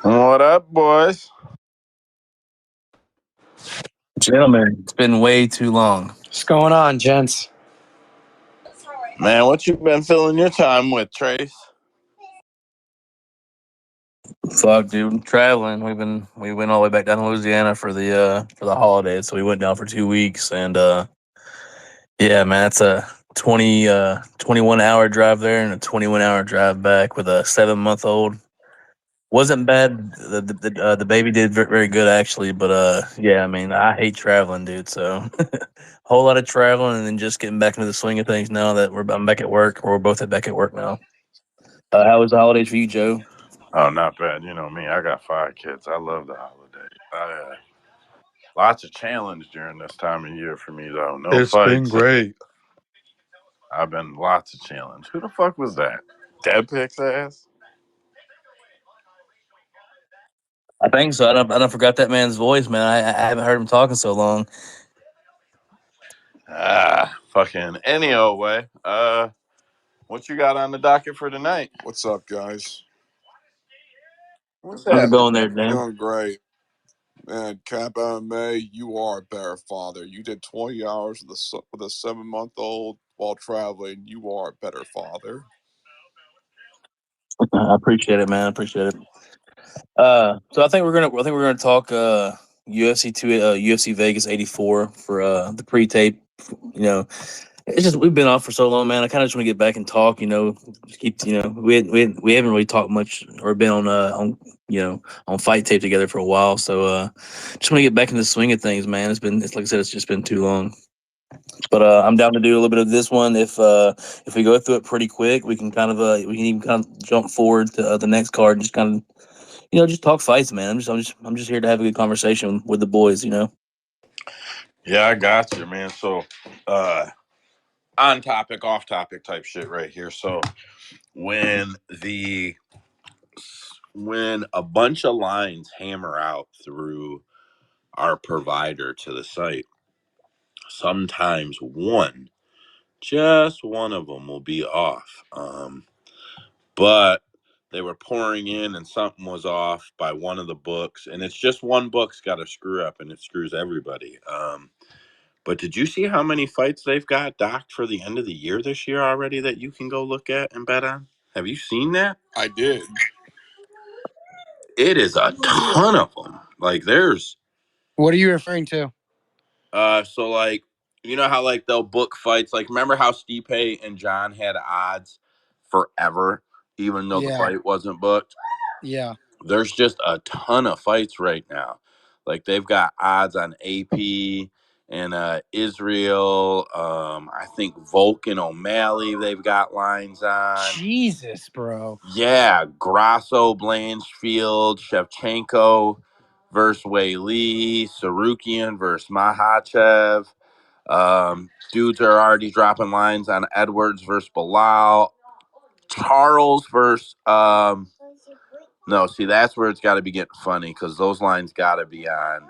What up, boys? Gentlemen, it's been way too long. What's going on, gents? Man, what you been filling your time with, Trace? Fuck, dude, traveling. We went all the way back down to Louisiana for the holidays, so we went down for 2 weeks, and yeah, man, it's a 21 hour drive there and a 21 hour drive back with a 7 month old. Wasn't bad. The baby did very good actually, but yeah, I mean, I hate traveling, dude. So whole lot of traveling, and then just getting back into the swing of things now that I'm back at work, or we're both back at work now. How was the holidays for you, Joe? Oh, not bad. You know me. I got 5 kids. I love the holidays. Lots of challenge during this time of year for me, though. No It's been fights. great. I've been lots of challenge. Who the fuck was that? Dead Pick's ass? I think so. I don't forgot that man's voice, man. I haven't heard him talking so long. Fucking any old way. What you got on the docket for tonight? What's up, guys? What's How's it happening? going there, Dan? Doing great. Man, Cap MMA, you are a better father. You did 20 hours with a 7-month-old while traveling. You are a better father. I appreciate it, man. I appreciate it. So I think we're gonna talk UFC Vegas 84 for the pre-tape. You know, it's just we've been off for so long, man. I kind of just want to get back and talk. Just keep we haven't really talked much or been on fight tape together for a while. So just want to get back in the swing of things, man. It's like I said, it's just been too long. But I'm down to do a little bit of this one. If we go through it pretty quick, we can even kind of jump forward to the next card and just kind of just talk fights, man. I'm just here to have a good conversation with the boys. Yeah, I got you, man. So, on topic, off topic type shit right here. So, when the when a bunch of lines hammer out through our provider to the site, sometimes just one of them will be off. But they were pouring in and something was off by one of the books, and it's just one book's got a screw up and it screws everybody. But did you see how many fights they've got docked for the end of the year this year already that you can go look at and bet on? Have you seen that? I did. It is a ton of them. Like there's What are you referring to? so like you know how like they'll book fights. Like remember how Stipe and John had odds forever, even though the Yeah. fight wasn't booked. Yeah. There's just a ton of fights right now. Like they've got odds on AP and Israel. I think Volkan O'Malley. They've got lines on. Jesus, bro. Yeah, Grasso, Blanchfield, Shevchenko versus Wei Lee, Sarukian versus Mahachev. Dudes are already dropping lines on Edwards versus Bilal. Charles versus no, see that's where it's got to be getting funny because those lines got to be on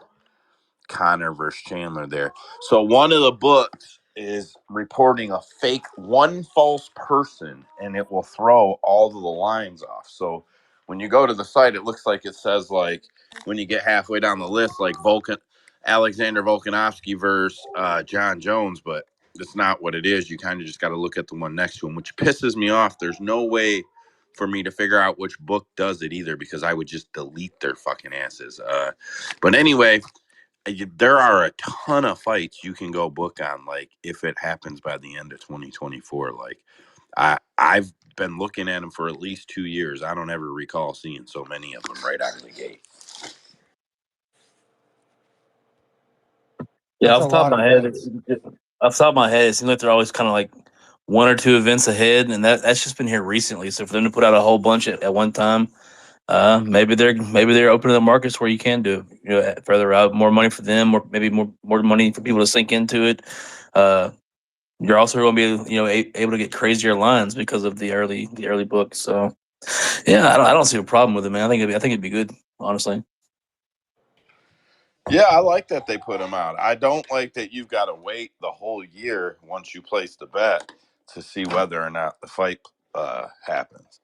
Connor versus Chandler there. So one of the books is reporting a fake one false person, and it will throw all of the lines off. So when you go to the site, it looks like it says like when you get halfway down the list, like Alexander Volkanovski versus John Jones, but that's not what it is. You kind of just got to look at the one next to him, which pisses me off. There's no way for me to figure out which book does it either because I would just delete their fucking asses. But anyway, there are a ton of fights you can go book on, like if it happens by the end of 2024. Like I've been looking at them for at least 2 years. I don't ever recall seeing so many of them right out of the gate. Yeah, That's a lot of fights. off the top of my head, it seems like they're always kind of like one or two events ahead, and that's just been here recently. So for them to put out a whole bunch at one time, maybe they're opening the markets where you can do it, further out, more money for them, or maybe more money for people to sink into it. Uh, you're also going to be able to get crazier lines because of the early books. So yeah, I don't see a problem with it, man. I think it'd be good, honestly. Yeah, I like that they put them out. I don't like that you've got to wait the whole year once you place the bet to see whether or not the fight happens.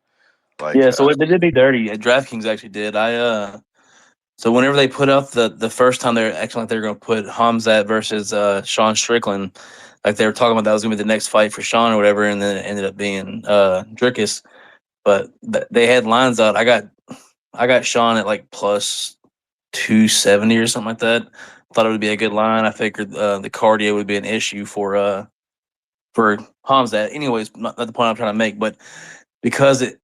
Like, Yeah, so they did me dirty. DraftKings actually did. So whenever they put up the first time they're acting like they're going to put Hamzat versus Sean Strickland, like they were talking about that was going to be the next fight for Sean or whatever, and then it ended up being Dricus. But they had lines out. I got Sean at like plus 270 or something like that. Thought it would be a good line. I figured the cardio would be an issue for Hamzat. Anyways, not the point I'm trying to make, but because it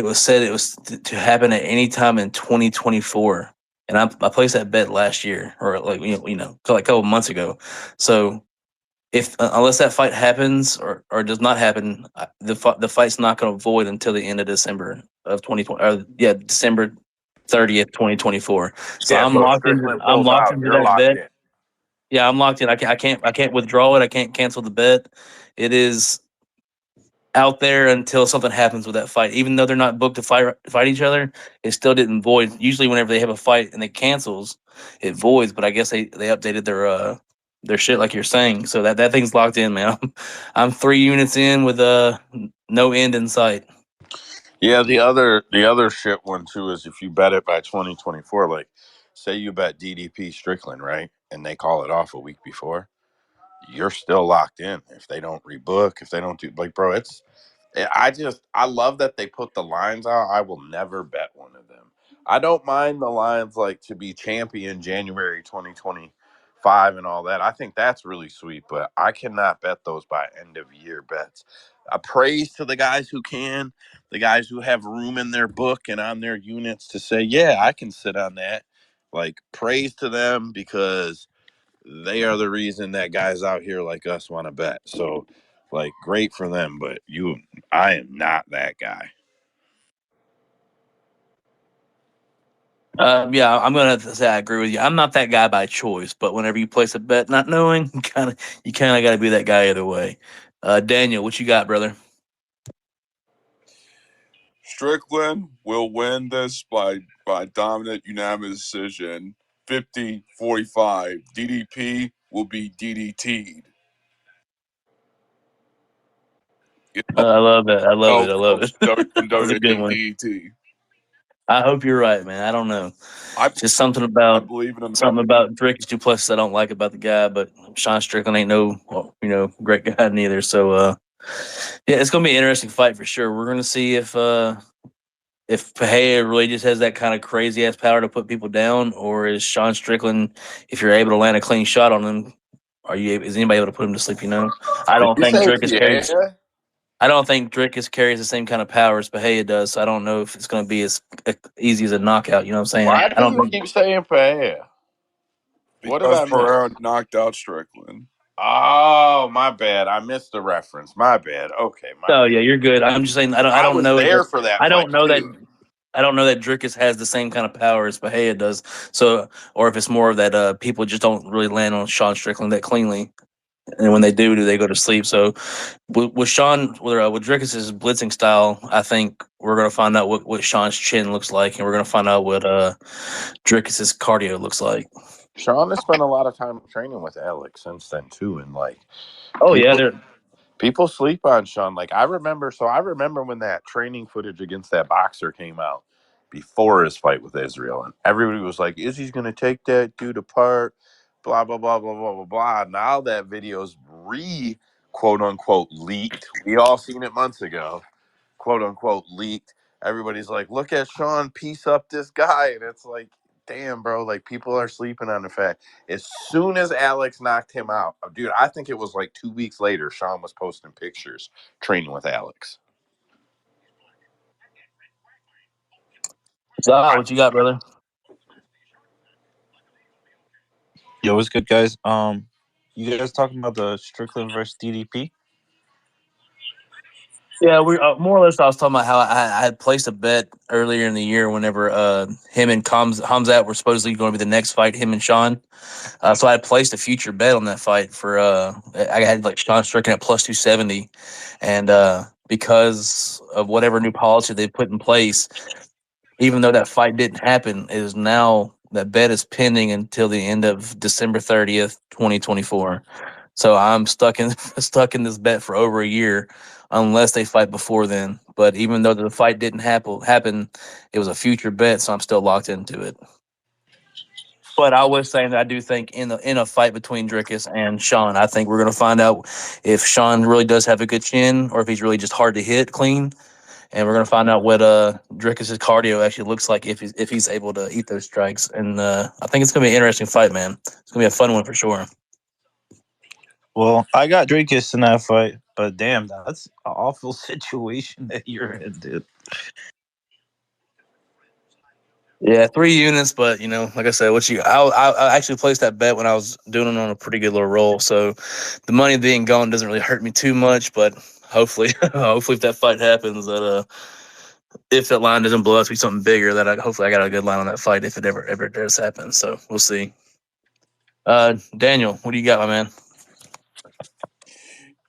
was said it was to happen at any time in 2024, and I placed that bet last year or like so like a couple months ago. So if unless that fight happens or does not happen, the fight's not going to void until the end of December of 2020. December 30th, 2024. So yeah, I'm so if locked into Strickland I'm pulls locked out, into you're that locked bet. in. Yeah, I'm locked in. I can't withdraw it. I can't cancel the bet. It is out there until something happens with that fight. Even though they're not booked to fight each other, it still didn't void. Usually, whenever they have a fight and it cancels, it voids. But I guess they updated their shit like you're saying. So that thing's locked in, man. I'm 3 units in with no end in sight. Yeah, the other shit one too is if you bet it by 2024, like say you bet DDP Strickland, right? And they call it off a week before, you're still locked in. If they don't rebook, if they don't do like bro, I love that they put the lines out. I will never bet one of them. I don't mind the lines like to be champion January 2025 and all that. I think that's really sweet, but I cannot bet those by end of year bets. A praise to the guys who can, the guys who have room in their book and on their units to say, yeah, I can sit on that. Like praise to them because they are the reason that guys out here like us want to bet. So, like, great for them. But I am not that guy. Yeah, I'm gonna have to say I agree with you. I'm not that guy by choice, but whenever you place a bet, not knowing, you kind of got to be that guy either way. Daniel, what you got, brother? Strickland will win this by dominant unanimous decision, 50-45. DDP will be DDT'd. I love it. I love Oh, it. I love it. That's a good one. DDT. I hope you're right, man. I don't know. I Just something I about believe in him. Drake Duplessis I don't like about the guy, but Sean Strickland ain't no great guy neither. So yeah, it's gonna be an interesting fight for sure. We're gonna see if Pahea really just has that kind of crazy ass power to put people down, or is Sean Strickland, if you're able to land a clean shot on him, is anybody able to put him to sleep? I Did don't you think say Drickus carries. Pierre? I don't think Drickus carries the same kind of power as Pahea does. So I don't know if it's going to be as easy as a knockout. You know what I'm saying? Why I do don't you think. keep saying Pierre? What did Because I miss? Pereira knocked out Strickland. Oh, my bad. I missed the reference. My bad. Okay, my Oh bad. yeah, you're good. I'm just saying. I I don't was know there that. for that I fight don't know that. too. I don't know that Drickus has the same kind of power as Pahea does. So, or if it's more of that people just don't really land on Sean Strickland that cleanly, and when they do they go to sleep? So, with Drickus's blitzing style, I think we're gonna find out what Sean's chin looks like, and we're gonna find out what Drickus's cardio looks like. Sean has spent a lot of time training with Alex since then too, and like Oh yeah, people they're people sleep on Sean. Like I remember when that training footage against that boxer came out before his fight with Israel, and everybody was like, "Izzy's going to take that dude apart." Blah blah blah blah blah blah blah. Now that video's quote unquote leaked. We all seen it months ago. Quote unquote leaked. Everybody's like, "Look at Sean piece up this guy," and it's like, damn, bro. Like people are sleeping on the fact. As soon as Alex knocked him out, dude, I think it was like 2 weeks later, Sean was posting pictures training with Alex. Zah, what you got, brother? Yo, what's good, guys? You guys talking about the Strickland versus DDP? Yeah, we more or less. I was talking about how I had placed a bet earlier in the year whenever him and Hamzat were supposedly going to be the next fight, him and Sean. So I had placed a future bet on that fight for I had like Sean Strickland at plus 270, and because of whatever new policy they put in place, even though that fight didn't happen, it is now that bet is pending until the end of December 30th, 2024. So I'm stuck in stuck in this bet for over a year, unless they fight before then. But even though the fight didn't happen, it was a future bet, so I'm still locked into it. But I was saying that I do think in a fight between Drickus and Sean, I think we're going to find out if Sean really does have a good chin or if he's really just hard to hit clean, and we're going to find out what Drickus's cardio actually looks like if he's able to eat those strikes. And I think it's going to be an interesting fight, man. It's going to be a fun one for sure. Well, I got Drakus in that fight, but damn, that's an awful situation that you're in, dude. Yeah, 3 units, but like I said, I actually placed that bet when I was doing it on a pretty good little roll. So the money being gone doesn't really hurt me too much, but hopefully, hopefully if that fight happens, that if that line doesn't blow up to be something bigger, hopefully I got a good line on that fight if it ever does happen. So we'll see. Daniel, what do you got, my man?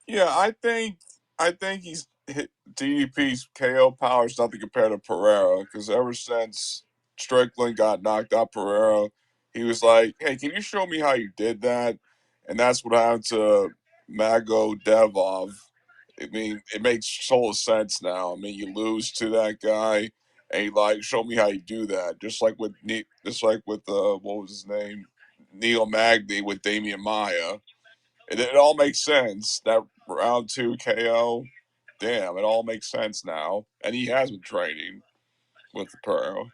Yeah, I think he's DDP's KO power is nothing compared to Pereira because ever since Strickland got knocked out Pereira, he was like, "Hey, can you show me how you did that?" And that's what happened to Mago Devov. I mean, it makes total sense now. I mean, you lose to that guy, and he like, show me how you do that. Just like with what was his name, Neil Magny with Damian Maya. It all makes sense. That round 2 KO, damn, it all makes sense now. And he has been training with the Pearl.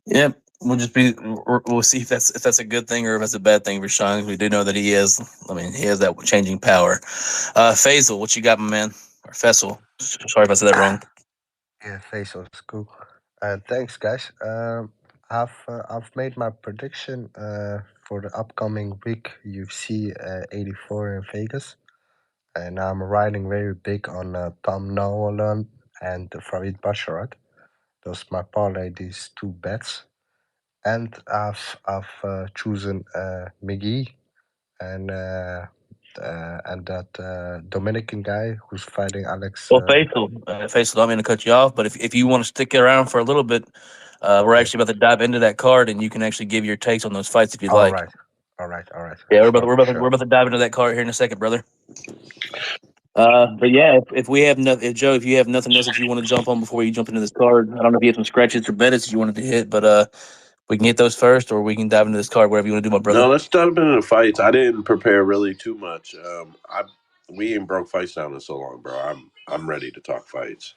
Yep. We'll see if that's a good thing or if that's a bad thing for Sean. We do know that he has that changing power. Faisal, what you got, my man? Or Fessel. Sorry if I said that wrong. Yeah, Faisal is cool. Thanks, guys. I've made my prediction for the upcoming week UFC 84 in Vegas, and I'm riding very big on Tom Nolan and Farid Basharat. Those my parlay these two bets, and I've chosen McGee and that Dominican guy who's fighting Alex. Well, Faisal, I'm going to cut you off, but if you want to stick around for a little bit, we're Yeah. actually about to dive into that card, and you can actually give your takes on those fights if you'd All like. right. All right. All right. Yeah, Sure. we're Sure. about to dive into that card here in a second, brother. But yeah, if we have nothing, Joe, if you have nothing else that you want to jump on before you jump into this card, I don't know if you have some scratches or betters you wanted to hit, but we can hit those first, or we can dive into this card, whatever you want to do, my brother. No, let's jump into the fights. I didn't prepare really too much. We ain't broke fights down in so long, bro. I'm ready to talk fights.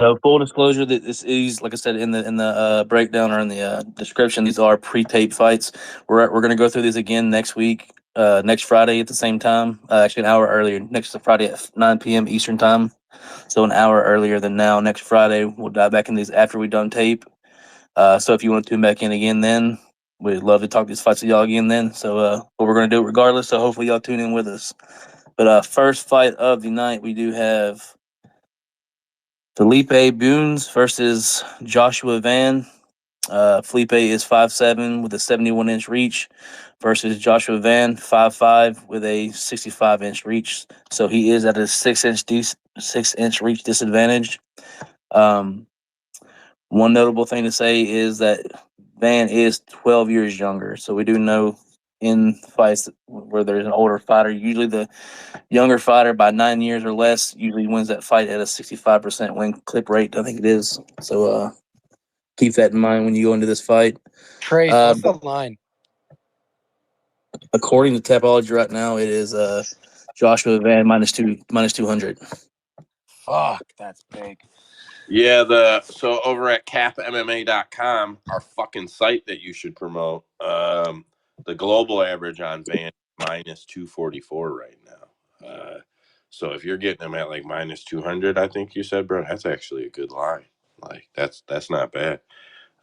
So full disclosure that this is, like I said in the breakdown or in the description, these are pre-tape fights. We're gonna go through these again next week, next Friday at the same time. Actually, an hour earlier, next Friday at 9 p.m. Eastern time. So an hour earlier than now. Next Friday, we'll dive back in these after we done tape. So if you want to tune back in again, then we'd love to talk these fights to y'all again. Then, so but we're gonna do it regardless. So hopefully y'all tune in with us. But first fight of the night, we do have Felipe Bunes versus Joshua Van. Felipe is 5'7" with a 71-inch reach versus Joshua Van 5'5" with a 65-inch reach. So he is at a 6-inch reach disadvantage. Um, One notable thing to say is that Van is 12 years younger. So we do know in fights where there's an older fighter, usually the younger fighter by 9 years or less usually wins that fight at a 65% win clip rate. I think it is. So keep that in mind when you go into this fight. Trace, what's the line? According to Tapology right now, it is Joshua Van minus 200. Fuck, that's big. Yeah, so over at capmma.com, our fucking site that you should promote, the global average on Van minus 244 right now. So if you're getting them at like minus 200, I think you said, bro, that's actually a good line. Like that's not bad.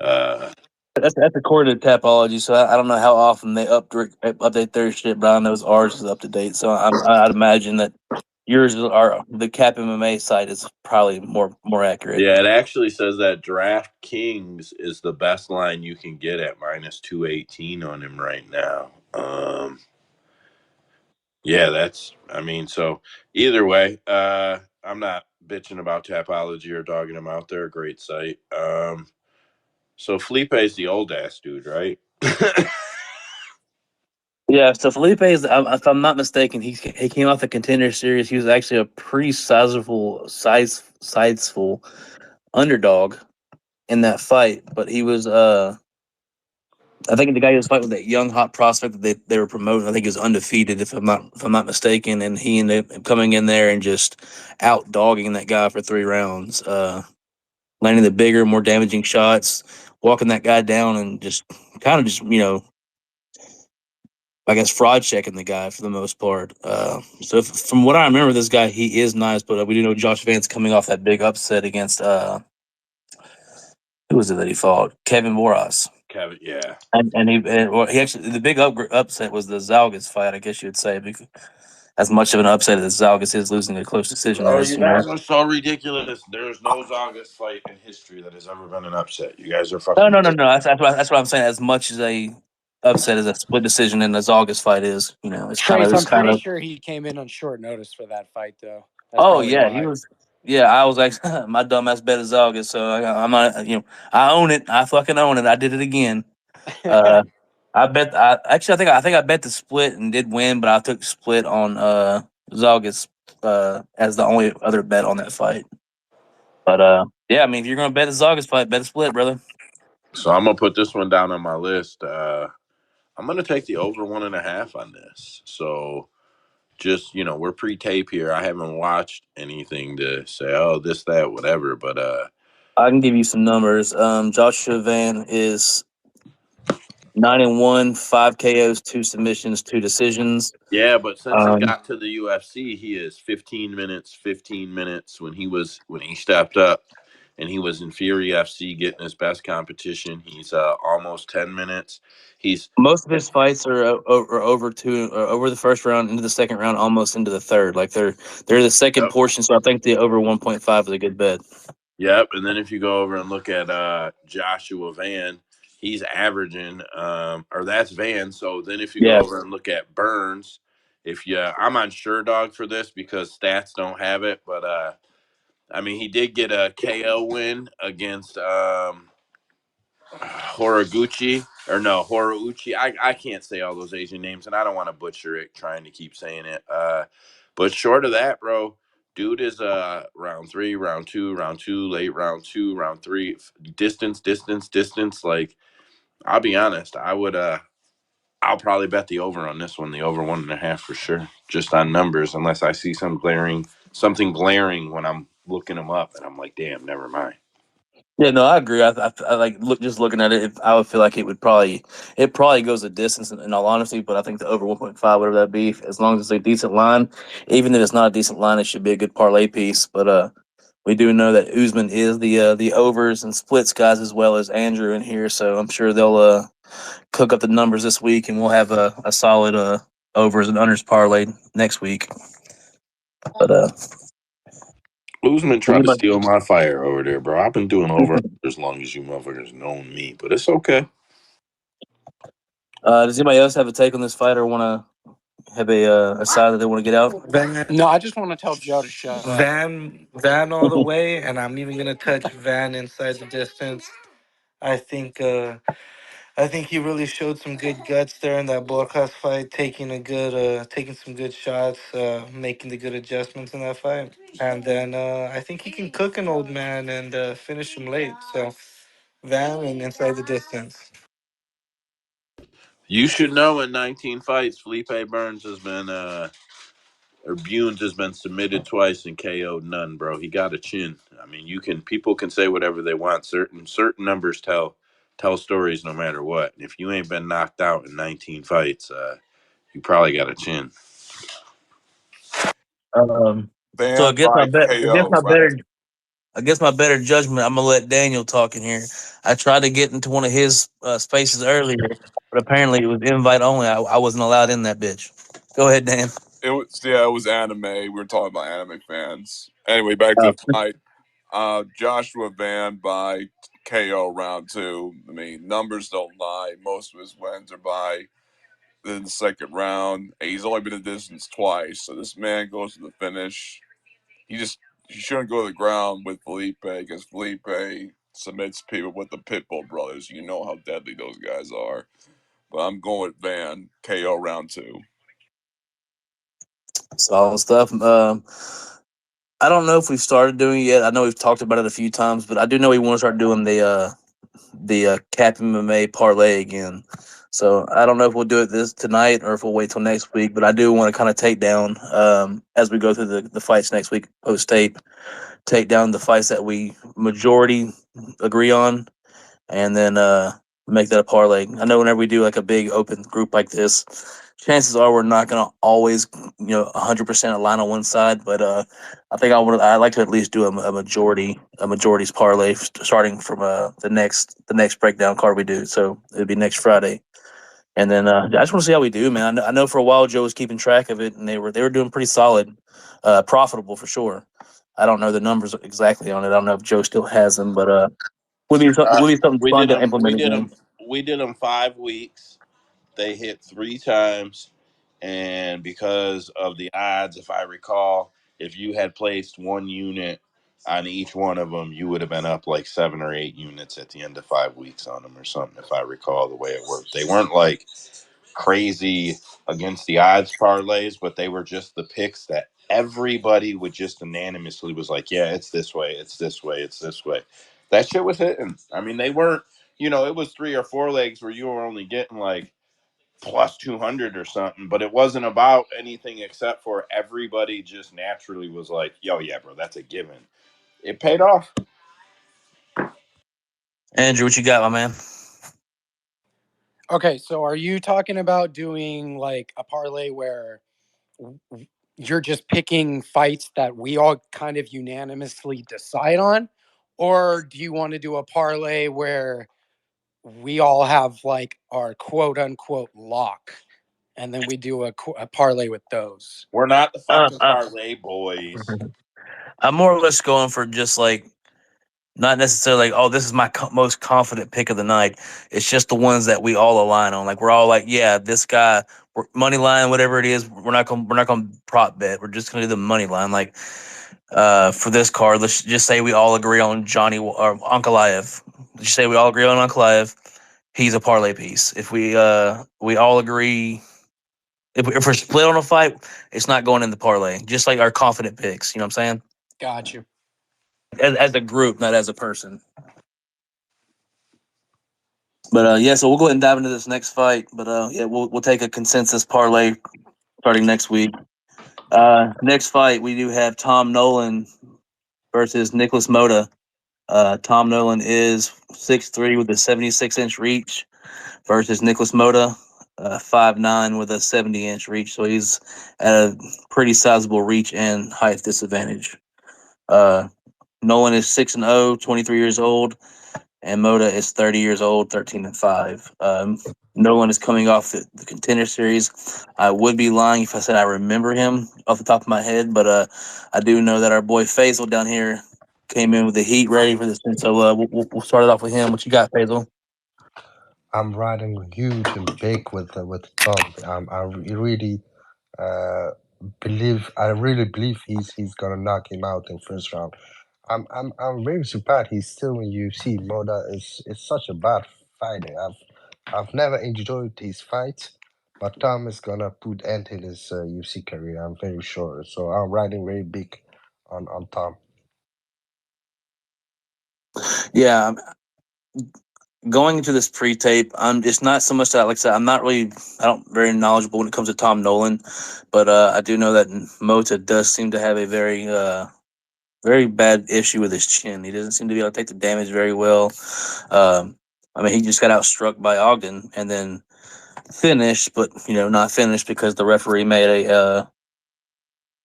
That's according to Tapology, so I don't know how often they update their shit, but I know ours is up to date. So I'd imagine that yours are the Cap MMA site is probably more accurate. Yeah, it actually says that DraftKings is the best line you can get at minus 218 on him right now. Yeah, so either way, I'm not bitching about Tapology or dogging them out. They're a great site. So Felipe's the old ass dude, right? Yeah, so Felipe is, if I'm not mistaken, he came off the Contender Series. He was actually a pretty sizeful underdog in that fight, but he was I think the guy he was fighting was that young hot prospect that they were promoting. I think he was undefeated, if I'm not mistaken, and he ended up coming in there and just out dogging that guy for 3 rounds, landing the bigger, more damaging shots, walking that guy down, and just kind of just I guess fraud checking the guy for the most part. So from what I remember, this guy he is nice, but we do know Josh Vance coming off that big upset against who was it that he fought? Kevin Boras. Kevin, yeah. Well, he actually the big upset was the Zalgas fight, I guess you would say, because as much of an upset as Zalgas is losing a close decision Oh, is, you guys are so ridiculous. There's no August fight in history that has ever been an upset. You guys are No, fucking no, no, ridiculous. no. That's what I'm saying. As much as a upset as a split decision in the Zalgas fight is, Trace, I'm it's kind pretty of. sure he came in on short notice for that fight, though. That's Oh probably yeah, he why. was. Yeah, I was like, my dumbass bet is August, so I'm not. I own it. I fucking own it. I did it again. Uh, I bet. I think I bet the split and did win, but I took split on Zalgas as the only other bet on that fight. But yeah, I mean, if you're gonna bet a Zalgas fight, bet a split, brother. So I'm gonna put this one down on my list. I'm gonna take the over 1.5 on this. So just we're pre-tape here. I haven't watched anything to say, oh, this, that, whatever. But I can give you some numbers. Joshua Van is 9-1, 5 KOs, 2 submissions, 2 decisions. yeah, but since he Um, got to the UFC, he is 15 minutes, 15 minutes when he stepped up and he was in Fury FC getting his best competition. He's almost 10 minutes. He's Most of his fights are over the first round, into the second round, almost into the third. Like they're the second Yep. portion, so I think the over 1.5 is a good bet. Yep. And then if you go over and look at Joshua Van, he's averaging, or that's Van. So then if you go Yeah, over and look at Burns, I'm on Sure Dog for this because stats don't have it, but I mean, he did get a KO win against Horiguchi or no Horouchi. I can't say all those Asian names, and I don't want to butcher it trying to keep saying it. But short of that, bro, dude is round three, round two, late round two, round three, distance, distance, distance. Like I'll be honest, I'll probably bet the over on this one, the over 1.5 for sure, just on numbers, unless I see something glaring when I'm looking them up, and I'm like, damn, never mind. yeah, no, I agree. I like just looking at it. I would feel like it probably goes a distance in all honesty, but I think the over 1.5, whatever that be, as long as it's a decent line, even if it's not a decent line, it should be a good parlay piece. But we do know that Usman is the overs and splits guys as well as Andrew in here, so I'm sure they'll cook up the numbers this week, and we'll have a solid overs and unders parlay next week. But Usman does tried to anybody, steal my fire over there, bro. I've been doing over as long as you motherfuckers known me, but it's okay. does anybody else have a take on this fight or want to have a side that they want to get out? No, I just want to tell Joe to shut up. Van all the way, and I'm even gonna touch Van inside the distance. I think I think he really showed some good guts there in that Borjas fight, taking some good shots, making the good adjustments in that fight, and then I think he can cook an old man and finish him late. So Van and inside the distance. You should know in 19 fights, Felipe Burns has been, or Bunes has been submitted twice and KO'd none, bro. He got a chin. I mean, people can say whatever they want. Certain numbers tell stories no matter what. And if you ain't been knocked out in 19 fights, you probably got a chin. Um, so Banned by KO. Round. I guess my better judgment. I'm gonna let Daniel talk in here. I tried to get into one of his spaces earlier, but apparently it was invite only. I wasn't allowed in that bitch. Go ahead, Dan. It was anime. We were talking about anime fans. Anyway, back to the fight. Joshua banned by KO round two. I mean, numbers don't lie. Most of his wins are by the second round. He's only been in distance twice, so this man goes to the finish. He shouldn't go to the ground with Felipe because Felipe submits people with the Pitbull brothers. You know how deadly those guys are. but I'm going with Van KO round 2. Solid stuff. I don't know if we've started doing it yet. I know we've talked about it a few times, but I do know we want to start doing the Cap MMA parlay again. So I don't know if we'll do it this tonight or if we'll wait till next week. But I do want to kind of take down as we go through the fights next week post tape, take down the fights that we majority agree on, and then make that a parlay. I know whenever we do like a big open group like this, chances are we're not gonna always 100% align on one side, but I think I'd like to at least do a majority's parlay starting from the next breakdown card we do. So it'd be next Friday. And then I just want to see how we do, man. I know for a while Joe was keeping track of it, and they were doing pretty solid, profitable for sure. I don't know the numbers exactly on it. I don't know if Joe still has them, but would be something We fun did to them. implement again. We did them 5 weeks. They hit 3 times, and because of the odds, if I recall, if you had placed one unit on each one of them, you would have been up like 7 or 8 units at the end of 5 weeks on them, or something. If I recall the way it worked, they weren't like crazy against the odds parlays, but they were just the picks that everybody would just unanimously was like, yeah, it's this way, it's this way, it's this way. That shit was hitting. I mean, they weren't, it was 3 or 4 legs where you were only getting like plus 200 or something, but it wasn't about anything except for everybody just naturally was like, yo, yeah, bro, that's a given. It paid off. Andrew, what you got, my man? Okay, so are you talking about doing like a parlay where you're just picking fights that we all kind of unanimously decide on? Or do you want to do a parlay where we all have like our quote unquote lock and then we do a parlay with those? We're not the Uh, fucking uh, parlay boys. I'm more or less going for just like not necessarily like, oh, this is my most confident pick of the night. It's just the ones that we all align on. Like we're all like, yeah, this guy, money line, whatever it is. We're not gonna prop bet. We're just gonna do the money line. Like for this card, let's just say we all agree on Johnny or Ankalaev. Let's just say we all agree on Ankalaev. He's a parlay piece. If we all agree, if we're split on a fight, it's not going in the parlay. Just like our confident picks. You know what I'm saying? Got you. As a group, not as a person. But yeah, so we'll go ahead and dive into this next fight. But yeah, we'll take a consensus parlay starting next week. Next fight we do have Tom Nolan versus Nicholas Mota. Tom Nolan is 6'3" with a 76-inch reach versus Nicholas Mota, 5'9" with a 70-inch reach. So he's at a pretty sizable reach and height disadvantage. Uh, Nolan is 6-0, 23 years old, and Mota is 30 years old, 13-5. Nolan is coming off the Contender Series. I would be lying if I said I remember him off the top of my head, but I do know that our boy Faisal down here came in with the heat ready for this one. So we'll start it off with him. What you got, Faisal? I'm riding huge and big with Tom. Uh, I really believe he's gonna knock him out in first round. I'm really surprised he's still in UFC. Moda is such a bad fighter. I've never enjoyed his fights, but Tom is gonna put end in his UFC career. I'm very sure. So I'm riding very big on Tom. Yeah, going into this pre-tape, it's not so much that, like I said, I don't very knowledgeable when it comes to Tom Nolan, but I do know that Mota does seem to have a very bad issue with his chin. He doesn't seem to be able to take the damage very well. I mean, he just got outstruck by Ogden and then finished, but not finished because the referee made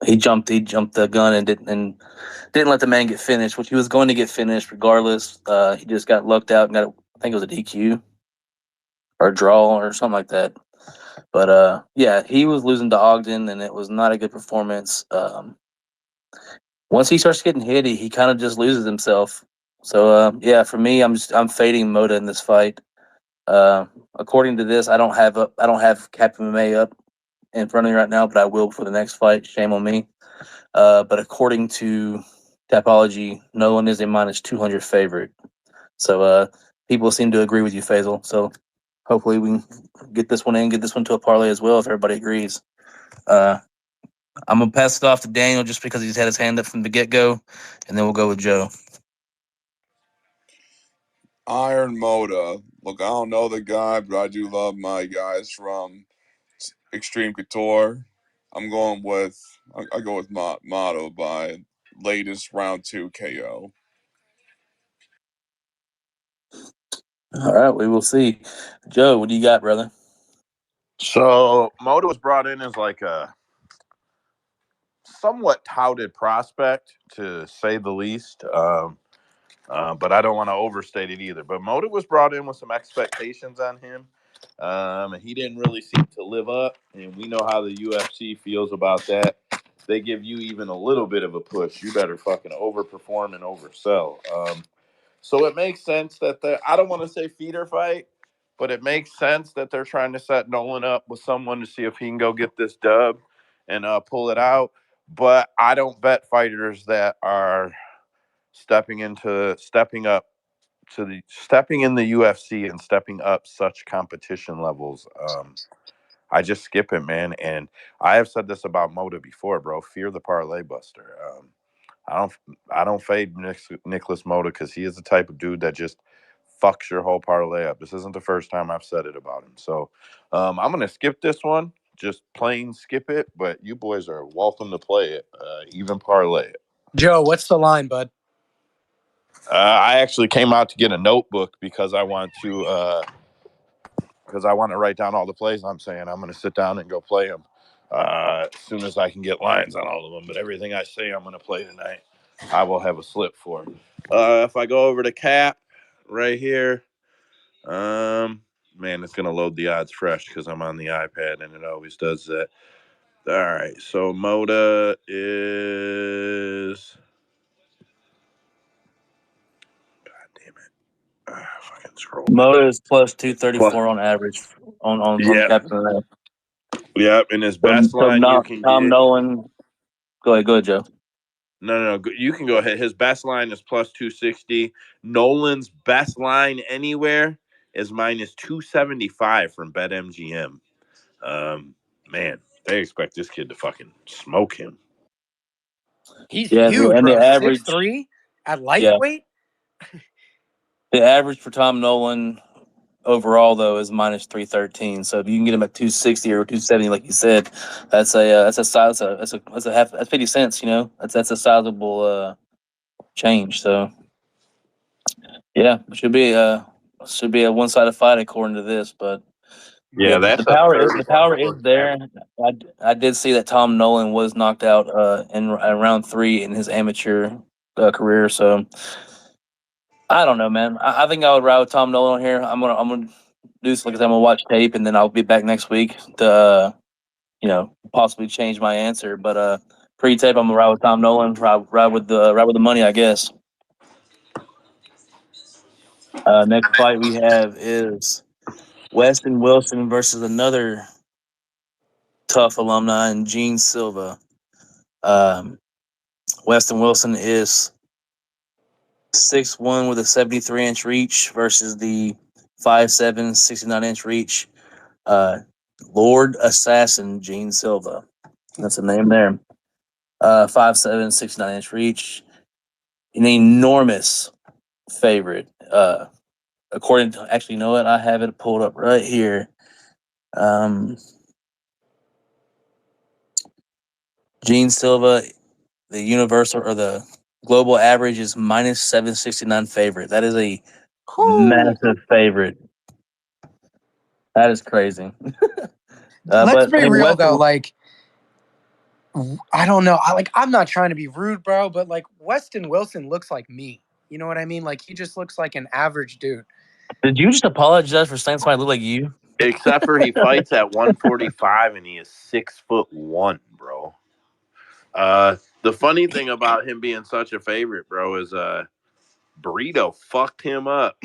he jumped the gun and didn't let the man get finished, which he was going to get finished regardless. He just got lucked out and I think it was a DQ or a draw or something like that. But yeah, he was losing to Ogden, and it was not a good performance. Once he starts getting hit, he kind of just loses himself. So yeah, for me, I'm fading Moda in this fight. According to this, I don't have Cap MMA up in front of me right now, but I will for the next fight. Shame on me. But according to Tapology, Nolan is a minus 200 favorite. So people seem to agree with you, Faisal. So hopefully we can get this one in, get this one to a parlay as well if everybody agrees. I'm gonna pass it off to Daniel just because he's had his hand up from the get go, and then we'll go with Joe. Iron Moda. Look, I don't know the guy, but I do love my guys from Extreme Couture. I'm going with I go with Motto by latest round 2 KO. All right, we will see. Joe, what do you got, brother? So Moda was brought in as like a somewhat touted prospect, to say the least. But I don't want to overstate it either. But Moda was brought in with some expectations on him. And he didn't really seem to live up. And we know how the UFC feels about that. They give you even a little bit of a push, you better fucking overperform and oversell. So it makes sense that I don't want to say feeder fight, but it makes sense that they're trying to set Nolan up with someone to see if he can go get this dub and pull it out. But I don't bet fighters that are stepping up stepping in the UFC and stepping up such competition levels. I just skip it, man. And I have said this about Moda before, bro. Fear the parlay buster. I don't I don't fade Nicholas Moda because he is the type of dude that just fucks your whole parlay up. This isn't the first time I've said it about him. So I'm gonna skip this one. Just plain skip it, but you boys are welcome to play it, even parlay it. Joe, what's the line, bud? I actually came out to get a notebook because I want to write down all the plays I'm saying. I'm going to sit down and go play them as soon as I can get lines on all of them. But everything I say I'm going to play tonight, I will have a slip for. If I go over to Cap right here, man, it's going to load the odds fresh because I'm on the iPad and it always does that. All right, so Moda is. God damn it. Fucking scroll. Moda is plus 234 Plus, on average on yeah, Captain. yeah. And his So, best so line you not can Tom get. Nolan. Go ahead, Joe. No. You can go ahead. His best line is plus 260. Nolan's best line anywhere is minus 275 from BetMGM. Man, they expect this kid to fucking smoke him. He's Yeah, huge, and the bro. average, 6'3" at yeah, lightweight. the average for Tom Nolan overall though is minus 313. So if you can get him at 260 or 270, like you said, that's a size that's a half that's 50 cents. You know, that's a sizable change. So yeah, should be a one sided fight according to this, but. Yeah, Yeah, the that's a power is 31-point there. average. I did see that Tom Nolan was knocked out in round 3 in his amateur career. So I don't know, man. I think I would ride with Tom Nolan here. I'm gonna do this like I'm gonna watch tape and then I'll be back next week to possibly change my answer. But pre-tape, I'm gonna ride with Tom Nolan. Ride with the money, I guess. Next fight we have is Weston Wilson versus another tough alumni and Gene Silva. Um, Weston Wilson is 6'1" with a 73-inch reach versus the 5'7", 69-inch reach. Lord Assassin Gene Silva. That's the name there. 5'7", 69-inch reach. An enormous favorite. According to, actually, you know what? I have it pulled up right here. Gene Silva, the universal or the global average is minus 769 favorite. That is a Whew. massive favorite. That is crazy. Let's But I be mean, real though. Weston, Like, I don't know. I'm not trying to be rude, bro, but like Weston Wilson looks like me. You know what I mean? Like he just looks like an average dude. did you just apologize for saying somebody look like you? Except for he fights at 145 and he is 6'1", bro. The funny thing about him being such a favorite, bro, is Burrito fucked him up.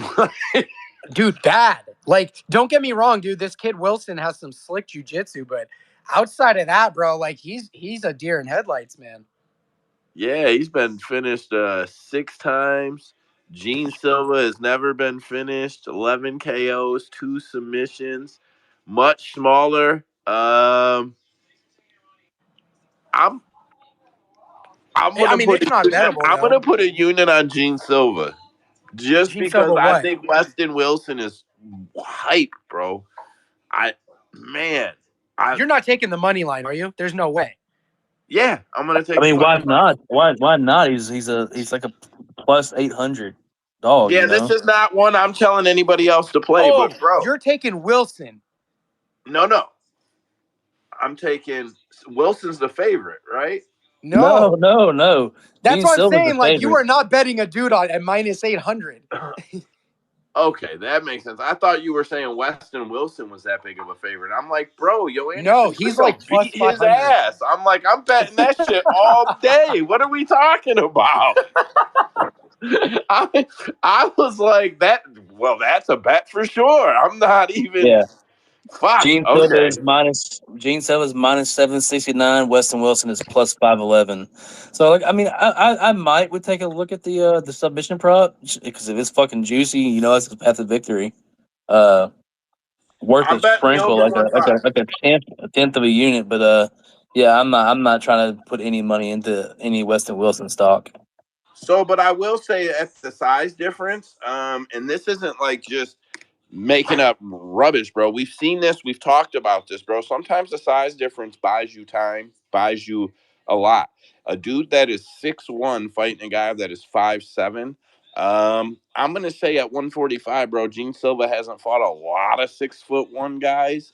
Dude, bad. Like, don't get me wrong, dude. This kid Wilson has some slick jujitsu, but outside of that, bro, like he's a deer in headlights, man. Yeah, he's been finished 6 times, Gene Silva has never been finished. 11 KOs, 2 submissions, much smaller. I'm I'm I gonna mean, put it's a not unit. bettable I'm though. gonna put a unit on Gene Silva just Gene because Silva, I what? think Weston Wilson is hype, bro. I man, I You're not taking the money line, are you? There's no way. yeah, I'm gonna I take the mean, why fucking money. not? Why not? He's like a plus 800 dog. Yeah, You this know. is not one I'm telling anybody else to play, but Oh, bro, you're taking Wilson. no, I'm taking Wilson's the favorite, right? No, No. no, no. That's Gene what I'm Silva's the saying. Like, you favorite. are not betting a dude on at minus 800. Okay, that makes sense. I thought you were saying Weston Wilson was that big of a favorite. I'm like, bro, Yo No, Anderson he's Brito like plus beat his 500. ass. I'm like, I'm betting that shit all day. What are we talking about? I, I was like, that. Well, that's a bet for sure. I'm not even. Yeah. Fuck. Gene Silva Okay. is Gene Silva is minus 769. Weston Wilson is plus 511. So like, I mean, I would take a look at the submission prop because if it's fucking juicy, you know, it's a path to victory. Uh, worth a I'm betting the sprinkle, over like a 1.5. tenth of a unit. But yeah, I'm not trying to put any money into any Weston Wilson stock. So, but I will say at the size difference, and this isn't like just making up rubbish, bro. We've seen this. We've talked about this, bro. Sometimes the size difference buys you time, buys you a lot. A dude that is 6'1" fighting a guy that is 5'7". I'm gonna say at 145, bro. Gene Silva hasn't fought a lot of 6'1" guys.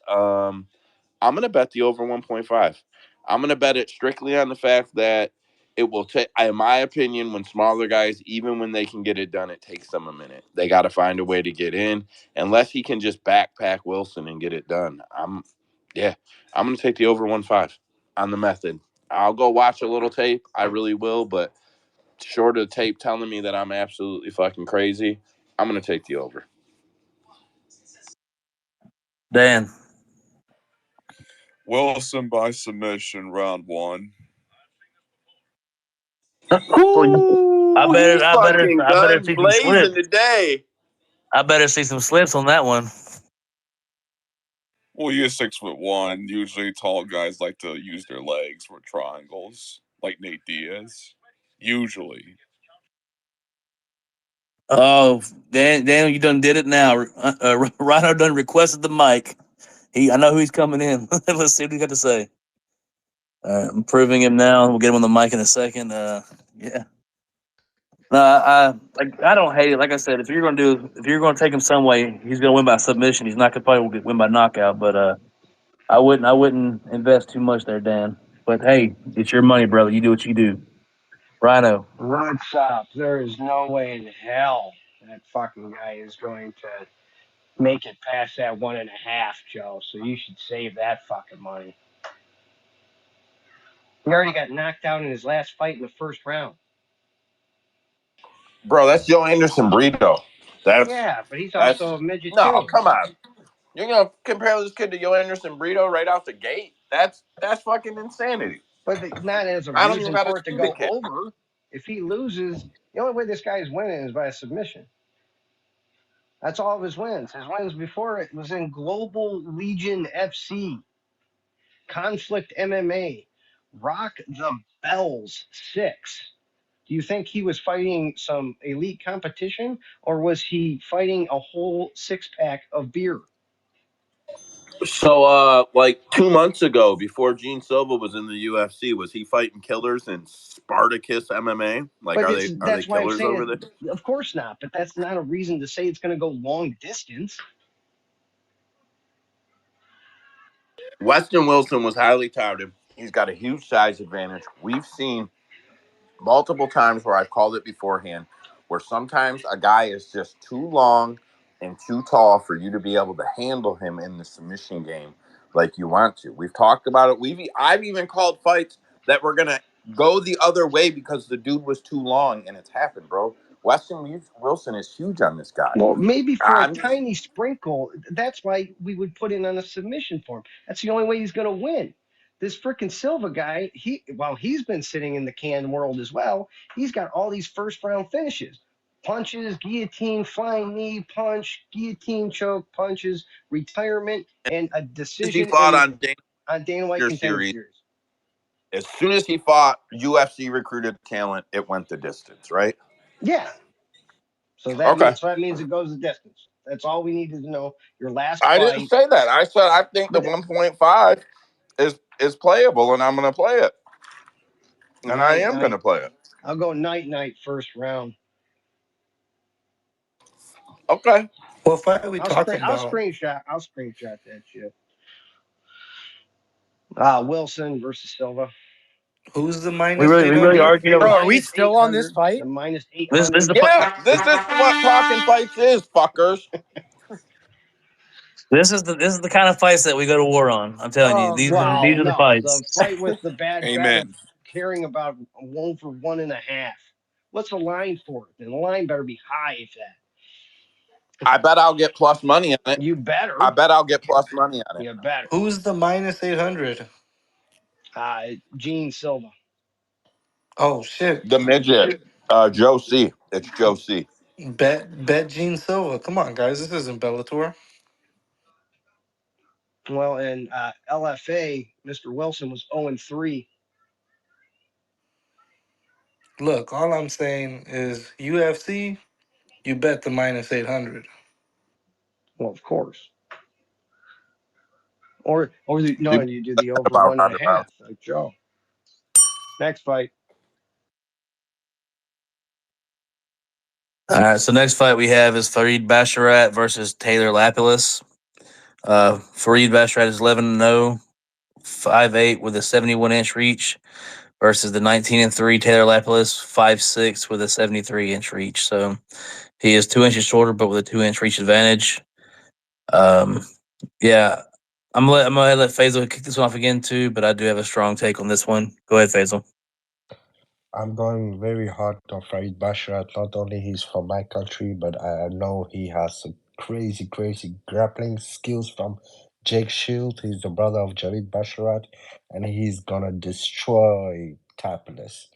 I'm going to bet the over 1.5. I'm going to bet it strictly on the fact that it will take, in my opinion, when smaller guys, even when they can get it done, it takes them a minute. They got to find a way to get in. Unless he can just backpack Wilson and get it done. Yeah, I'm going to take the over 1.5 on the method. I'll go watch a little tape. I really will, but short of the tape telling me that I'm absolutely fucking crazy, I'm going to take the over. Dan, Wilson by submission, round one. Ooh, he's fucking I better guns see some blazing slips. today. I better see some slips on that one. Well, you're 6'1". Usually, tall guys like to use their legs for triangles, like Nate Diaz. Usually, Oh, Dan, you done did it now. Rhino done requested the mic. I know who he's coming in. Let's see what he got to say. I'm proving him now. We'll get him on the mic in a second. Yeah. No, I don't hate it. Like I said, if you're gonna take him some way, he's gonna win by submission. He's not gonna probably win by knockout. But I wouldn't invest too much there, Dan. But hey, it's your money, brother. You do what you do. Rhino. What's up? There is no way in hell that fucking guy is going to make it past that 1.5, Joe. So you should save that fucking money. He already got knocked out in his last fight in the first round. Bro, that's Joe Anderson Brito. Yeah, but he's That's also a midget no, too. come on. You're gonna compare this kid to Joe Anderson Brito right out the gate? That's fucking insanity. But not as a I don't even reason gotta for it to see the go kid. over. If he loses, the only way this guy is winning is by a submission. That's all of his wins. His wins before it was in Global Legion FC, Conflict MMA, Rock the Bells 6. Do you think he was fighting some elite competition or was he fighting a whole 6 pack of beer? So like 2 months ago, before Gene Silva was in the UFC, was he fighting killers in Spartacus MMA? Like But are they that's why I'm killers over saying there? of course not, but that's not a reason to say it's going to go long distance. Weston Wilson was highly touted. He's got a huge size advantage. We've seen multiple times where I've called it beforehand, where sometimes a guy is just too long and too tall for you to be able to handle him in the submission game like you want to. We've talked about it. I've even called fights that were gonna go the other way because the dude was too long, and it's happened, bro. Weston Wilson is huge on this guy. Well, maybe for a I'm just tiny sprinkle, that's why we would put in on a submission form. That's the only way he's going to win. This freaking Silva guy, he's been sitting in the canned world as well. He's got all these first round finishes. punches, guillotine, flying knee, punch, guillotine choke, punches, retirement, and a As he decision fought in on Dana White Dana Contender series, Series. as soon as he fought UFC recruited talent, it went the distance, right? Yeah. So Okay. that means it goes the distance. That's all we needed to know. Your last I didn't fight. say that. I said I think the But 1.5 is playable, and I'm going to play it, and I am going to night. play it. I'll go night first round. Okay. What fight are we talking I'll about? screenshot that shit. Wilson versus Silva. Who's the We minus really, eight we really hundred? argued Bro, over are we Minus still on this 800. The fight? minus this. Is 800. the Yeah, this is what talking fights is, fuckers. this is the kind of fights that we go to war on. I'm telling you, Oh these are Wow, these man. are the no. fights. The fight with the bad bet of Amen. caring about 1 for 1.5. What's the line for it? And the line better be high if that. I bet I'll get plus money on it. You I better. bet I'll get plus money on it. You better. Who's the minus 800? Gene Silva. Oh shit! The midget, Joe C. It's Joe C. Bet Gene Silva. Come on, guys, this isn't Bellator. Well, and LFA, Mr. Wilson was 0-3. Look, all I'm saying is UFC. You bet the minus 800. Well, of course. People You do the over about one and a roundabout. half, like Joe. Next fight. All right, so next fight we have is Farid Basharat versus Taylor Lapilus. Farid Basharat is 11-0, 5'8" with a 71-inch reach versus the 19-3 Taylor Lapilus, 5'6" with a 73-inch reach. So he is 2 inches shorter, but with a 2-inch reach advantage. Um, yeah, I'm gonna let Faisal kick this one off again too, but I do have a strong take on this one. Go ahead, Faisal. I'm going very hard on Farid Basharat. Not only he's from my country, but I know he has some crazy grappling skills from Jake Shield. He's the brother of Jared Basharat, and he's gonna destroy Tapilis.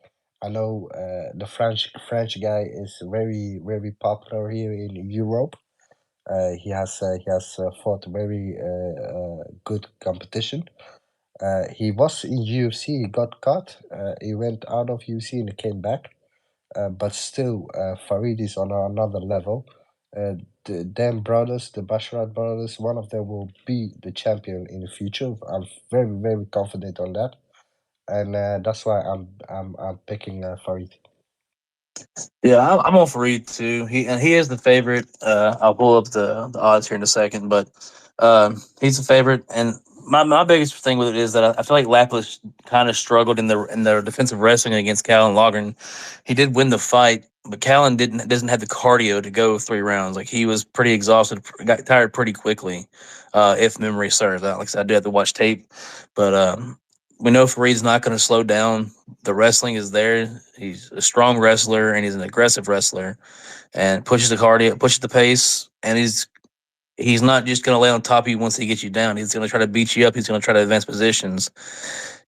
I know the French guy is very popular here in Europe. He has fought very good competition. He was in UFC. He got cut. He went out of UFC and he came back. But still, Farid is on another level. Them brothers, the Basharat brothers, one of them will be the champion in the future. I'm very confident on that, and that's why I'm picking Farid. Yeah, I'm on Farid too. He is the favorite. I'll pull up the odds here in a second, but he's the favorite. And my biggest thing with it is that I feel like Lapis kind of struggled in the defensive wrestling against Callan Logren. He did win the fight, but Callan doesn't have the cardio to go 3 rounds. Like he was pretty exhausted, got tired pretty quickly. If memory serves, like I said, I do have to watch tape, but we know Farid's not going to slow down. The wrestling is there. He's a strong wrestler and he's an aggressive wrestler and pushes the cardio, pushes the pace, and he's not just going to lay on top of you once he gets you down. He's going to try to beat you up. He's going to try to advance positions.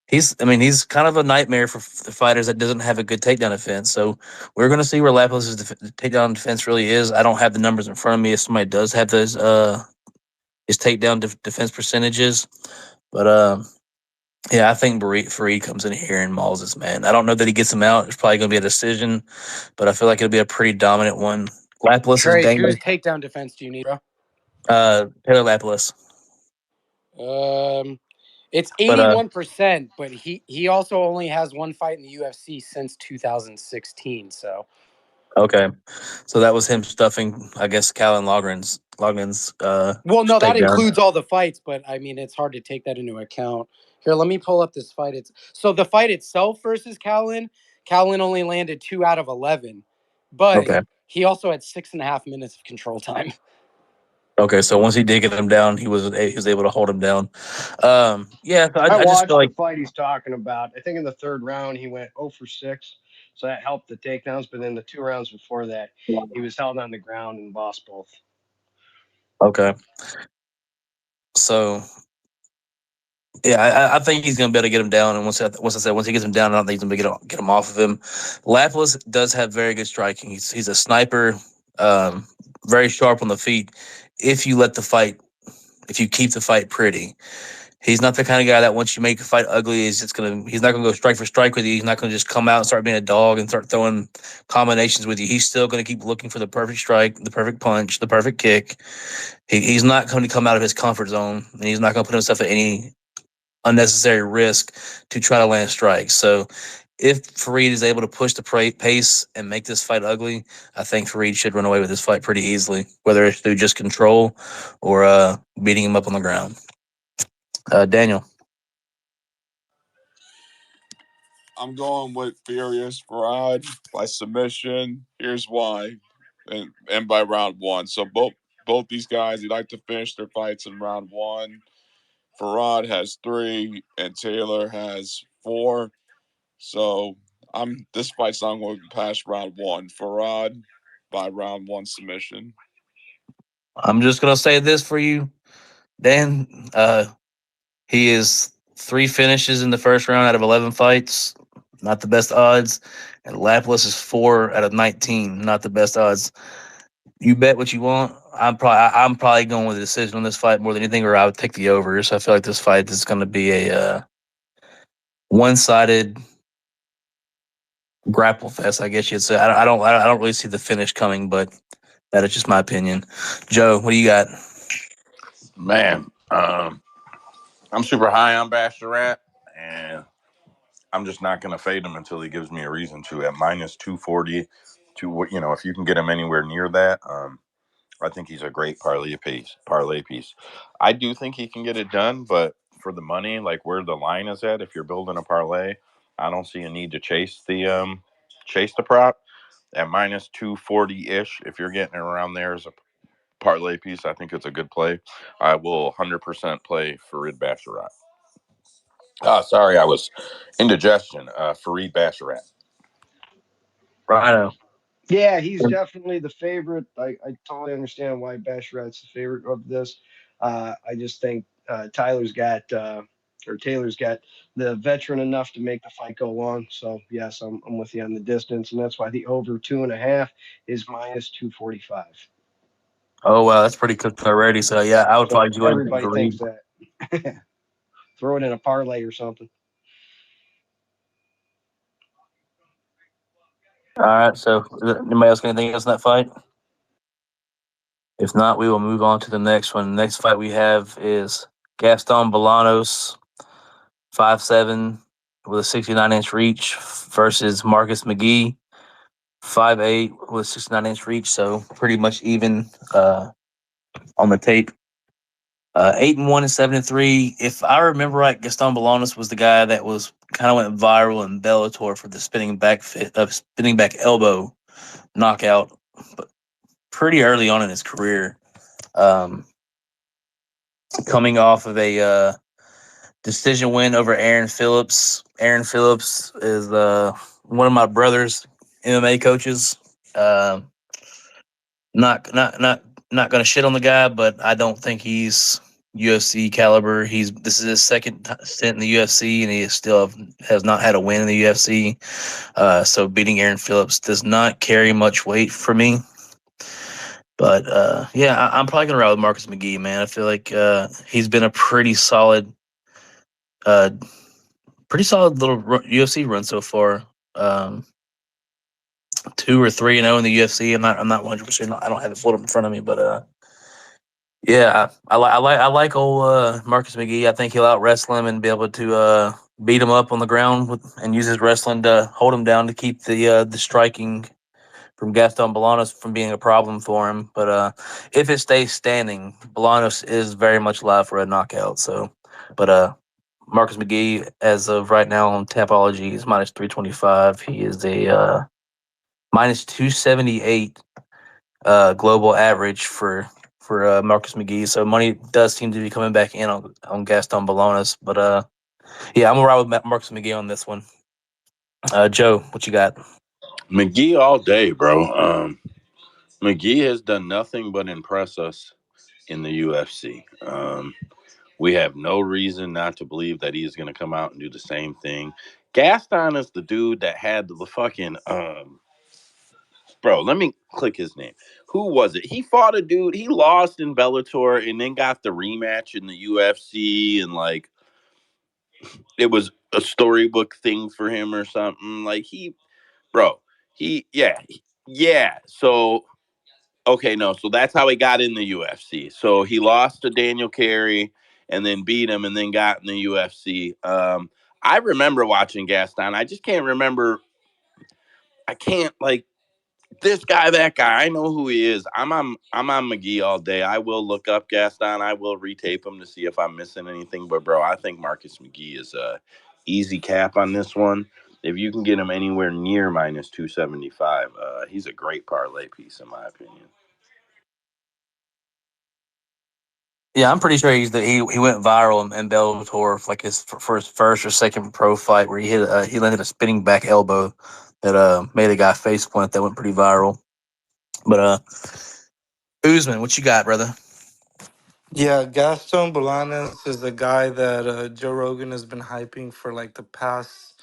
He's kind of a nightmare for the fighters that doesn't have a good takedown defense. So we're going to see where Lapis' takedown defense really is. I don't have the numbers in front of me. If somebody does have those, his takedown defense percentages, but yeah, I think Farid comes in here and mauls this man. I don't know that he gets him out. It's probably going to be a decision, but I feel like it'll be a pretty dominant one. Lapilus is Trey, dang. whose takedown defense do you need, bro? Taylor Lapilus, It's but 81%, but he also only has one fight in the UFC since 2016. So okay, so that was him stuffing, I guess, Callan Logren's well, no, that takedown. includes all the fights, but I mean it's hard to take that into account. Here, let me pull up this fight. It's so the fight itself versus Callan. Callan only landed 2 out of 11, but Okay, he also had 6.5 minutes of control time. okay, so once he did get him down, he was able to hold him down. Yeah, so I I just feel watched the like fight he's talking about. I think in the third round he went 0-for-6, so that helped the takedowns. But then the 2 rounds before that, he was held on the ground and lost both. okay, so Yeah, I think he's going to be able to get him down. And once he gets him down, I don't think he's going to get him off of him. Lapis does have very good striking. He's a sniper, um, very sharp on the feet. If you let the fight, if you keep the fight pretty, he's not the kind of guy that once you make a fight ugly, he's not gonna go strike for strike with you. He's not gonna just come out and start being a dog and start throwing combinations with you. He's still gonna keep looking for the perfect strike, the perfect punch, the perfect kick. He's not going to come out of his comfort zone, and he's not going to put himself at any unnecessary risk to try to land strikes. So if Fareed is able to push the pace and make this fight ugly, I think Fareed should run away with this fight pretty easily, whether it's through just control or beating him up on the ground. Daniel. I'm going with Furious Farad by submission. Here's why, and by round one. So both these guys, they like to finish their fights in round one. Farad has 3, and Taylor has 4. So this fight's not going to pass round one. Farad by round one submission. I'm just going to say this for you, Dan. He is 3 finishes in the first round out of 11 fights. Not the best odds. And Lapis is 4 out of 19. Not the best odds. You bet what you want. I'm probably going with a decision on this fight more than anything, or I would take the over. So I feel like this fight is going to be a one-sided grapple fest. I guess you'd say. I don't really see the finish coming, but that is just my opinion. Joe, what do you got? Man, I'm super high on Basharat, and I'm just not going to fade him until he gives me a reason to. At minus 240, if you can get him anywhere near that, I think he's a great parlay piece. I do think he can get it done, but for the money, like where the line is at, if you're building a parlay, I don't see a need to chase the prop at minus 240 ish. If you're getting it around there as a parlay piece, I think it's a good play. I will 100% play Farid Basharat. Sorry, I was indigestion. Farid Basharat. Rhino. Yeah, he's definitely the favorite. I totally understand why Basharat's the favorite of this. I just think Taylor's got the veteran enough to make the fight go long. So yes, I'm with you on the distance, and that's why the over 2.5 is minus 245. Oh wow, that's pretty cooked already. So yeah, I would So probably go ahead and take everybody Fareed. thinks that. Throw it in a parlay or something. All right. So anybody else got anything else in that fight? If not, we will move on to the next one. The next fight we have is Gaston Bolanos, 5'7", with a 69-inch reach, versus Marcus McGee, 5'8", with a 69-inch reach. So pretty much even on the tape. 8-1 and 7-3. If I remember right, Gaston Bolanos was the guy that was kind of went viral in Bellator for the spinning back elbow knockout, but pretty early on in his career. Um, Coming off of a decision win over Aaron Phillips. Aaron Phillips is one of my brother's MMA coaches. Uh, not going to shit on the guy, but I don't think he's UFC caliber. This is his second stint in the UFC, and he still has not had a win in the UFC. So beating Aaron Phillips does not carry much weight for me. But yeah, I'm probably gonna ride with Marcus McGee, man. I feel like he's been a uh, pretty solid little UFC run so far. 2 or 3-0 in the UFC. I'm not 100%. I don't have it pulled up in front of me, but yeah, I like old Marcus McGee. I think he'll out wrestle him and be able to beat him up on the ground and use his wrestling to hold him down to keep the striking from Gaston Bolanos from being a problem for him. But if it stays standing, Bolanos is very much live for a knockout. So, but Marcus McGee, as of right now on Tapology, is minus 325. He is a minus 278 global average for Marcus McGee. So money does seem to be coming back in on Gaston Bolanos. But yeah, I'm gonna ride with Marcus McGee on this one. Joe, what you got? McGee all day, bro. McGee has done nothing but impress us in the UFC. We have no reason not to believe that he is going to come out and do the same thing. Gaston is the dude that had the fucking bro. Let me click his name. Who was it? He fought a dude. He lost in Bellator and then got the rematch in the UFC, and like it was a storybook thing for him or something. Like bro, yeah. So okay, no. So that's how he got in the UFC. So he lost to Daniel Carey and then beat him and then got in the UFC. I remember watching Gaston. I just can't remember. I can't like this guy, that guy. I know who he is. I'm on McGee all day. I will look up Gaston. I will retape him to see if I'm missing anything. But bro, I think Marcus McGee is a easy cap on this one. If you can get him anywhere near minus 275, he's a great parlay piece in my opinion. Yeah, I'm pretty sure he went viral in Bellator for like for his first or second pro fight where he landed a spinning back elbow that made a guy face plant that went pretty viral. But Usman, what you got, brother? Yeah, Gaston Bolanes is a guy that Joe Rogan has been hyping for like the past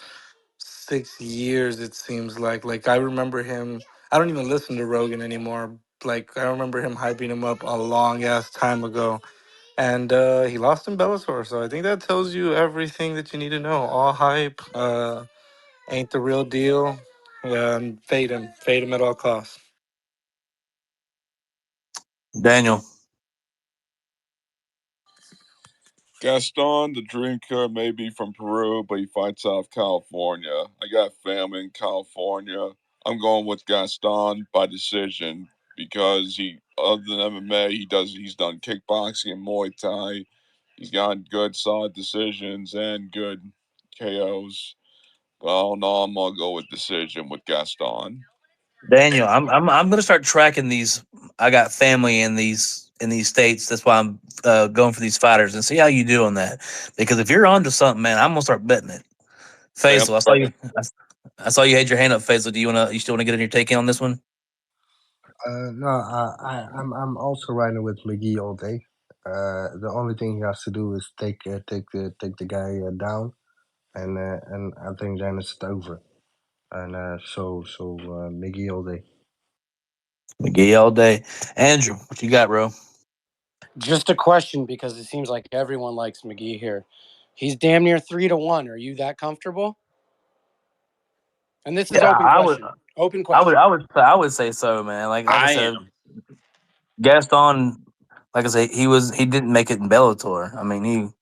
6 years. It seems like I remember him. I don't even listen to Rogan anymore. Like I remember him hyping him up a long ass time ago, and he lost in Bellator. So I think that tells you everything that you need to know. All hype, ain't the real deal. Fade him at all costs. Daniel. Gaston, the dream killer, may be from Peru, but he fights out of California. I got family in California. I'm going with Gaston by decision because other than MMA, he's done kickboxing and Muay Thai. He's got good, solid decisions and good KOs. But I don't know. I'm gonna go with decision with Gaston. Daniel, I'm gonna start tracking these. I got family in these states. That's why I'm going for these fighters and see how you do on that. Because if you're onto something, man, I'm gonna start betting it. Hey, I'm Faisal, starting. I saw you had your hand up, Faisal. You still wanna get in your take in on this one? No, I'm also riding with McGee all day. The only thing he has to do is take the guy down, and I think then it's over. And McGee all day. McGee all day. Andrew, what you got, bro? Just a question because it seems like everyone likes McGee here. He's damn near 3-1. Are you that comfortable? And this is Yeah, open question. Open question. I would say so, man. Like I I said, am. Gaston, like I say, he didn't make it in Bellator. I mean,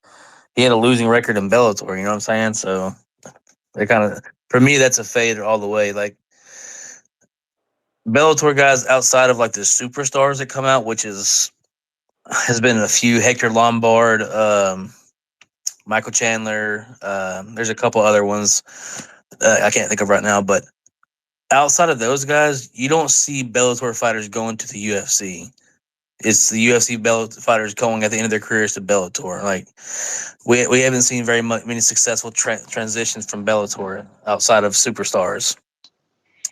he had a losing record in Bellator. You know what I'm saying? So they kind of for me that's a fade all the way. Like Bellator guys outside of like the superstars that come out, which has been a few Hector Lombard, Michael Chandler. There's a couple other ones I can't think of right now, but outside of those guys, you don't see Bellator fighters going to the UFC. It's the UFC Bellator fighters going at the end of their careers to Bellator. Like we haven't seen many successful transitions from Bellator outside of superstars.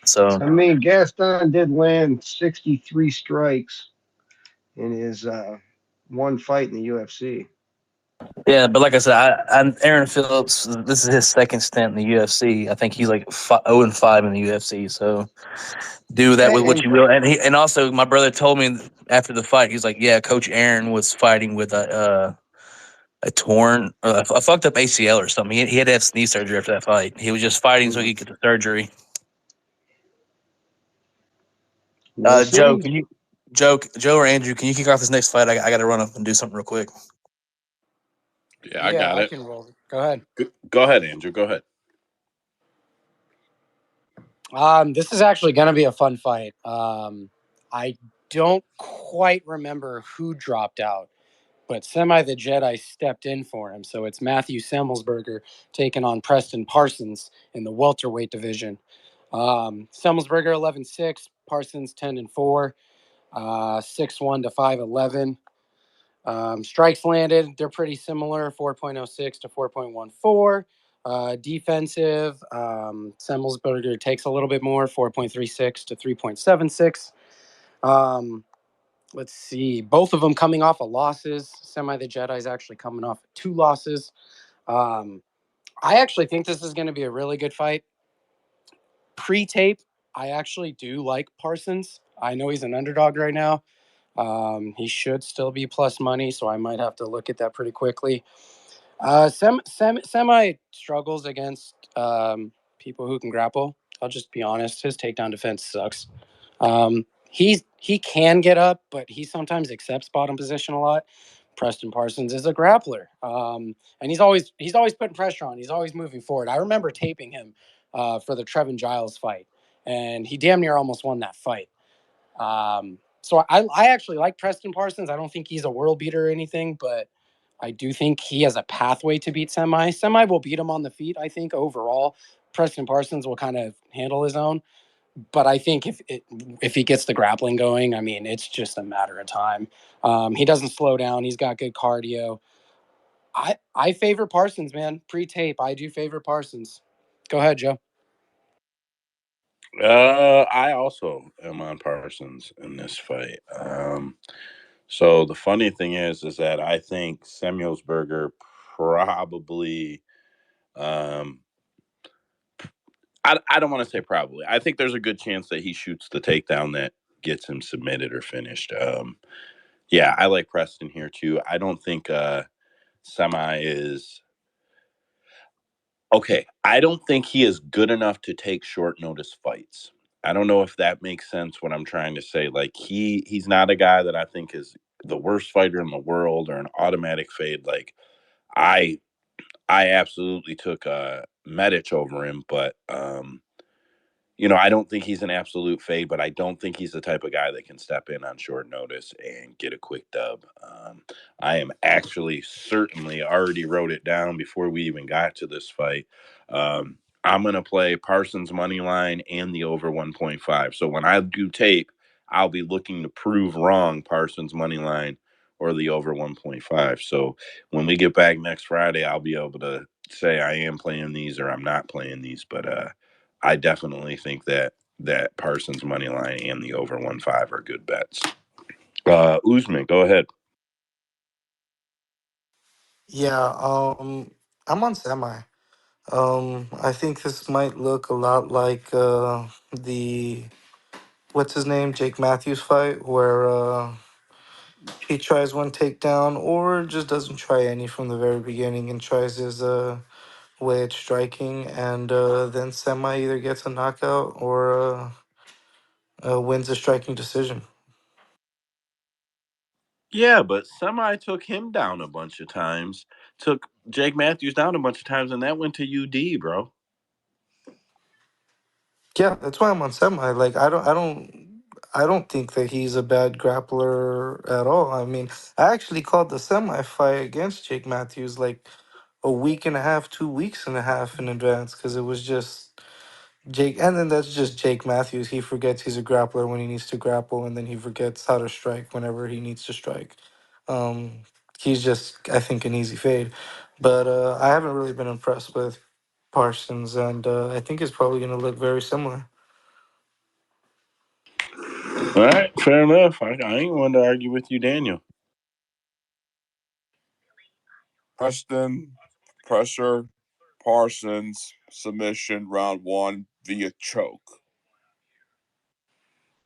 So I mean, Gaston did land 63 strikes in his one fight in the UFC. yeah, but like I said, I'm Aaron Phillips. This is his second stint in the UFC. I think he's like 0-5 in the UFC. So do that with what And you will. And also my brother told me after the fight, he's like, yeah, Coach Aaron was fighting with a torn, a fucked up ACL or something. He had to have knee surgery after that fight. He was just fighting so he could get the surgery. we'll Joe, see. Joe or Andrew, can you kick off this next fight? I got to run up and do something real quick. Yeah, I Yeah, got I it. can roll. Go ahead. Go ahead, Andrew. Go ahead. This is actually going to be a fun fight. I don't quite remember who dropped out, but Semi the Jedi stepped in for him. So it's Matthew Semmelsberger taking on Preston Parsons in the welterweight division. Semmelsberger 11-6, Parsons 10-4, 6'1" to 5'11". Strikes landed, they're pretty similar, 4.06 to 4.14. Defensive, Semmelsberger takes a little bit more, 4.36 to 3.76. Let's see. Both of them coming off of losses. Semi the Jedi's actually coming off 2 losses. I actually think this is going to be a really good fight. Pre-tape, I actually do like Parsons. I know he's an underdog right now. He should still be plus money, so I might have to look at that pretty quickly. Semi struggles against people who can grapple. I'll just be honest. His takedown defense sucks. He can get up, but he sometimes accepts bottom position a lot. Preston Parsons is a grappler, and he's always putting pressure on. He's always moving forward. I remember taping him for the Trevin Giles fight, and he damn near almost won that fight. So I actually like Preston Parsons. I don't think he's a world beater or anything, but I do think he has a pathway to beat Semi. Semi will beat him on the feet, I think, overall. Preston Parsons will kind of handle his own. But I think if he gets the grappling going, I mean, it's just a matter of time. He doesn't slow down. He's got good cardio. I favor Parsons, man. Pre-tape, I do favor Parsons. Go ahead, Joe. I also am on Parsons in this fight. So the funny thing is that I think Samuelsberger probably, um, I don't want to say probably. I think there's a good chance that he shoots the takedown that gets him submitted or finished. Yeah, I like Preston here too. I don't think Semi is okay. I don't think he is good enough to take short notice fights. I don't know if that makes sense what I'm trying to say. Like he's not a guy that I think is the worst fighter in the world or an automatic fade. Like I I absolutely took Medic over him, but I don't think he's an absolute fade, but I don't think he's the type of guy that can step in on short notice and get a quick dub. I am actually certainly already wrote it down before we even got to this fight. I'm going to play Parsons money line and the over 1.5. So when I do tape, I'll be looking to prove wrong Parsons money line or the over 1.5. So when we get back next Friday, I'll be able to say I am playing these or I'm not playing these. But I definitely think that Parsons money line and the over 1.5 are good bets. Usman, go ahead. Yeah, I'm on Semi. I think this might look a lot like the what's his name, Jake Matthews fight, where he tries one takedown or just doesn't try any from the very beginning and tries his way at striking, and then Semi either gets a knockout or wins a striking decision. Yeah, but Semi took him down a bunch of times, took Jake Matthews down a bunch of times, and that went to UD, bro. Yeah, that's why I'm on Semi. Like I don't think that he's a bad grappler at all. I mean, I actually called the Semi fight against Jake Matthews like a week and a half, 2 weeks and a half in advance because it was just Jake, and then that's just Jake Matthews. He forgets he's a grappler when he needs to grapple, and then he forgets how to strike whenever he needs to strike. Um, he's just, I think, an easy fade. But I haven't really been impressed with Parsons, and I think it's probably going to look very similar. All right, fair enough. I ain't one to argue with you, Daniel. Preston, pressure, Parsons, submission, round one via choke.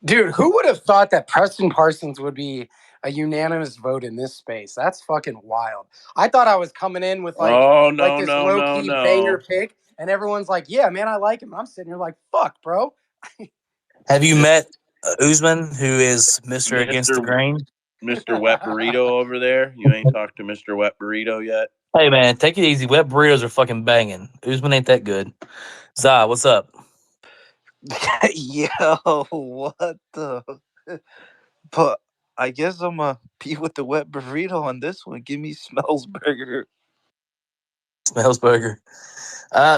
Dude, who would have thought that Preston Parsons would be a unanimous vote in this space? That's fucking wild. I thought I was coming in with Oh like no, this no, low no, key banger no. pick, and everyone's like, "Yeah, man, I like him." I'm sitting here like, "Fuck, bro." Have you met Usman, who is Mister Against the Mister Grain? Mister Wet Burrito over there. You ain't talked to Mister Wet Burrito yet. Hey man, take it easy. Wet burritos are fucking banging. Usman ain't that good. Zah, what's up? Yo, what the? But I guess I'm gonna be with the wet burrito on this one. Give me Smells Burger. Smells burger.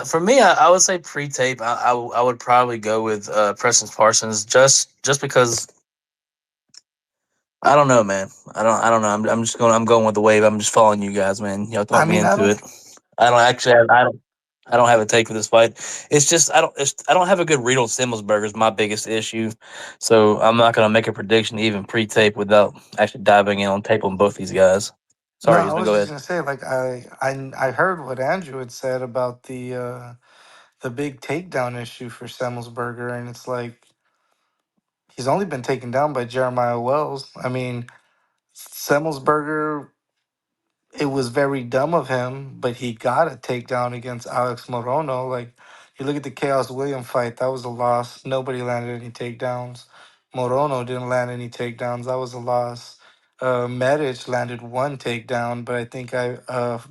For me, I would say pre-tape. I would probably go with Preston Parsons just because I don't know, man. I don't know. I'm going with the wave. I'm just following you guys, man. Y'all I talk me mean, I into don't. it. I don't actually. I don't. I don't have a take for this fight. It's just I don't have a good read on Simmelsberger is my biggest issue. So I'm not gonna make a prediction even pre-tape without actually diving in on tape on both these guys. No, Sorry, I Usman, was go just ahead. gonna say, like, I heard what Andrew had said about the big takedown issue for Semmelsberger, and it's like he's only been taken down by Jeremiah Wells. I mean, Semmelsberger, it was very dumb of him, but he got a takedown against Alex Morono. Like, you look at the Chaos William fight, that was a loss. Nobody landed any takedowns. Morono didn't land any takedowns. That was a loss. Medic landed one takedown, but I think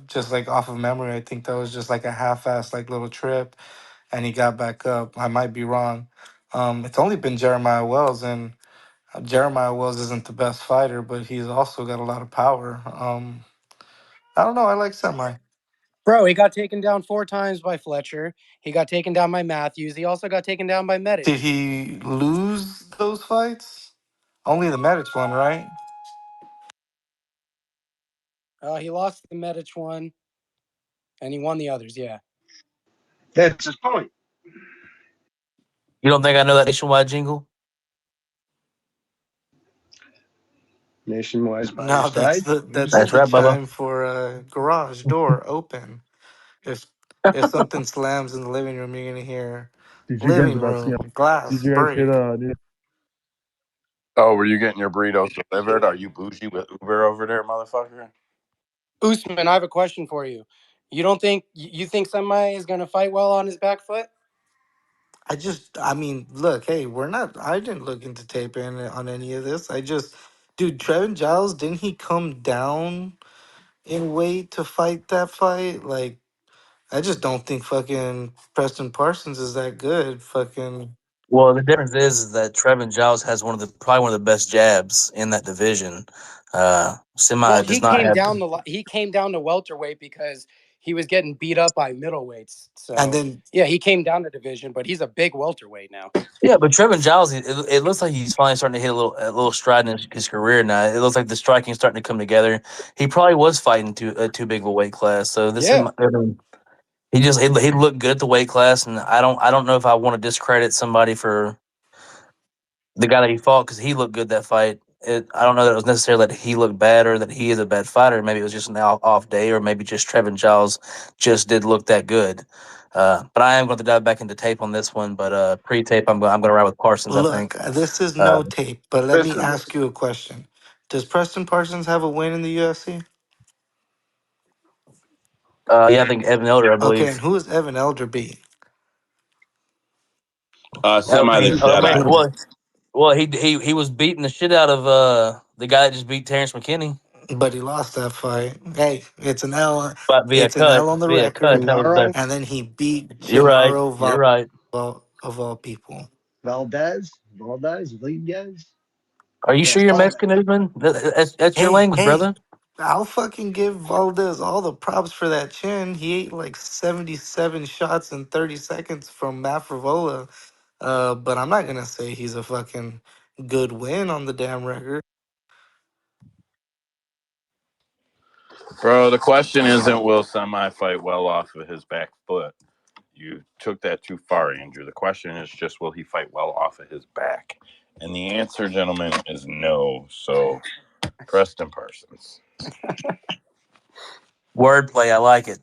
just like off of memory, I think that was just like a half-ass like little trip, and he got back up. I might be wrong. It's only been Jeremiah Wells, and Jeremiah Wells isn't the best fighter, but he's also got a lot of power. I don't know. I like Semi. Bro, he got taken down 4 times by Fletcher. He got taken down by Matthews. He also got taken down by Did Medic. he lose those fights? Only the Medics one, right? He lost the Medic one, and he won the others. Yeah. That's his point. You don't think I know that nationwide jingle? Nationwide's by your No, side. that's That's the right, Bubba. chime for garage door open. If if something slams in the living room, you're gonna hear Did you guys living about room to glass Did you guys hear break. Oh, were you getting your burritos delivered? Are you bougie with Uber over there, motherfucker? Usman, I have a question for you. You don't think you think Semi is going to fight well on his back foot? I mean, look, hey, we're not. I didn't look into tape in on any of this. Dude, Trevin Giles, didn't he come down in weight to fight that fight? Like, I just don't think fucking Preston Parsons is that good. Fucking. Well, the difference is that Trevin Giles has probably one of the best jabs in that division. Well, Semi does he not came have. down to welterweight because he was getting beat up by middleweights. And So then yeah, he came down to division, but he's a big welterweight now. Yeah, but Trevin Giles, it looks like he's finally starting to hit a little stride in his career now. It looks like the striking is starting to come together. He probably was fighting too big of a weight class, so Yeah. I mean, he looked good at the weight class, and I don't know if I want to discredit somebody for the guy that he fought because he looked good that fight. I don't know that it was necessarily that he looked bad or that he is a bad fighter. Maybe it was just an off day, or maybe just Trevin Giles just did look that good. But I am going to dive back into tape on this one. But pre-tape, I'm going to ride with Parsons. I look, think. this is Uh, no tape, but let me Listen, ask you a question. Does Preston Parsons have a win in the UFC? yeah, I think Evan Elder, I Okay, and believe. who is Evan Elder beat? Semi the I mean, Jedi. he was beating the shit out of the guy that just beat Terrence McKinney, But he lost that fight. Hey, it's an L. but via It's an cut, L on the via cut. record. That was the. Gennaro, And then he beat You're right. Gennaro You're Val right. of all people. Valdez. Are you sure Yes. you're Oh, Mexican, Usman? That's your hey, language, hey, brother. I'll fucking give Valdez all the props for that chin. He ate like 77 shots in 30 seconds from Matt Frivola. But I'm not gonna say he's a fucking good win on the damn record. Bro, the question isn't will Semi fight well off of his back foot. You took that too far, Andrew. The question is just will he fight well off of his back? And the answer, gentlemen, is no. So, Preston Parsons. Wordplay, I like it.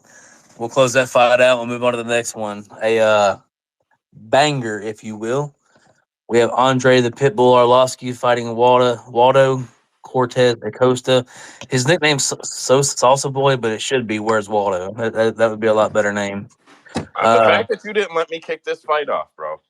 We'll close that fight out. We'll move on to the next one. A banger, if you will. We have Andre the Pitbull Arlovsky fighting Waldo Cortez Acosta. His nickname's so Salsa Boy, but it should be Where's Waldo. That would be a lot better name. The Uh, fact that you didn't let me kick this fight off, bro.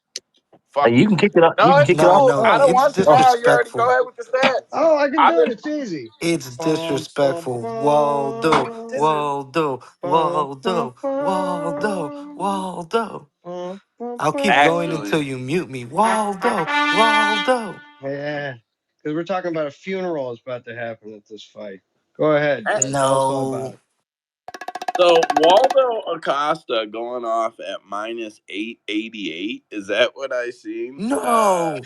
Fuck you you. can kick it off. You No, can it's kick it No, off. cool. no, I don't it's want to. Oh, No, you already go disrespectful. ahead with the stats. Oh, I can I've do it. been. It's easy. It's Bum, bum, disrespectful. Waldo, bum, Waldo, bum, bum, Waldo, Waldo, bum, Waldo. bum, bum, I'll keep going bum. until Actually, you mute me. Waldo, Waldo. Yeah, because we're talking about a funeral that's about to happen at this fight. Go ahead, eh, man. Tell us all about No. it. so Waldo Acosta going off at minus 888. Is that what I seen? No.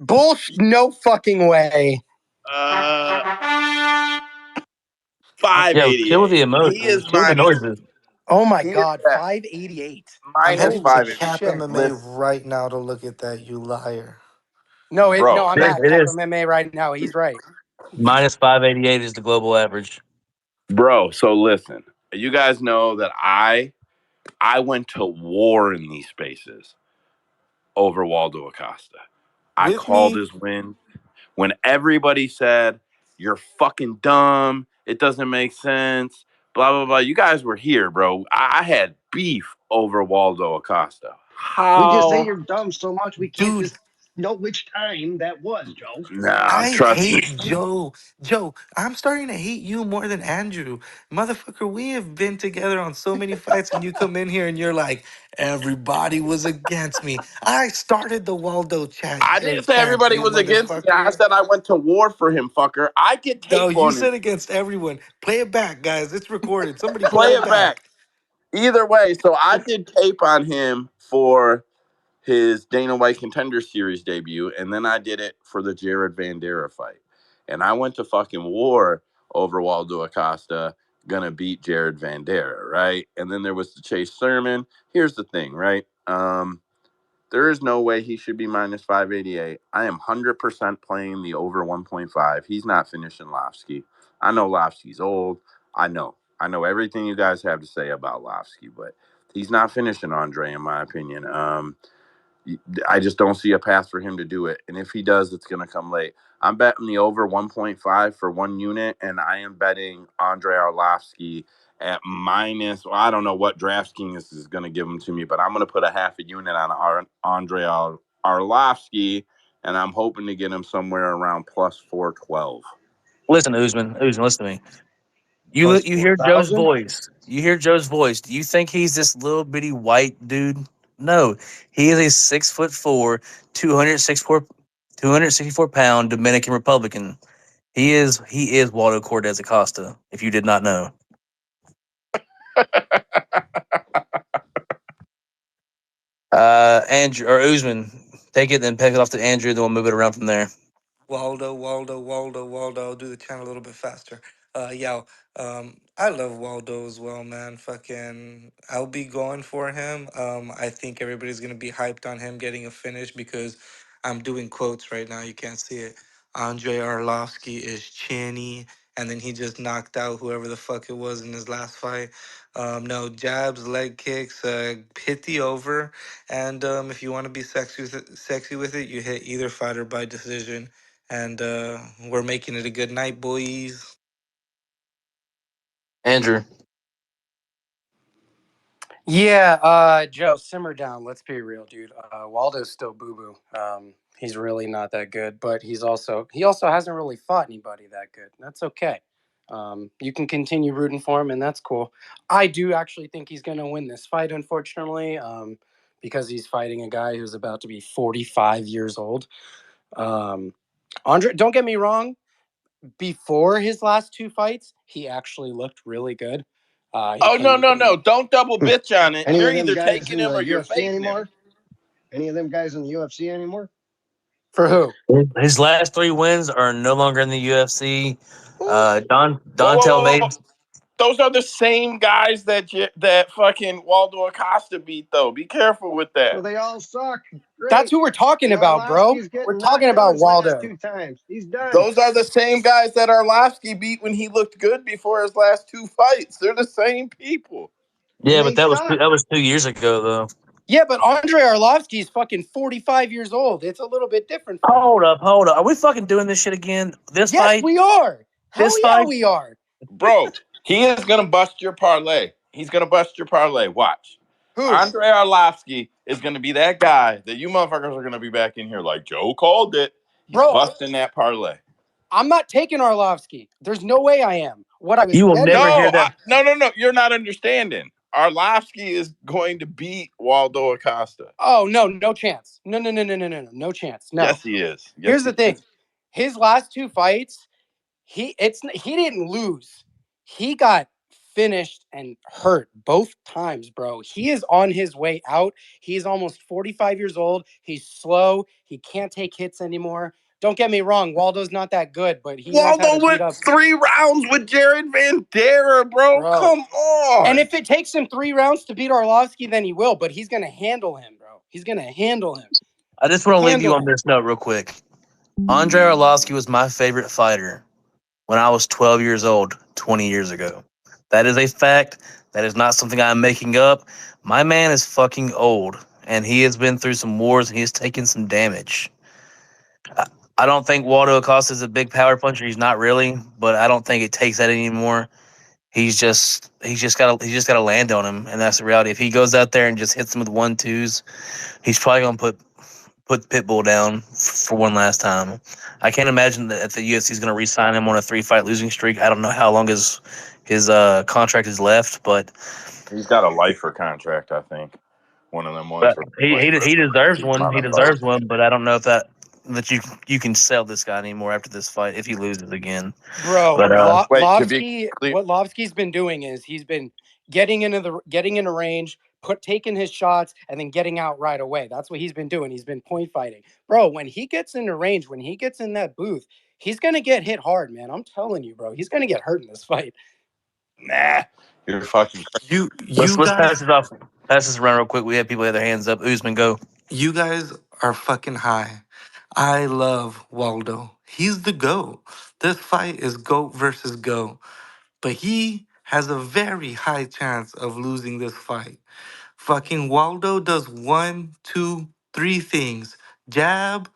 Bullshit. No fucking way. Uh, yeah. Chill with the 588. emotion. He is Chill with the minus noises. Oh my He is God, at 588. I'm minus heading to Holy 588. Cap shit. MMA Listen, right now to look at that, you liar. No, bro, I'm at It Cap is MMA right now. He's right. minus 588 is the global average. bro. So listen, you guys know that I went to war in these spaces over Waldo Acosta. I With called me, his win when everybody said you're fucking dumb. It doesn't make sense. Blah blah blah. You guys were here, bro. I had beef over Waldo Acosta. We just say How? you're dumb so much we can't dude. just know which time that was, Joe. Nah, I trust me. hate Joe. Joe, I'm starting to hate you more than Andrew. Motherfucker, we have been together on so many fights, and you come in here and you're like, everybody was against me. I started the Waldo I didn't say chant, everybody you was against me. I motherfucker. said I went to war for him, fucker. I get No, tape you on him. said against everyone. Play it back, guys. It's recorded. Somebody Play play it it back. back. Either way, so I did tape on him for his Dana White Contender Series debut, and then I did it for the Jared Vandera fight. And I went to fucking war over Waldo Acosta, gonna beat Jared Vandera, right? And then there was the Chase Sermon. Here's the thing, right? There is no way he should be minus 588. I am 100% playing the over 1.5. He's not finishing Lofsky. I know Lofsky's old. I know. I know everything you guys have to say about Lofsky, but he's not finishing Andre, in my opinion. I just don't see a path for him to do it. And if he does, it's going to come late. I'm betting the over 1.5 for 1 unit, and I am betting Andre Arlovsky at minus. Well, I don't know what DraftKings is going to give him to me, but I'm going to put a half a unit on Andre Arlovsky, and I'm hoping to get him somewhere around plus 412. Listen, Usman, listen to me. Plus You hear Joe's 4,000. voice. You hear Joe's voice. Do you think he's this little bitty white dude? No, he is a 6'4", 264 pound Dominican Republican. He is Waldo Cortez Acosta. If you did not know, Andrew or Usman, take it and pass it off to Andrew. Then we'll move it around from there. Waldo. I'll do the chant a little bit faster. Yeah, I love Waldo as well, man. Fucking, I'll be going for him. I think everybody's gonna be hyped on him getting a finish because I'm doing quotes right now. You can't see it. Andre Arlovsky is chinny, and then he just knocked out whoever the fuck it was in his last fight. No jabs, leg kicks, hit the over, and if you want to be sexy with it, you hit either fighter by decision and we're making it a good night, boys. Andrew, Yeah, Joe, simmer down. Let's be real, dude. Waldo's still boo boo. He's really not that good, but he also hasn't really fought anybody that good. That's okay. You can continue rooting for him, and that's cool. I do actually think he's going to win this fight, unfortunately, because he's fighting a guy who's about to be 45 years old. Um, Andre, don't get me wrong. Before his last two fights, he actually looked really good. He Oh, no, came no, no. Don't double bitch on it. Any You're of them either guys taking in him the or you're UFC fading him. anymore? Any of them guys in the UFC anymore? for who? his last three wins are no longer in the UFC. Who? Whoa, whoa, Dontel whoa, whoa. made. Those are the same guys that fucking Waldo Acosta beat, though. Be careful with So that. they all suck. That's Great. who we're talking And about, bro. Arlovsky's We're getting talking knocked out about his last Waldo. two times. He's done. Those are the same guys that Arlovsky beat when he looked good before his last two fights. They're the same people. And Yeah, but they that was suck. 2 years ago though. Yeah, but Andre Arlovsky is fucking 45 years old. It's a little bit different for him. Hold up. Are we fucking doing this shit again? This Yes, fight? we are. Hell This yeah, fight? we are. Bro, he is going to bust your parlay. He's going to bust your parlay. Watch. Who? Andre Arlovsky is going to be that guy that you motherfuckers are going to be back in here like, Joe called it. He's Bro, busting that parlay. I'm not taking Arlovsky. There's no way I am. What I was You will betting never hear No, that. no. You're not understanding. Arlovsky is going to beat Waldo Acosta. Oh, no, no chance. No chance. No. Yes, he is. Yes, Here's he the thing. is. His last two fights, he didn't lose. He got finished and hurt both times, bro. He is on his way out. He's almost 45 years old. He's slow. He can't take hits anymore. Don't get me wrong, Waldo's not that good, but he knows how to Waldo beat went up 3 rounds with Jared Vanderaa, bro. bro. Come on. And if it takes him 3 rounds to beat Arlovsky, then he will. But he's gonna handle him, bro. He's gonna handle him. I just want to leave you Handle on him. this note real quick. Andre Arlovsky was my favorite fighter when I was 12 years old 20 years ago. That is a fact. That is not something I'm making up. My man is fucking old, and he has been through some wars, and he has taken some damage. I I don't think Waldo Acosta is a big power puncher. He's not really, but I don't think it takes that anymore. He's just got to land on him, and that's the reality. If he goes out there and just hits him with 1-2s, he's probably gonna put Pitbull down for one last time. I can't imagine that the UFC is going to re-sign him on a 3-fight losing streak. I don't know how long his contract is left, but He's got a lifer contract, I think. One of them ones where he like he, he deserves keep him one. on He the fight. deserves one, but I don't know if that you can sell this guy anymore after this fight if he loses again. Bro, But Wait, to be Lovsky, clear, what Lovsky's been doing is he's been getting into range, taking his shots, and then getting out right away. That's what he's been doing. He's been point fighting. Bro, when he gets into range, when he gets in that booth, he's gonna get hit hard, man. I'm telling you, bro. He's gonna get hurt in this fight. nah, you're fucking crazy. You let's guys, pass this around real quick. We have people with their hands up. Usman, go. you guys are fucking high. I love Waldo. He's the GOAT. This fight is GOAT versus GOAT. But he has a very high chance of losing this fight. Fucking Waldo does one, two, three things: jab,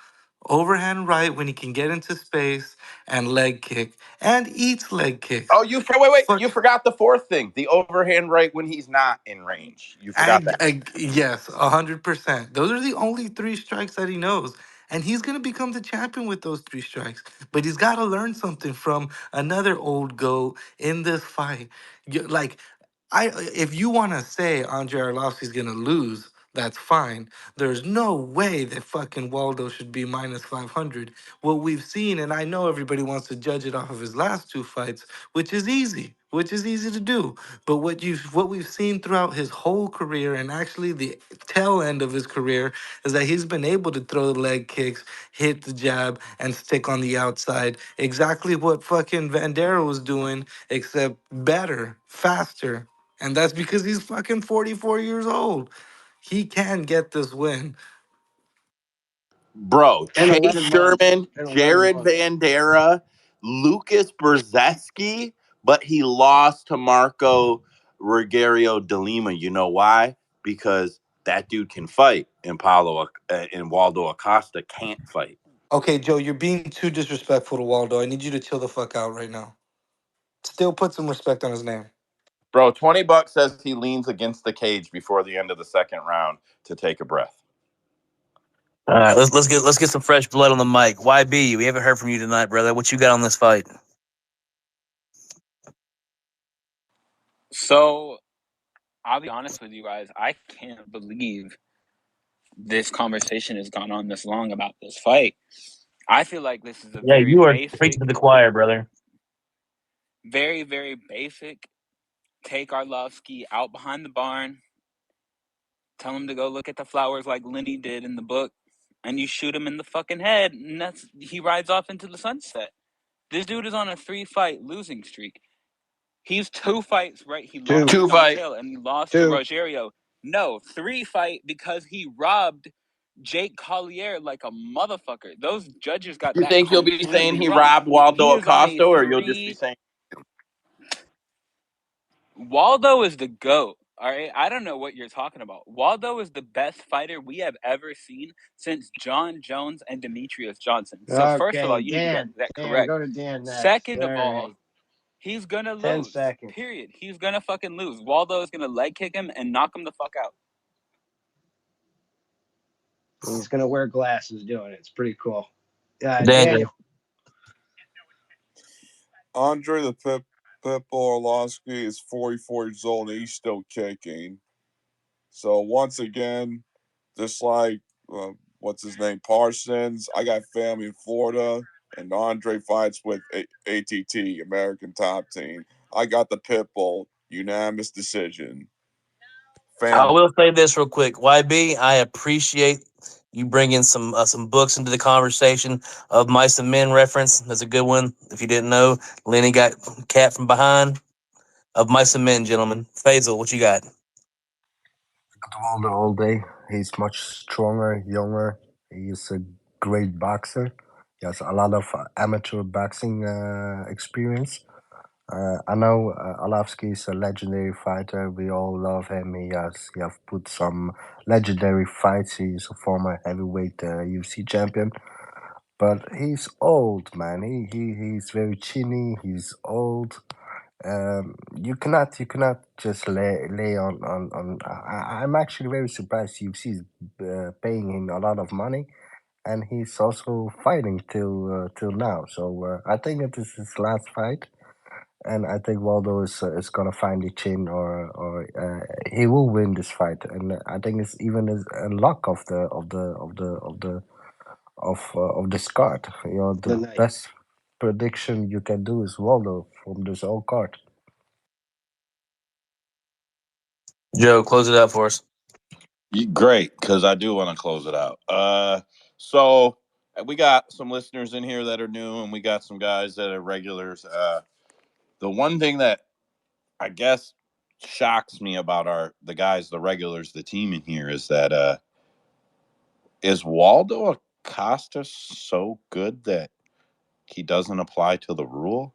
overhand right when he can get into space, and leg kick, and eats leg kicks. Oh, wait. Fuck. You forgot the fourth thing: the overhand right when he's not in range. You forgot that. Yes, 100%. Those are the only three strikes that he knows. And he's going to become the champion with those three strikes. But he's got to learn something from another old GOAT in this fight. Like, if you want to say Andre Arlovsky's going to lose, that's fine. There's no way that fucking Waldo should be minus 500. What we've seen, and I know everybody wants to judge it off of his last two fights, which is easy to do. But what we've seen throughout his whole career, and actually the tail end of his career, is that he's been able to throw leg kicks, hit the jab, and stick on the outside. Exactly what fucking Vandera was doing, except better, faster. And that's because he's fucking 44 years old. He can get this win. Bro, In Chase 11 months. Sherman, In 11 Jared months. Vanderaa, Lucas Brzeski, but he lost to Marco Rogerio de Lima. You know why? Because that dude can fight, and Waldo Acosta can't fight. Okay, Joe, you're being too disrespectful to Waldo. I need you to chill the fuck out right now. Still put some respect on his name. Bro, $20 says he leans against the cage before the end of the second round to take a breath. All right, let's get some fresh blood on the mic. YB, we haven't heard from you tonight, brother. What you got on this fight? So I'll be honest with you guys. I can't believe this conversation has gone on this long about this fight. I feel like this is a Yeah, very you are preaching basic, to the choir, brother. very, very basic. Take Arlovsky out behind the barn, tell him to go look at the flowers like Lenny did in the book, and you shoot him in the fucking head, and he rides off into the sunset. This dude is on a 3-fight losing streak. He's 2 fights, right? He lost Two. to Two fight. Dontel and he lost to Two. Rogerio. No, 3-fight because he robbed Jake Collier like a motherfucker. Those judges got You that think you'll be saying completely he wrong. robbed He Waldo is on a Acosta, or you'll just be 3. saying Waldo is the GOAT. All right. I don't know what you're talking about. Waldo is the best fighter we have ever seen since John Jones and Demetrius Johnson. So, first of all, Okay, you need to get Dan. that Dan, correct. go to Dan next. Second All of all, right. he's gonna 10 lose. seconds. Period. He's gonna fucking lose. Waldo is gonna leg kick him and knock him the fuck out. He's going to wear glasses doing it. It's pretty cool. Daniel. Daniel. Andre the Pitbull Arlovsky is 44 years old and he's still kicking. So once again, just like what's his name, Parsons, I got family in Florida, and Andre fights with ATT, American Top Team. I got the Pitbull, unanimous decision. I Family. will say this real quick. YB, I appreciate you bring in some books into the conversation. Of Mice and Men reference. That's a good one. If you didn't know, Lenny got cat from behind. Of Mice and Men, gentlemen. Faisal, what you got? Waldo all day. He's much stronger, younger. He's a great boxer. He has a lot of amateur boxing experience. I know Arlovsky is a legendary fighter. We all love him. He has put some legendary fights. He's a former heavyweight UFC champion. But he's old, man. He's very chinny. He's old. You cannot just lay on. I'm actually very surprised UFC is paying him a lot of money, and he's also fighting till now. So I think it is his last fight, and I think Waldo is gonna find the chin, or he will win this fight, and I think it's even a luck of this card. The The night. best prediction you can do is Waldo from this whole card. Joe, close it out for us. Great, because I do want to close it out. So we got some listeners in here that are new, and we got some guys that are regulars. The one thing that I guess shocks me about the guys, the regulars, the team in here is that is Waldo Acosta so good that he doesn't apply to the rule?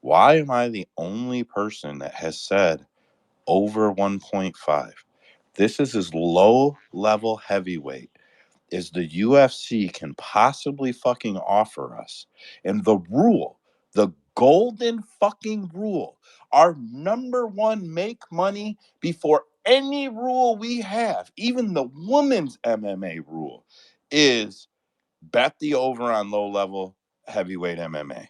Why am I the only person that has said over 1.5? This is as low level heavyweight as the UFC can possibly fucking offer us. And the rule, the golden fucking rule, our number one make money before any rule we have, even the women's MMA rule, is bet the over on low level heavyweight MMA.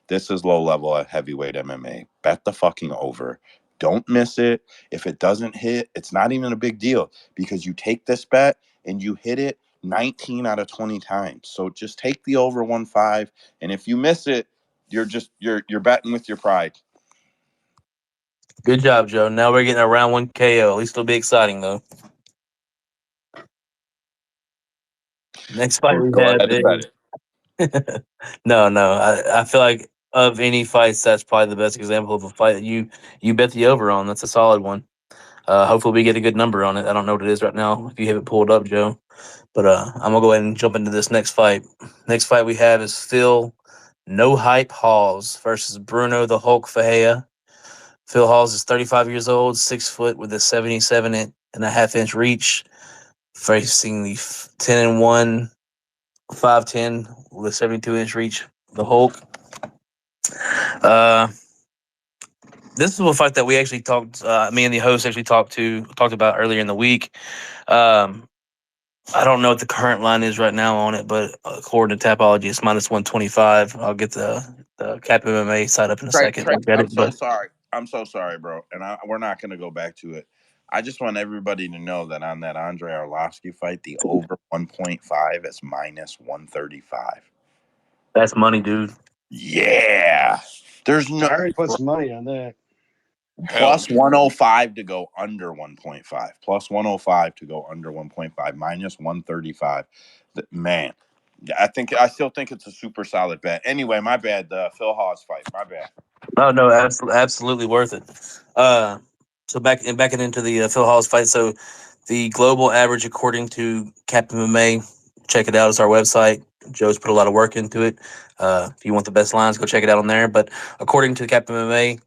This is low level at heavyweight MMA. Bet the fucking over. Don't miss it. If it doesn't hit, it's not even a big deal because you take this bet and you hit it 19 out of 20 times. So just take the over 1.5, and if you miss it, you're betting with your pride. Good job, Joe. Now we're getting a round one KO. At least it'll be exciting though. Next fight we Go have ahead and bet is it. no. I feel like of any fights, that's probably the best example of a fight that you bet the over on. That's a solid one. Hopefully we get a good number on it. I don't know what it is right now. If you have it pulled up, Joe, but I'm gonna go ahead and jump into this next fight. Next fight we have is Phil No Hype Halls versus Bruno the Hulk Fajea. Phil Halls is 35 years old, 6 foot with a 77.5 inch reach, facing the 10-1, 5'10 with a 72-inch reach. The Hulk. Uh, this is a fight that we actually talked. Me and the host actually talked about earlier in the week. Um, I don't know what the current line is right now on it, but according to Tapology, it's -125. I'll get the Cap MMA side up in a second. Trey, Look at I'm it, so but sorry. I'm so sorry, bro. And we're not going to go back to it. I just want everybody to know that on that Andre Arlovsky fight, the over 1.5 is -135. that's money, dude. Yeah. There's I no already put some money on that. Hell plus yeah. 105 to go under 1.5. Plus 105 to go under 1.5. -135. Man, I still think it's a super solid bet. Anyway, my bad. The Phil Hawes fight. My bad. Oh no, absolutely worth it. So backing into the Phil Hall's fight. So the global average, according to Cap MMA, check it out. It's our website. Joe's put a lot of work into it. If you want the best lines, go check it out on there. But according to Cap MMA,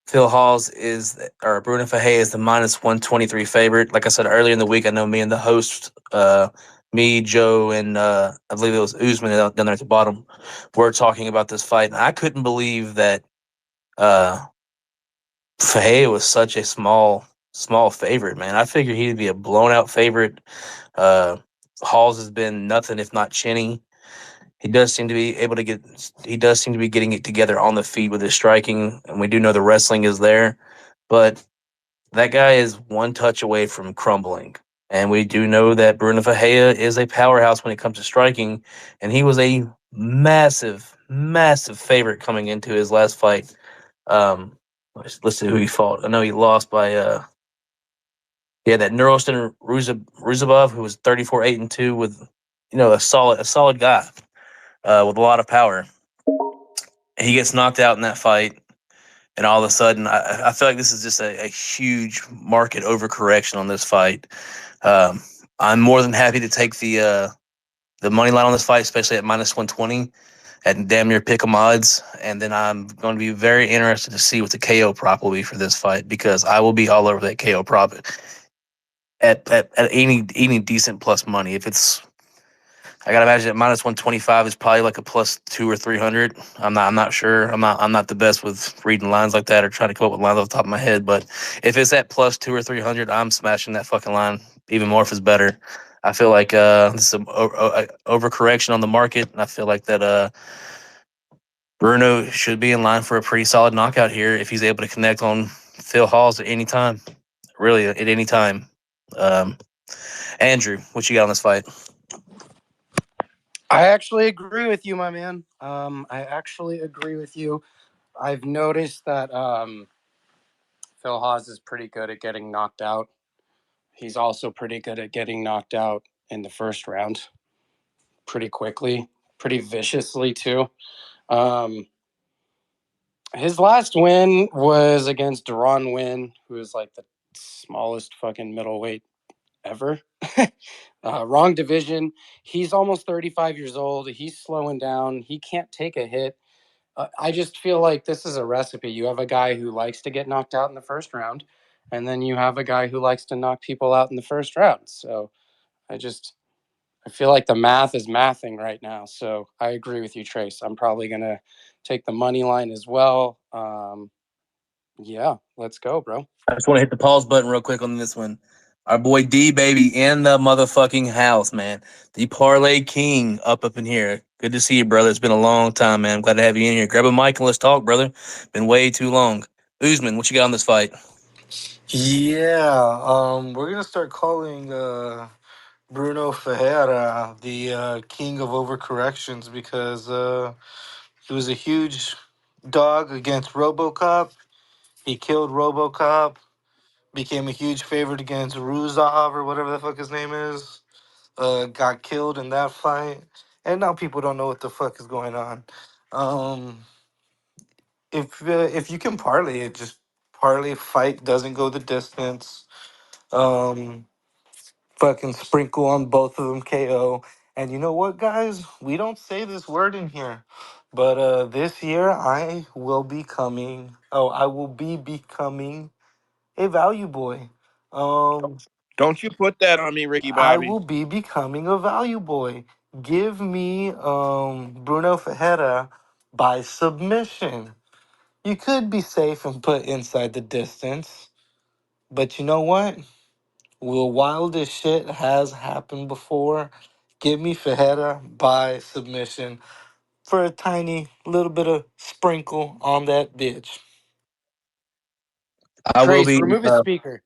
Phil Halls or Bruno Fajea is the -123 favorite. Like I said earlier in the week, I know me and the host, me, Joe, and I believe it was Usman down there at the bottom, were talking about this fight. And I couldn't believe that uh, Fajea was such a small favorite, man. I figured he'd be a blown out favorite. Uh, Halls has been nothing if not chinny. He does seem to be able to get. He does seem to be getting it together on the feet with his striking, and we do know the wrestling is there. But that guy is one touch away from crumbling. And we do know that Bruno Fajea is a powerhouse when it comes to striking, and he was a massive favorite coming into his last fight. Let's see who he fought. I know he lost by Yeah, that Nurostin Ruzabov, who was 34-8-2 with, a solid guy with a lot of power. He gets knocked out in that fight, and all of a sudden, I feel like this is just a huge market overcorrection on this fight. Um, I'm more than happy to take the money line on this fight, especially at -120 at damn near pick 'em odds. And then I'm going to be very interested to see what the KO prop will be for this fight, because I will be all over that KO prop at any decent plus money. If it's, I gotta imagine at -125 is probably like a plus 200 or 300. I'm not sure. I'm not the best with reading lines like that or trying to come up with lines off the top of my head. But if it's at plus 200 or 300, I'm smashing that fucking line even more if it's better. I feel like this is an overcorrection on the market, and I feel like that Bruno should be in line for a pretty solid knockout here if he's able to connect on Phil Halls at any time. Really, at any time. Um, Andrew, what you got on this fight? I actually agree with you, my man. I actually agree with you. I've noticed that Phil Haas is pretty good at getting knocked out. He's also pretty good at getting knocked out in the first round pretty quickly, pretty viciously too. Um, his last win was against Deron Wynn, who is like the smallest fucking middleweight ever. Wrong division. He's almost 35 years old. He's slowing down. He can't take a hit. I just feel like this is a recipe. You have a guy who likes to get knocked out in the first round, and then you have a guy who likes to knock people out in the first round. So I feel like the math is mathing right now. So I agree with you, Trace. I'm probably gonna take the money line as well. Yeah, let's go, bro. I just want to hit the pause button real quick on this one. Our boy D baby in the motherfucking house, man. The Parlay King up in here. Good to see you, brother. It's been a long time, man. I'm glad to have you in here. Grab a mic and let's talk, brother. Been way too long. Usman, what you got on this fight? Yeah, we're gonna start calling Bruno Ferreira the king of overcorrections because he was a huge dog against RoboCop. He killed RoboCop. Became a huge favorite against Ruzov or whatever the fuck his name is. Got killed in that fight, and now people don't know what the fuck is going on. Um, if you can parlay it, just parlay fight doesn't go the distance. Um, fucking sprinkle on both of them KO. And you know what, guys? We don't say this word in here, but this year I will be coming. Oh, I will be becoming a value boy. Um, Don't you put that on me, Ricky I Bobby. will be becoming a value boy. Give me Bruno Ferreira by submission. You could be safe and put inside the distance, but you know what? Well, wildest shit has happened before. Give me Ferreira by submission for a tiny little bit of sprinkle on that bitch. I will Trace, be. remove his speaker.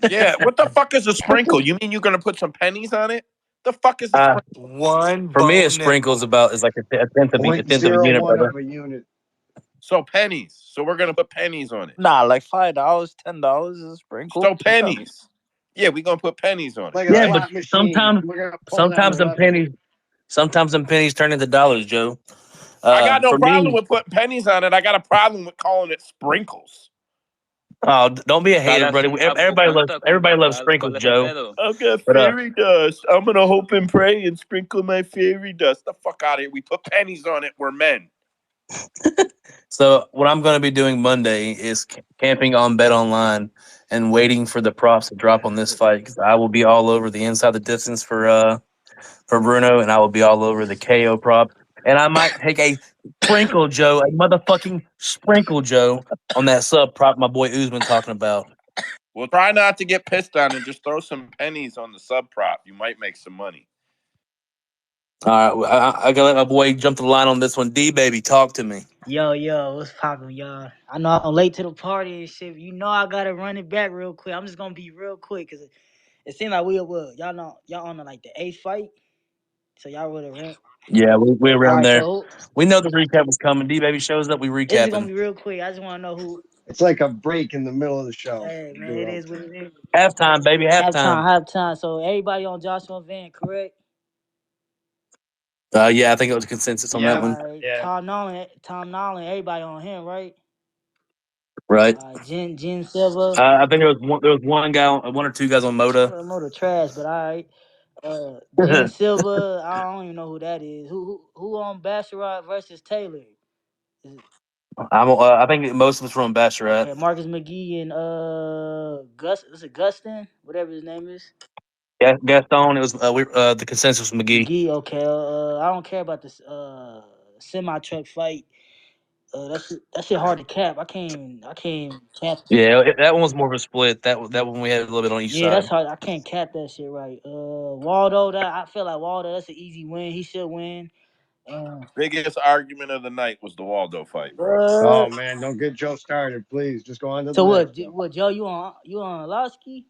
Yeah, what the fuck is a sprinkle? You mean you're gonna put some pennies on it? The fuck is a Uh, sprinkle? One for me, a bone sprinkle is nickel. about is like a tenth of a unit, .01 brother. of a unit. So pennies. So we're gonna put pennies on it. Nah, like $5, $10 is a sprinkle. So Yeah. pennies. Yeah, we're gonna put pennies on it, Like a Yeah, right? but slot machine. sometimes, We're gonna pull down the sometimes them lever. pennies, sometimes them pennies turn into dollars, Joe. I got no For problem me, with putting pennies on it. I got a problem with calling it sprinkles. oh, don't be a hater, Cada buddy. centavo Everybody loves cuenta, everybody compa. loves sprinkles, ¿Cuál es el Joe. pedo? I've got But fairy dust. I'm gonna hope and pray and sprinkle my fairy dust. The fuck out of here. We put pennies on it. We're men. so what I'm going to be doing Monday is camping on Bet Online and waiting for the props to drop on this fight, because I will be all over the inside the distance for Bruno, and I will be all over the KO prop, and I might take a sprinkle Joe, a motherfucking sprinkle Joe on that sub prop my boy Usman talking about. Well, try not to get pissed on and just throw some pennies on the sub prop. You might make some money. All right, I gotta let my boy jump the line on this one. D baby, talk to me. Yo, yo, what's poppin', y'all? I know I'm late to the party and shit. You know I gotta run it back real quick. I'm just gonna be real quick because it seemed like we will. Y'all know y'all on like the eighth fight, so y'all would have ran. Yeah, we're All around right, there. so We know the recap was coming. D baby shows up, we this is gonna recapping. be real quick. I just want to know who. It's like a break in the middle of the show. Hey man, it is what it is. Halftime, baby, halftime. Halftime. So everybody on Joshua Van, correct? Yeah, I think it was consensus on that Yeah, one. All right. yeah. Tom Nolan, everybody on him, right? Right. Jen Silva. I think there was one guy, one or two guys on Moda. Motor trash, but all right. Jen Silva, I don't even know who that is. Who on Basharat versus Taylor? Is it, I think most of us were on Basharat. okay, Marcus McGee and Gus. Is it Gustin? Whatever his name is. Gaston. It was the consensus was McGee. McGee. Okay. I don't care about this semi truck fight. That shit hard to cap. I can't cap. Yeah, that one was more of a split. That one we had a little bit on each Yeah, that's side. hard. I can't cap that shit right. Waldo, that I feel like Waldo, that's an easy win. He should win. Biggest argument of the night was the Waldo fight, bro. Oh What? man, don't get Joe started, please. Just go on to the So next what? show. What Joe? You on Lasky?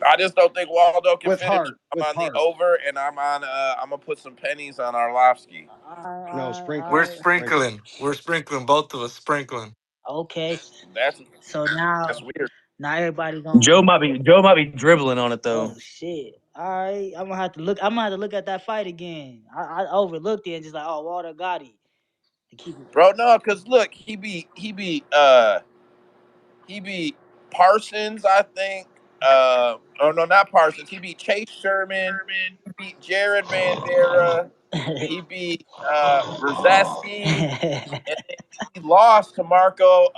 I just don't think Waldo can With finish. heart, I'm with on the heart. over, and I'm on. I'm gonna put some pennies on Arlovsky. No, We're sprinkle, sprinkle. sprinkling. We're sprinkling. Both of us sprinkling. Okay. That's So now, weird. everybody going. Joe might be dribbling on it though. Oh shit! All right, I'm gonna have to look. I'm gonna have to look at that fight again. I overlooked it and just like, oh, Walter got it to keep it. Bro, no, because look, he beat Parsons, I think. Oh no, not Parsons. He beat Chase Sherman. He beat Jared Bandera. He beat Brzezinski, and then he lost to Marco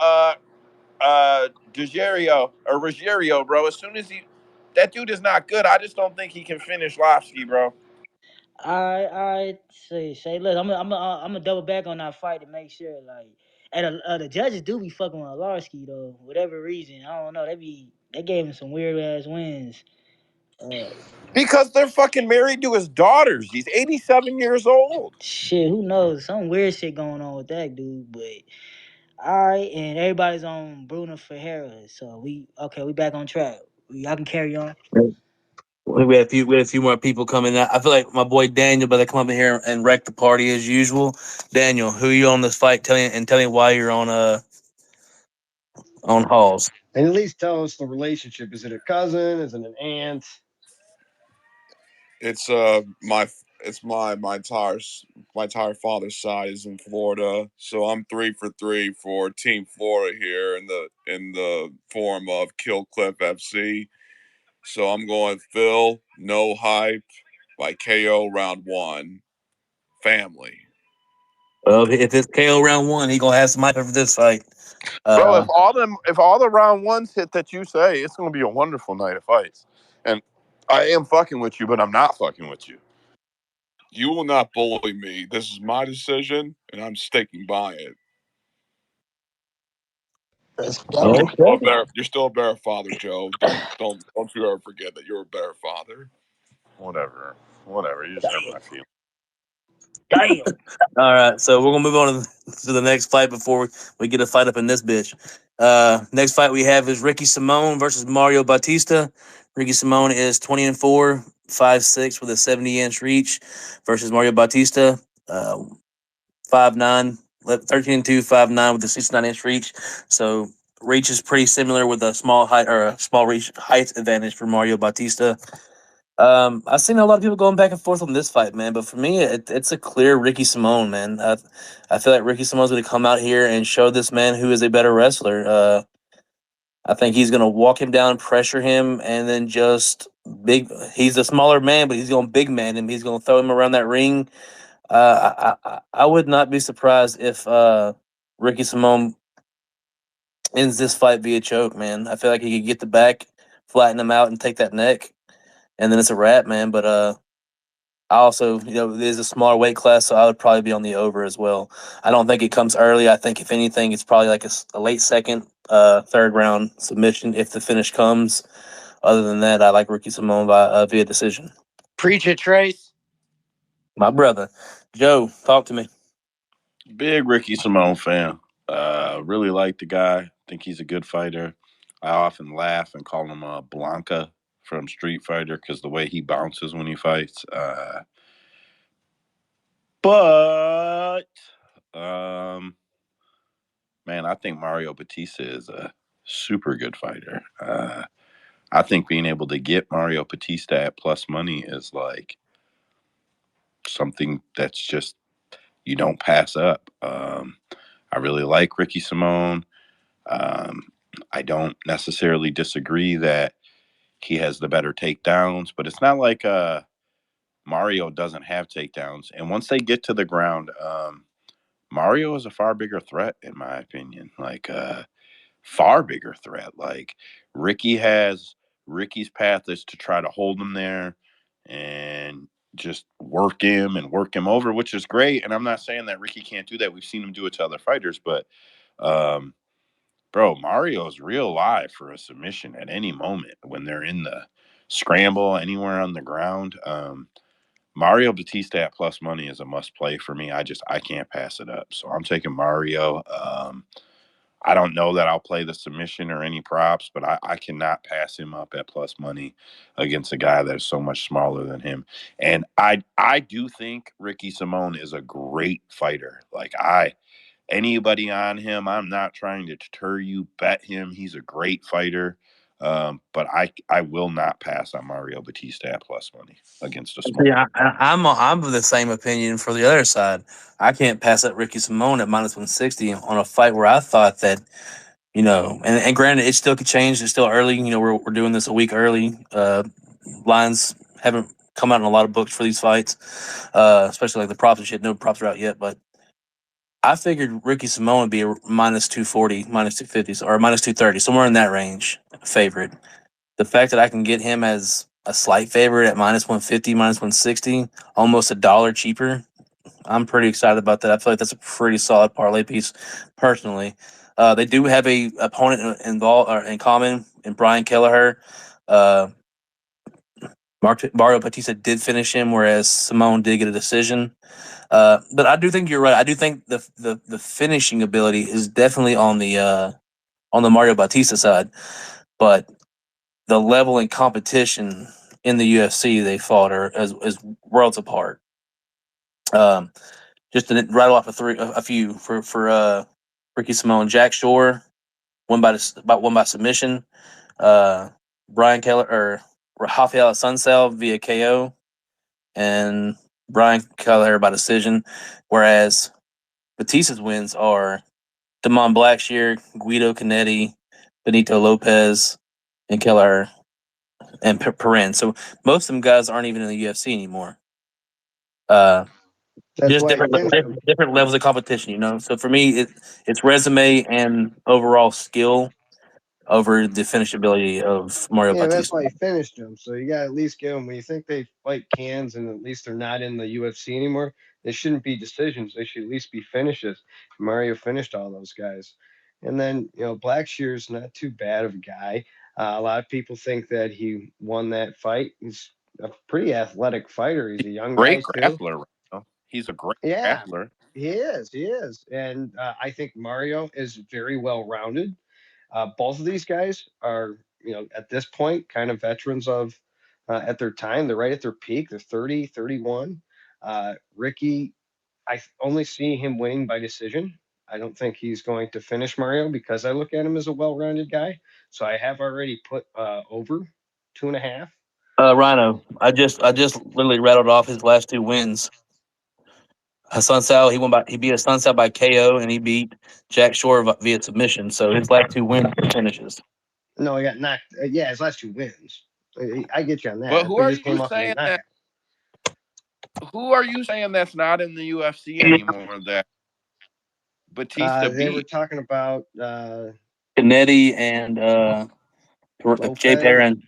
Ruggiero, bro. As soon as that dude is not good. I just don't think he can finish Lofsky, bro. All right. Say, look, I'm gonna double back on that fight to make sure, like, and the judges do be fucking with Alarski though, whatever reason. I don't know. They gave him some weird ass wins. Because they're fucking married to his daughters. He's 87 years old. Shit, who knows? Some weird shit going on with that dude, but all right, and everybody's on Bruno Ferreira, so we back on track. Y'all can carry on. We had a few more people coming out. I feel like my boy Daniel better come up in here and wreck the party as usual. Daniel, who you on this fight? Tell me why you're on Halls. And at least tell us the relationship. Is it a cousin? Is it an aunt? It's my entire father's side is in Florida, so I'm 3 for 3 for Team Florida here in the form of Kill Cliff FC. So I'm going Phil, no hype, by KO round one. Family. If it's KO round one, he gonna have some hype for this fight. Bro, if all the round ones hit that you say, it's gonna be a wonderful night of fights. And I am fucking with you, but I'm not fucking with you. You will not bully me. This is my decision, and I'm sticking by it. Let's You're go. still a Okay. better, you're still a better father, Joe. Don't you ever forget that you're a better father. Whatever. You just hurt my feelings. Damn. All right, so we're gonna move on to the next fight before we get a fight up in this bitch. Next fight we have is Ricky Simone versus Mario Bautista. Ricky Simone is 20-4, 5'6" with a 70-inch reach versus Mario Bautista, 5'9", 13-2, 5'9" with a 69-inch reach. So reach is pretty similar with a small height or a small reach height advantage for Mario Bautista. I've seen a lot of people going back and forth on this fight, man. But for me, it's a clear Ricky Simone, man. I feel like Ricky Simone's going to come out here and show this man who is a better wrestler. I think he's going to walk him down, pressure him, and then just big. He's a smaller man, but he's going to big man him. He's going to throw him around that ring. I would not be surprised if Ricky Simone ends this fight via choke, man. I feel like he could get the back, flatten him out, and take that neck, and then it's a wrap, man. But I also, there's a smaller weight class, so I would probably be on the over as well. I don't think it comes early. I think if anything, it's probably like a late second, third round submission if the finish comes. Other than that, I like Ricky Simone via decision. Preach it, Trace. My brother, Joe, talk to me. Big Ricky Simone fan. Really like the guy. Think he's a good fighter. I often laugh and call him Blanca from Street Fighter because the way he bounces when he fights. But um, Man, I think Mario Batista is a super good fighter. I think being able to get Mario Batista at plus money is like something that's just you don't pass up. I really like Ricky Simone. Um, I don't necessarily disagree that he has the better takedowns, but it's not like Mario doesn't have takedowns. And once they get to the ground, Mario is a far bigger threat, in my opinion. Like, far bigger threat. Like, Ricky's path is to try to hold him there and just work him over, which is great. And I'm not saying that Ricky can't do that. We've seen him do it to other fighters, but um, bro, Mario's real live for a submission at any moment when they're in the scramble anywhere on the ground. Mario Batista at plus money is a must play for me. I can't pass it up. So I'm taking Mario. I don't know that I'll play the submission or any props, but I cannot pass him up at plus money against a guy that's so much smaller than him. And I do think Ricky Simone is a great fighter. Like anybody on him, I'm not trying to deter you. Bet him. He's a great fighter. But I will not pass on Mario Batista at plus money against a small. Yeah, I'm of the same opinion for the other side. I can't pass up Ricky Simone at minus 160 on a fight where I thought that, and granted, it still could change. It's still early. We're doing this a week early. Lines haven't come out in a lot of books for these fights, especially like the props and shit. No props are out yet, but I figured Ricky Simone would be a minus 240, minus 250, or minus 230, somewhere in that range favorite. The fact that I can get him as a slight favorite at minus 150, minus 160, almost $1 cheaper, I'm pretty excited about that. I feel like that's a pretty solid parlay piece, personally. They do have a opponent involved or in common in Brian Kelleher. Uh, Mario Batista did finish him, whereas Simone did get a decision. But I do think you're right. I do think the finishing ability is definitely on the Mario Batista side, but the level and competition in the UFC they fought are is worlds apart. Um, just to rattle off a few for Ricky Simone, Jack Shore won by submission. Uh, Brian Keller or Rafael Sunsel via KO, and Brian Keller by decision. Whereas Batista's wins are Damon Blackshear, Guido Canetti, Benito Lopez, and Keller and Perrin. So most of them guys aren't even in the UFC anymore. Uh, That's just why he different finished him. different levels of competition. So for me, it's resume and overall skill over the finishability of Mario Yeah, that's Batista. why he finished him. So you got to at least give them, when you think they fight cans and at least they're not in the UFC anymore, they shouldn't be decisions. They should at least be finishes. Mario finished all those guys. And then, Blackshear's not too bad of a guy. A lot of people think that he won that fight. He's a pretty athletic fighter. He's a young guy, Great too. grappler, right now. He's a great Yeah, grappler. he is. He is. And I think Mario is very well rounded. Both of these guys are, at this point, kind of veterans of at their time. They're right at their peak. They're 30, 31. Ricky, I only see him winning by decision. I don't think he's going to finish Mario because I look at him as a well-rounded guy. So I have already put over 2.5. Rhino, I just literally rattled off his last two wins. Hassan Sal, he beat Hassan Sal by KO, and he beat Jack Shore via submission. So his last two wins were finishes. No, he got knocked. Yeah, his last two wins. I get you on But that, who but he are just you came off a saying knockout. that? Who are you saying that's not in the UFC anymore that Batista They were beat? talking about Canetti and Jay Lopez. Perrin.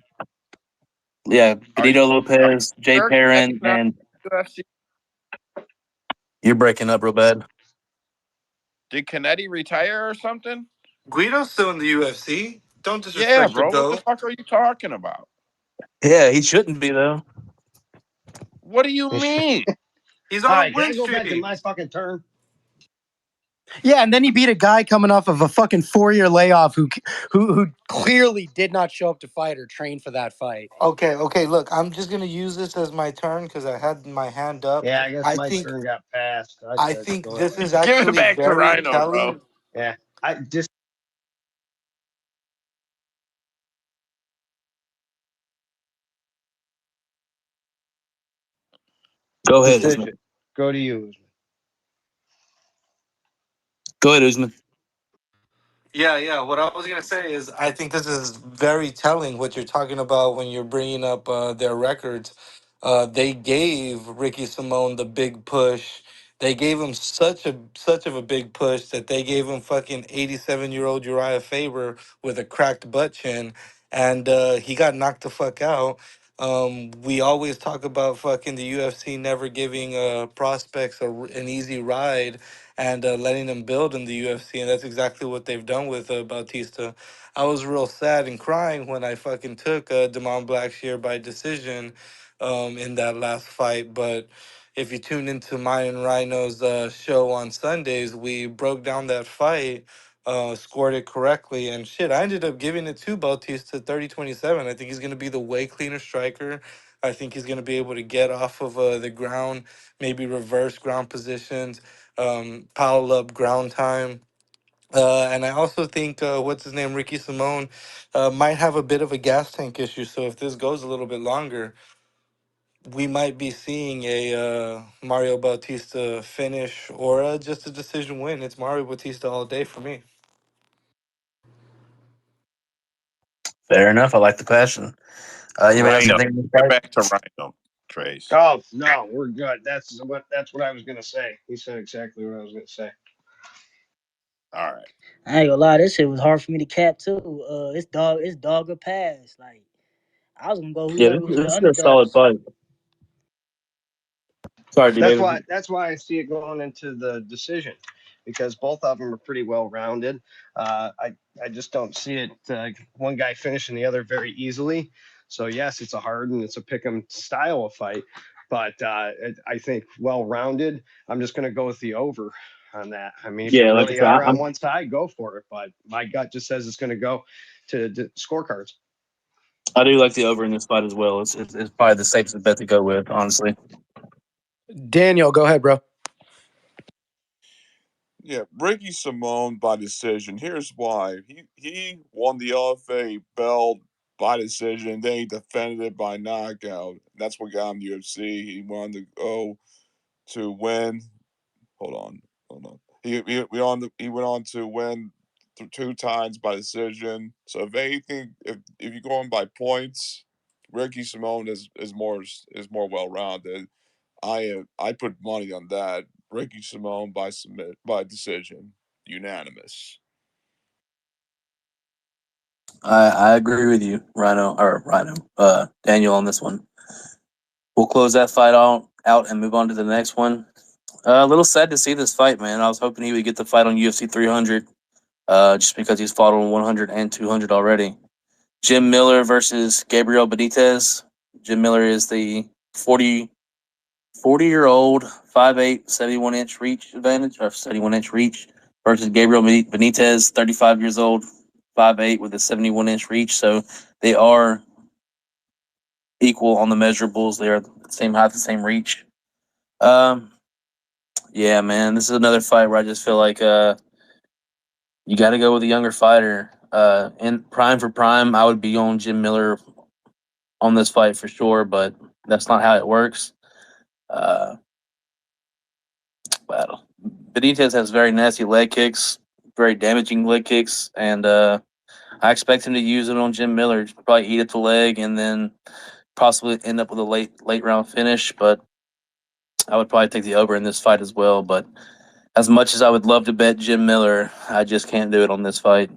Yeah, Are you Benito Lopez, Jay sure Connecticut Perrin, not and in the UFC? you're breaking up real bad. Did Kennedy retire or something? Guido's still in the UFC. Don't Yeah, disrespect the bro. What the GOAT. fuck are you talking about? Yeah, he shouldn't be though. What do you All mean? He's on a right, can win I go back to streak. my fucking turn? Yeah, and then he beat a guy coming off of a fucking 4-year layoff who clearly did not show up to fight or train for that fight. Okay. Look, I'm just gonna use this as my turn because I had my hand up. Yeah, I guess I my think turn got passed. I I said, think go this ahead. is Give it actually back to very Rhino, bro. telling. Yeah, I just Go ahead, Usman. decision. Go to you. Go ahead, Usman. Yeah, yeah. What I was gonna say is, I think this is very telling what you're talking about when you're bringing up their records. They gave Ricky Simone the big push. They gave him such of a big push that they gave him fucking 87-year-old Uriah Faber with a cracked butt chin, and he got knocked the fuck out. We always talk about fucking the UFC never giving prospects an easy ride and letting them build in the UFC, and that's exactly what they've done with Bautista. I was real sad and crying when I fucking took Damon Blackshear by decision in that last fight, but if you tune into Mayan Rhino's show on Sundays, we broke down that fight, scored it correctly, and shit, I ended up giving it to Bautista 30-27. I think he's going to be the way cleaner striker. I think he's going to be able to get off of the ground, maybe reverse ground positions, pile up ground time. And I also think, what's his name, Ricky Simone, might have a bit of a gas tank issue. So if this goes a little bit longer, we might be seeing a Mario Bautista finish or just a decision win. It's Mario Bautista all day for me. Fair enough. I like the passion. Anybody else Rhino. have anything to Get say? back to Rhino, Trace. Oh no, we're good. That's what I was gonna say. He said exactly what I was gonna say. All right. I ain't gonna lie, this shit was hard for me to cap too. It's dog or pass. Like I was gonna go Yeah, who the this is a solid underdogs. fight. Sorry, D That's Baby. why that's why I see it going into the decision, because both of them are pretty well rounded. I just don't see it one guy finishing the other very easily. So yes, it's a hard and it's a pick 'em style of fight, but I think well rounded. I'm just going to go with the over on that. I mean, if you Yeah, like I really said, are on one side, go for it. But my gut just says it's going to go to scorecards. I do like the over in this fight as well. It's probably the safest bet to go with, honestly. Daniel, go ahead, bro. Yeah, Ricky Simone by decision. Here's why. He won the LFA belt by decision. Then he defended it by knockout. That's what got him the UFC. He wanted to go to win. Hold on. He went on to win two times by decision. So if anything, if you're going by points, Ricky Simone is more well rounded. I put money on that. Ricky Simone by decision, unanimous. I agree with you, Daniel, on this one. We'll close that fight out and move on to the next one. A little sad to see this fight, man. I was hoping he would get the fight on UFC 300, just because he's fought on 100 and 200 already. Jim Miller versus Gabriel Benitez. Jim Miller is the 40-year-old, 5'8", 71-inch reach advantage, or 71-inch reach, versus Gabriel Benitez, 35 years old, 5'8", with a 71-inch reach. So they are equal on the measurables. They are the same height, the same reach. Yeah, man, this is another fight where I just feel like you got to go with a younger fighter. In prime for prime, I would be on Jim Miller on this fight for sure, but that's not how it works. Uh, battle. Benitez has very nasty leg kicks, very damaging leg kicks, and I expect him to use it on Jim Miller. Probably eat at the leg and then possibly end up with a late round finish. But I would probably take the over in this fight as well. But as much as I would love to bet Jim Miller, I just can't do it on this fight.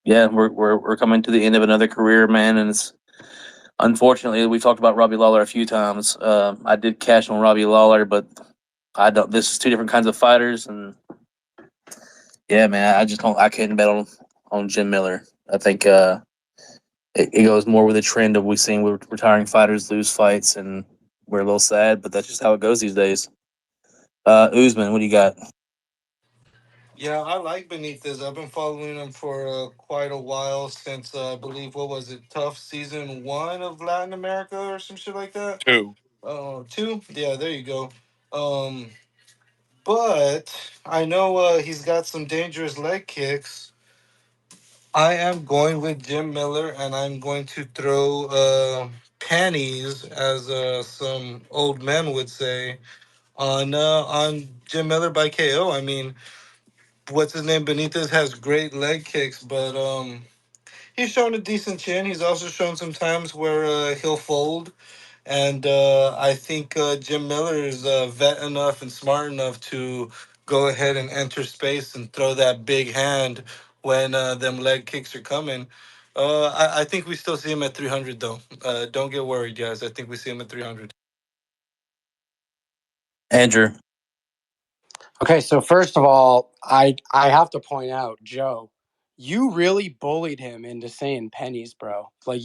Yeah, we're coming to the end of another career, man, and it's unfortunately we talked about Robbie Lawler a few times. I did cash on Robbie Lawler, but I don't. This is two different kinds of fighters, and yeah, man, I just don't. I can't bet on Jim Miller. I think it goes more with the trend of we seeing with retiring fighters lose fights, and we're a little sad, but that's just how it goes these days. Usman, what do you got? Yeah, I like Benitez. I've been following him for quite a while since I believe, what was it, Tough Season 1 of Latin America or some shit like that. Two. Two? Yeah, there you go. Um, but I know he's got some dangerous leg kicks. I am going with Jim Miller, and I'm going to throw panties, as some old men would say, on Jim Miller by KO. I mean, what's his name? Benitez has great leg kicks, but he's shown a decent chin. He's also shown some times where he'll fold. And I think Jim Miller is vet enough and smart enough to go ahead and enter space and throw that big hand when them leg kicks are coming. I think we still see him at 300, though. Don't get worried, guys. I think we see him at 300. Andrew. Okay, so first of all, I have to point out, Joe, you really bullied him into saying pennies, bro. Like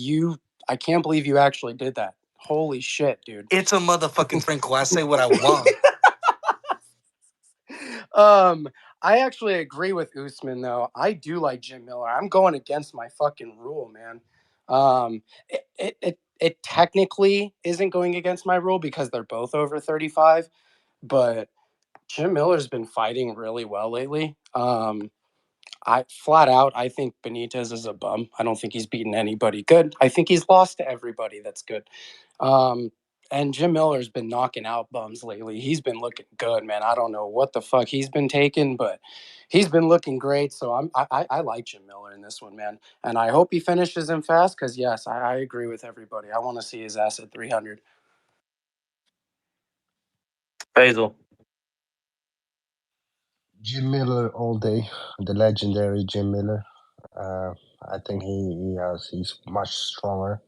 I can't believe you actually did that. Holy shit, dude. It's a motherfucking Franco. I say what I want. um, I actually agree with Usman though. I do like Jim Miller. I'm going against my fucking rule, man. It technically isn't going against my rule because they're both over 35, but Jim Miller's been fighting really well lately. I flat out, I think Benitez is a bum. I don't think he's beaten anybody good. I think he's lost to everybody that's good. Um, and Jim Miller's been knocking out bums lately. He's been looking good, man. I don't know what the fuck he's been taking, but he's been looking great. So I like Jim Miller in this one, man. And I hope he finishes him fast because yes, I agree with everybody. I want to see his ass at 300. Basil. Jim Miller all day, the legendary Jim Miller. Uh, I think he's much stronger.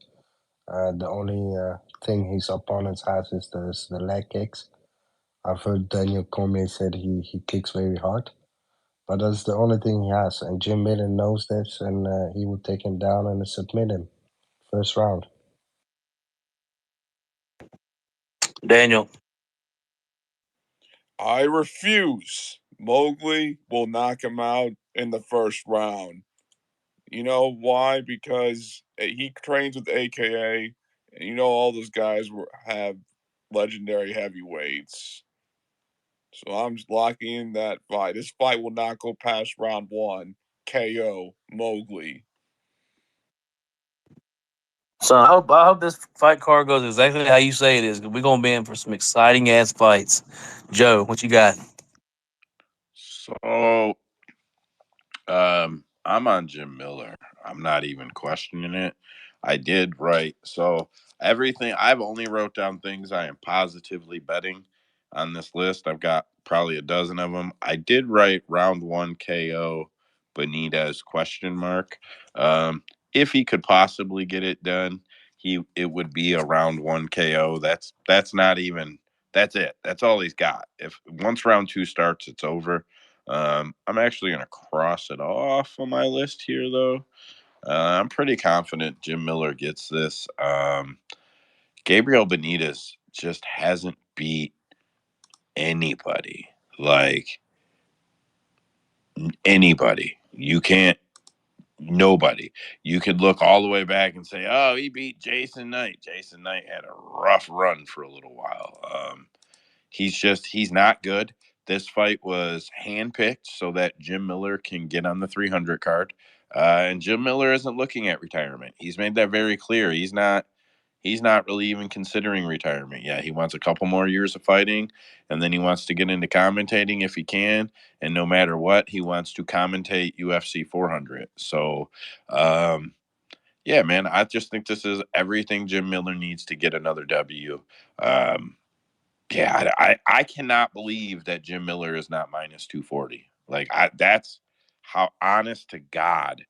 The only thing his opponents has is the leg kicks. I've heard Daniel Cormier said he kicks very hard, but that's the only thing he has. And Jim Miller knows this, and he would take him down and submit him first round. Daniel. I refuse. Mowgli will knock him out in the first round. You know why? Because he trains with AKA, and you know all those guys have legendary heavyweights. So I'm just locking in that fight. This fight will not go past round one. KO Mowgli. So I hope this fight card goes exactly how you say it is. We're gonna be in for some exciting ass fights. Joe, what you got? So I'm on Jim Miller. I'm not even questioning it. I did right. So everything I've only wrote down things I am positively betting on this list. I've got probably a dozen of them. I did write round one KO Benitez question mark. Um, if he could possibly get it done, it would be a round one KO. That's not even that's it. That's all he's got. If once round two starts, it's over. I'm actually going to cross it off on my list here, though. I'm pretty confident Jim Miller gets this. Gabriel Benitez just hasn't beat anybody. Like, anybody. You can't, nobody. You could look all the way back and say, oh, he beat Jason Knight. Jason Knight had a rough run for a little while. He's not good. This fight was handpicked so that Jim Miller can get on the 300 card. And Jim Miller isn't looking at retirement. He's made that very clear. He's not really even considering retirement. Yeah, he wants a couple more years of fighting, and then he wants to get into commentating if he can. And no matter what, he wants to commentate UFC 400. So, yeah, man, I just think this is everything Jim Miller needs to get another W. Um, yeah, I cannot believe that Jim Miller is not minus 240. Like that's how honest to God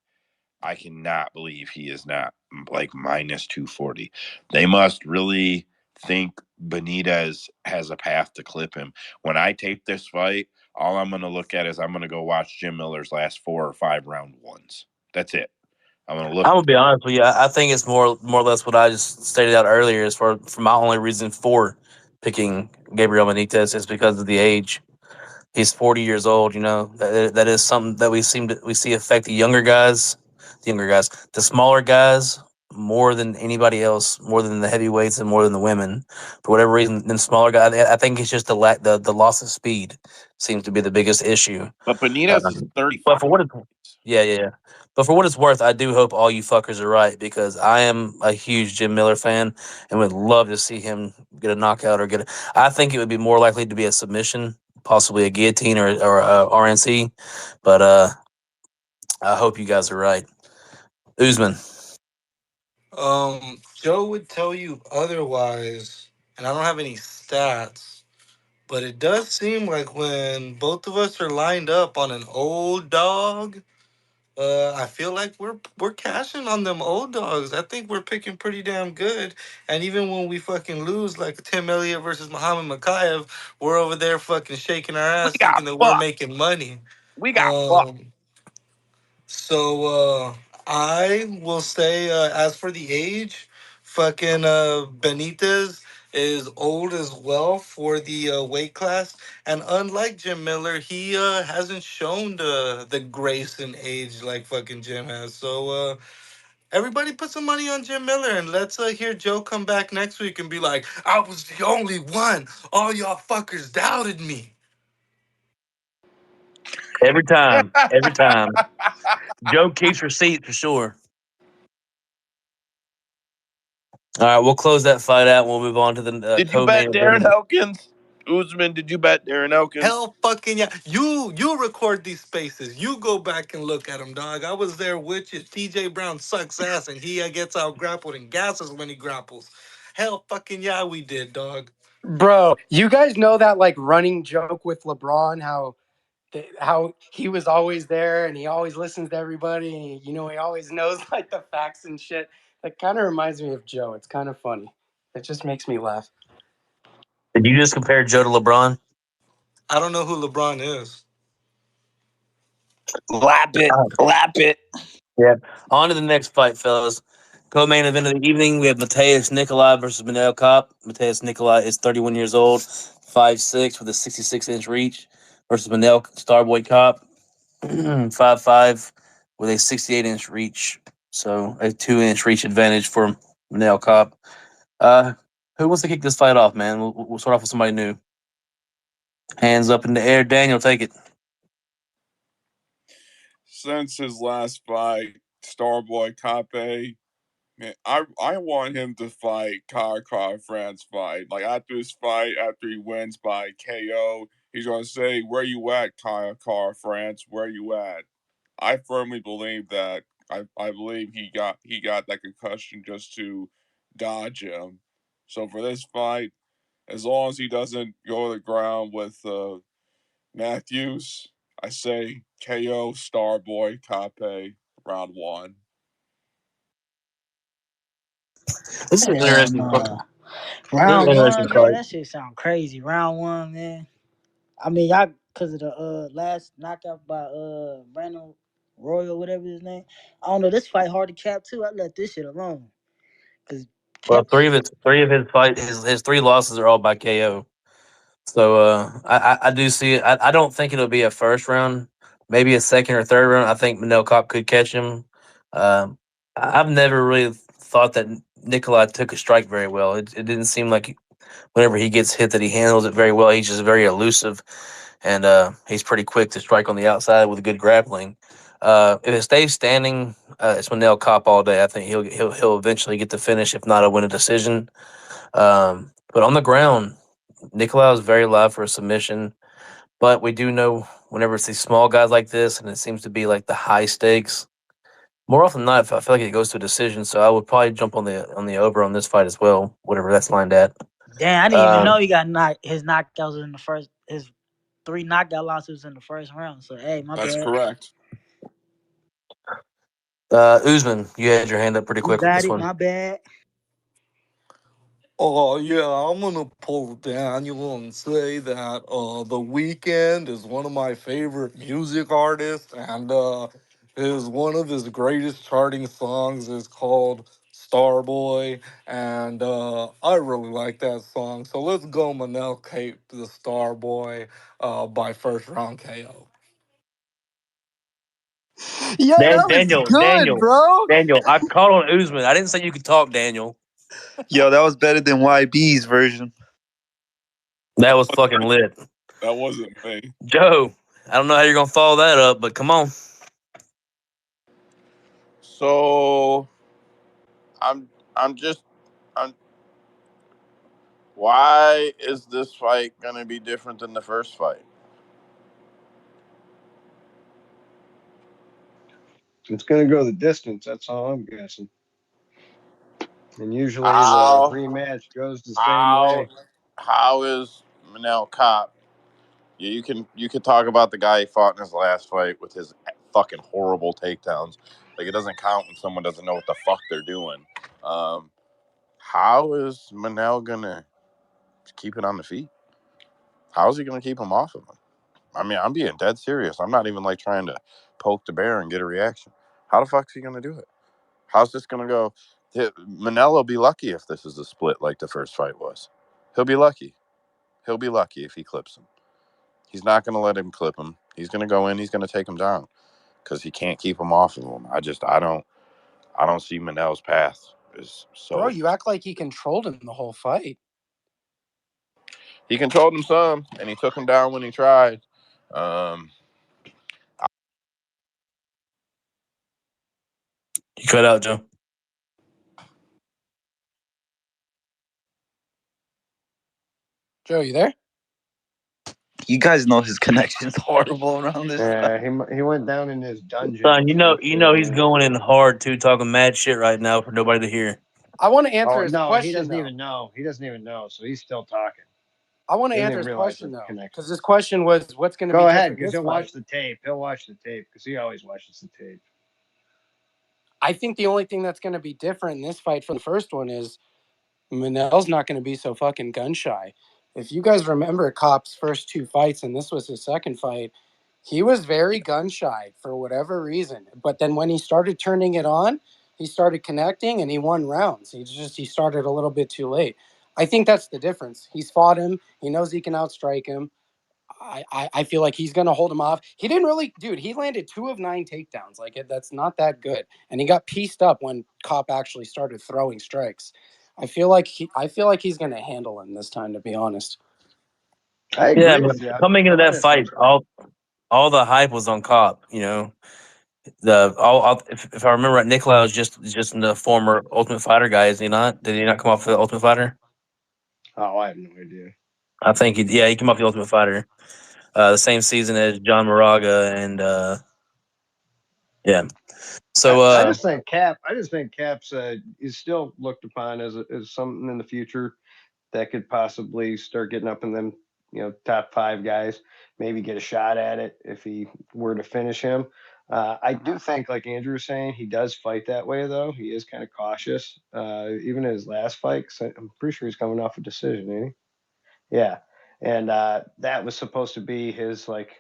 I cannot believe he is not like minus 240. They must really think Benitez has a path to clip him. When I tape this fight, all I'm going to look at is I'm going to go watch Jim Miller's last 4 or 5 round ones. That's it. I'm going to look. I'm gonna be honest with you. I think it's more or less what I just stated out earlier. As for my only reason for picking Gabriel Benitez is because of the age. He's 40 years old. You know that is something that we see affect the younger guys, the smaller guys more than anybody else, more than the heavyweights and more than the women. For whatever reason, than smaller guys, I think it's just the loss of speed seems to be the biggest issue. But Benitez is Um, but 35. for what it's yeah, yeah, yeah. But for what it's worth, I do hope all you fuckers are right because I am a huge Jim Miller fan and would love to see him get a knockout or get a. I think it would be more likely to be a submission, possibly a guillotine or a RNC. But I hope you guys are right. Usman. Joe would tell you otherwise, and I don't have any stats, but it does seem like when both of us are lined up on an old dog, I feel like we're cashing on them old dogs. I think we're picking pretty damn good. And even when we fucking lose, like Tim Elliott versus Muhammad Makayev, we're over there fucking shaking our We ass, got thinking that we're fucked. making money. We got fucked. Um, so I will say, as for the age, fucking Benitez is old as well for the weight class, and unlike Jim Miller, he hasn't shown the grace and age like fucking Jim has. So everybody put some money on Jim Miller, and let's hear Joe come back next week and be like, "I was the only one. All y'all fuckers doubted me." Every time. Every time. Joe keeps receipts for sure. All right, we'll close that fight out. We'll move on to the Did you co-main bet Darren event. Elkins? Usman, did you bet Darren Elkins? Hell fucking yeah. You record these spaces. You go back and look at them, dog. I was there with you. TJ Brown sucks ass and he gets out grappled and gasses when he grapples. Hell fucking yeah, we did, dog. Bro, you guys know that like running joke with LeBron, how he was always there and he always listens to everybody and he always knows like the facts and shit. That kind of reminds me of Joe. It's kind of funny. It just makes me laugh. Did you just compare Joe to LeBron? I don't know who LeBron is. Lap it, lap it. Yeah. On to the next fight, fellas. Co-main event of the evening, we have Mateus Nikolai versus Manel Kopp. Mateus Nikolai is 31 years old, 5'6", with a 66-inch reach, versus Manel Starboy Kopp, 5'5", with a 68-inch reach. So a 2-inch reach advantage for Manel Kopp. Who wants to kick this fight off, man? We'll start off with somebody new. Hands up in the air. Daniel, take it. Since his last fight, Starboy Cape, man, I want him to fight Car France fight. Like after his fight, after he wins by KO, he's gonna say, "Where you at, Car France? Where you at?" I firmly believe that. I believe he got that concussion just to dodge him. So for this fight, as long as he doesn't go to the ground with Matthews, I say KO Starboy Cape round one. This is an Hell interesting fight. no. This is an Round interesting one, man. fight. That shit sound crazy. Round one, man. I mean, y'all, because of the last knockout by Brandon Royal, whatever his name. I don't know. This fight hard to cap too. I let this shit alone. Cause Well, cap. his three losses are all by KO. So I do see it. I don't think it'll be a first round, maybe a second or third round. I think Manel Kopp could catch him. I've never really thought that Nikolai took a strike very well. It didn't seem like whenever he gets hit that he handles it very well. He's just very elusive, and he's pretty quick to strike on the outside with good grappling. If it stays standing, it's Manel Kopp all day. I think he'll eventually get the finish, if not, a win a decision. But on the ground, Nikolai is very live for a submission. But we do know whenever it's these small guys like this, and it seems to be like the high stakes. More often than not, I feel like it goes to a decision. So I would probably jump on the over on this fight as well, whatever that's lined at. Damn, I didn't even know Um, he got knocked. His knockouts in the first. His three knockout losses in the first round. So hey, my That's bad. correct. Usman, you had your hand up pretty You quick with got this it. one. My bad. Oh yeah, I'm gonna pull Daniel and say that The Weeknd is one of my favorite music artists, and is one of his greatest charting songs is called Starboy, and I really like that song. So let's go Manel Cape the Starboy by first round KO. Yeah, that was good, Daniel, bro. I called on Usman. I didn't say you could talk, Daniel. Yo, that was better than YB's version. That was fucking lit. That wasn't me. Joe, I don't know how you're gonna follow that up, but come on. So I'm I'm just I'm why is this fight gonna be different than the first fight? It's going to go the distance. That's all I'm guessing. And usually the How rematch goes the same how way. how is Manel Cop? Yeah, you can talk about the guy he fought in his last fight with his fucking horrible takedowns. Like it doesn't count when someone doesn't know what the fuck they're doing. Um, how is Manel gonna keep it on the feet? How is he gonna keep him off of him? I mean, I'm being dead serious. I'm not even like trying to poke the bear and get a reaction. How the fuck's he gonna do it? How's this gonna go? Manel will be lucky if this is a split like the first fight was. He'll be lucky. He'll be lucky if he clips him. He's not gonna let him clip him. He's gonna go in. He's gonna take him down because he can't keep him off of him. I don't see Manel's path is Bro, so. you act like he controlled him the whole fight. He controlled him some, and he took him down when he tried. Um, You cut out, Joe. Joe, you there? You guys know his connection's horrible around this Yeah, time. he went down in his dungeon Son, for you for a know he's minute. going in hard too, talking mad shit right now for nobody to hear. I want to answer Oh his no, he question doesn't though. even know. He doesn't even know. So he's still talking. I want to He doesn't answer even his realize question the though, connection. because his question was, "What's going to be Go ahead, different in because this he'll fight?" watch the tape. He'll watch the tape because he always watches the tape. I think the only thing that's going to be different in this fight from the first one is Manel's not going to be so fucking gun shy. If you guys remember Cop's first two fights, and this was his second fight, he was very gun shy for whatever reason. But then when he started turning it on, he started connecting and he won rounds. He started a little bit too late. I think that's the difference. He's fought him. He knows he can outstrike him. I feel like he's going to hold him off. He didn't really, dude. He landed 2 of 9 takedowns. That's not that good. And he got pieced up when Cop actually started throwing strikes. I feel like he's going to handle him this time. To be honest, I Yeah, I agree mean, with you. coming into I'm that gonna fight, all the hype was on Cop. You know, if I remember right, Nikolai was just the former Ultimate Fighter guy. Is he not? Did he not come off the Ultimate Fighter? Oh, I have no idea. I think he came off the Ultimate Fighter. The same season as John Moraga and yeah. So I just think Cap. I just think Cap's is still looked upon as something in the future that could possibly start getting up in them, top 5 guys. Maybe get a shot at it if he were to finish him. I do think, like Andrew was saying, he does fight that way though. He is kind of cautious. Even in his last fight, 'cause I'm pretty sure he's coming off a decision, ain't he? Yeah, and that was supposed to be his like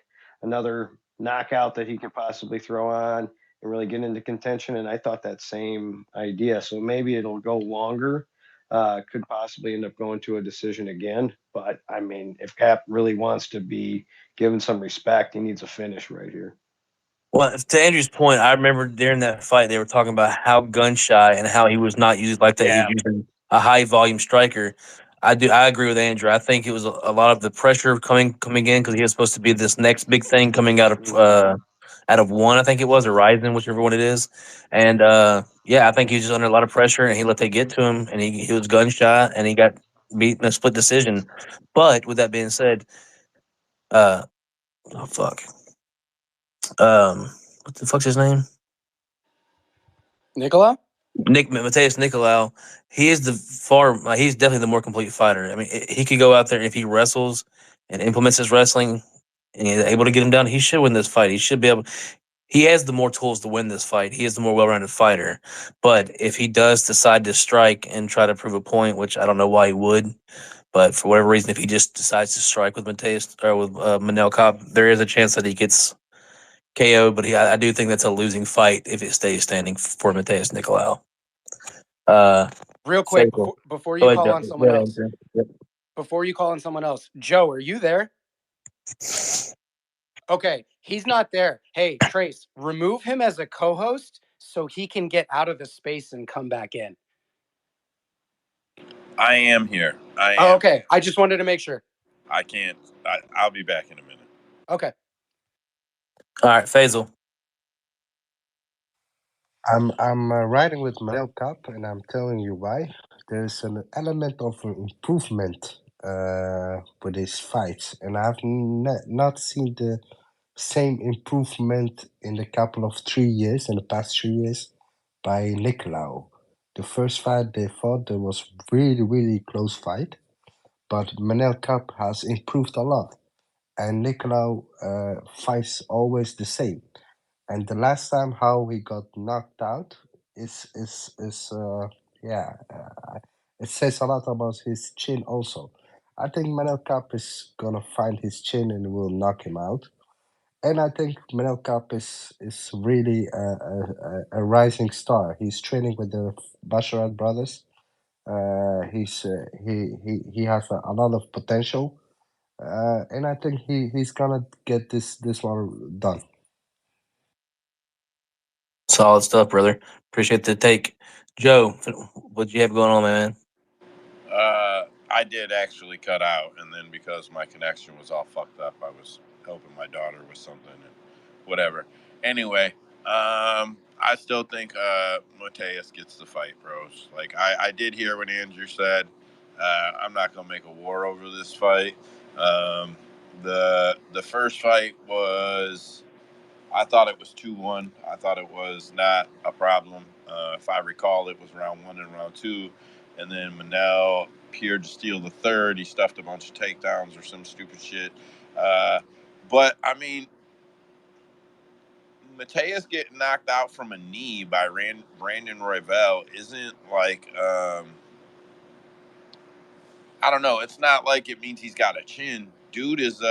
another knockout that he could possibly throw on and really get into contention. And I thought that same idea. So maybe it'll go longer. Could possibly end up going to a decision again. But I mean, if Cap really wants to be given some respect, he needs a finish right here. well, to Andrew's point, I remember during that fight they were talking about how gun shy and how he was not used like that. He was Yeah. using a high volume striker. I agree with Andrew. I think it was a lot of the pressure coming in because he was supposed to be this next big thing coming out of one. I think it was Horizon, whichever one it is. And yeah, I think he was just under a lot of pressure and he let they get to him and he was gun shy and he got beat in a split decision. But with that being said, uh, oh fuck, what the fuck's his name? Nicola. Mateus Nicolau, he is he's definitely the more complete fighter. I mean, he could go out there if he wrestles and implements his wrestling and he's able to get him down. He should win this fight. He should be able. He has the more tools to win this fight. He is the more well-rounded fighter. But if he does decide to strike and try to prove a point, which I don't know why he would, but for whatever reason, if he just decides to strike with Mateus or with Manel Cobb, there is a chance that he gets KO. But I do think that's a losing fight if it stays standing for Mateus Nicolau. Uh, Real quick Faithful. before Go you ahead, call Joe. on Go someone ahead, else. Andrew. Yep. Before you call on someone else, Joe, are you there? Okay, He's not there. Hey, Trace, remove him as a co-host so he can get out of the space and come back in. I am here. I Oh, am. okay. I just wanted to make sure. I can't. I'll be back in a minute. Okay. All right, Faisal. I'm riding with Manel Cup, and I'm telling you why. There's an element of improvement with his fights, and I've not seen the same improvement in the in the past 3 years, by Nicolau. The first fight they fought, there was really close fight, but Manel Cup has improved a lot, and Nicolau fights always the same. And the last time how he got knocked out is yeah, it says a lot about his chin also. I think Manel Cup is gonna find his chin and will knock him out. And I think Manel Cup is really a rising star. He's training with the Basharat brothers. He has a lot of potential, and I think he's gonna get this one done. Solid stuff, brother. Appreciate the take. Joe, what you have going on, man? I did actually cut out, and then because my connection was all fucked up, I was helping my daughter with something and whatever. Anyway, I still think Mateus gets the fight, bros. Like I did hear what Andrew said. I'm not gonna make a war over this fight. Um, the first fight was, I thought it was 2-1. I thought it was not a problem. If I recall, it was round 1 and round 2. And then Manel appeared to steal the third. He stuffed a bunch of takedowns or some stupid shit. But, I mean, Mateus getting knocked out from a knee by Brandon Royval isn't like, I don't know. It's not like it means he's got a chin. Dude has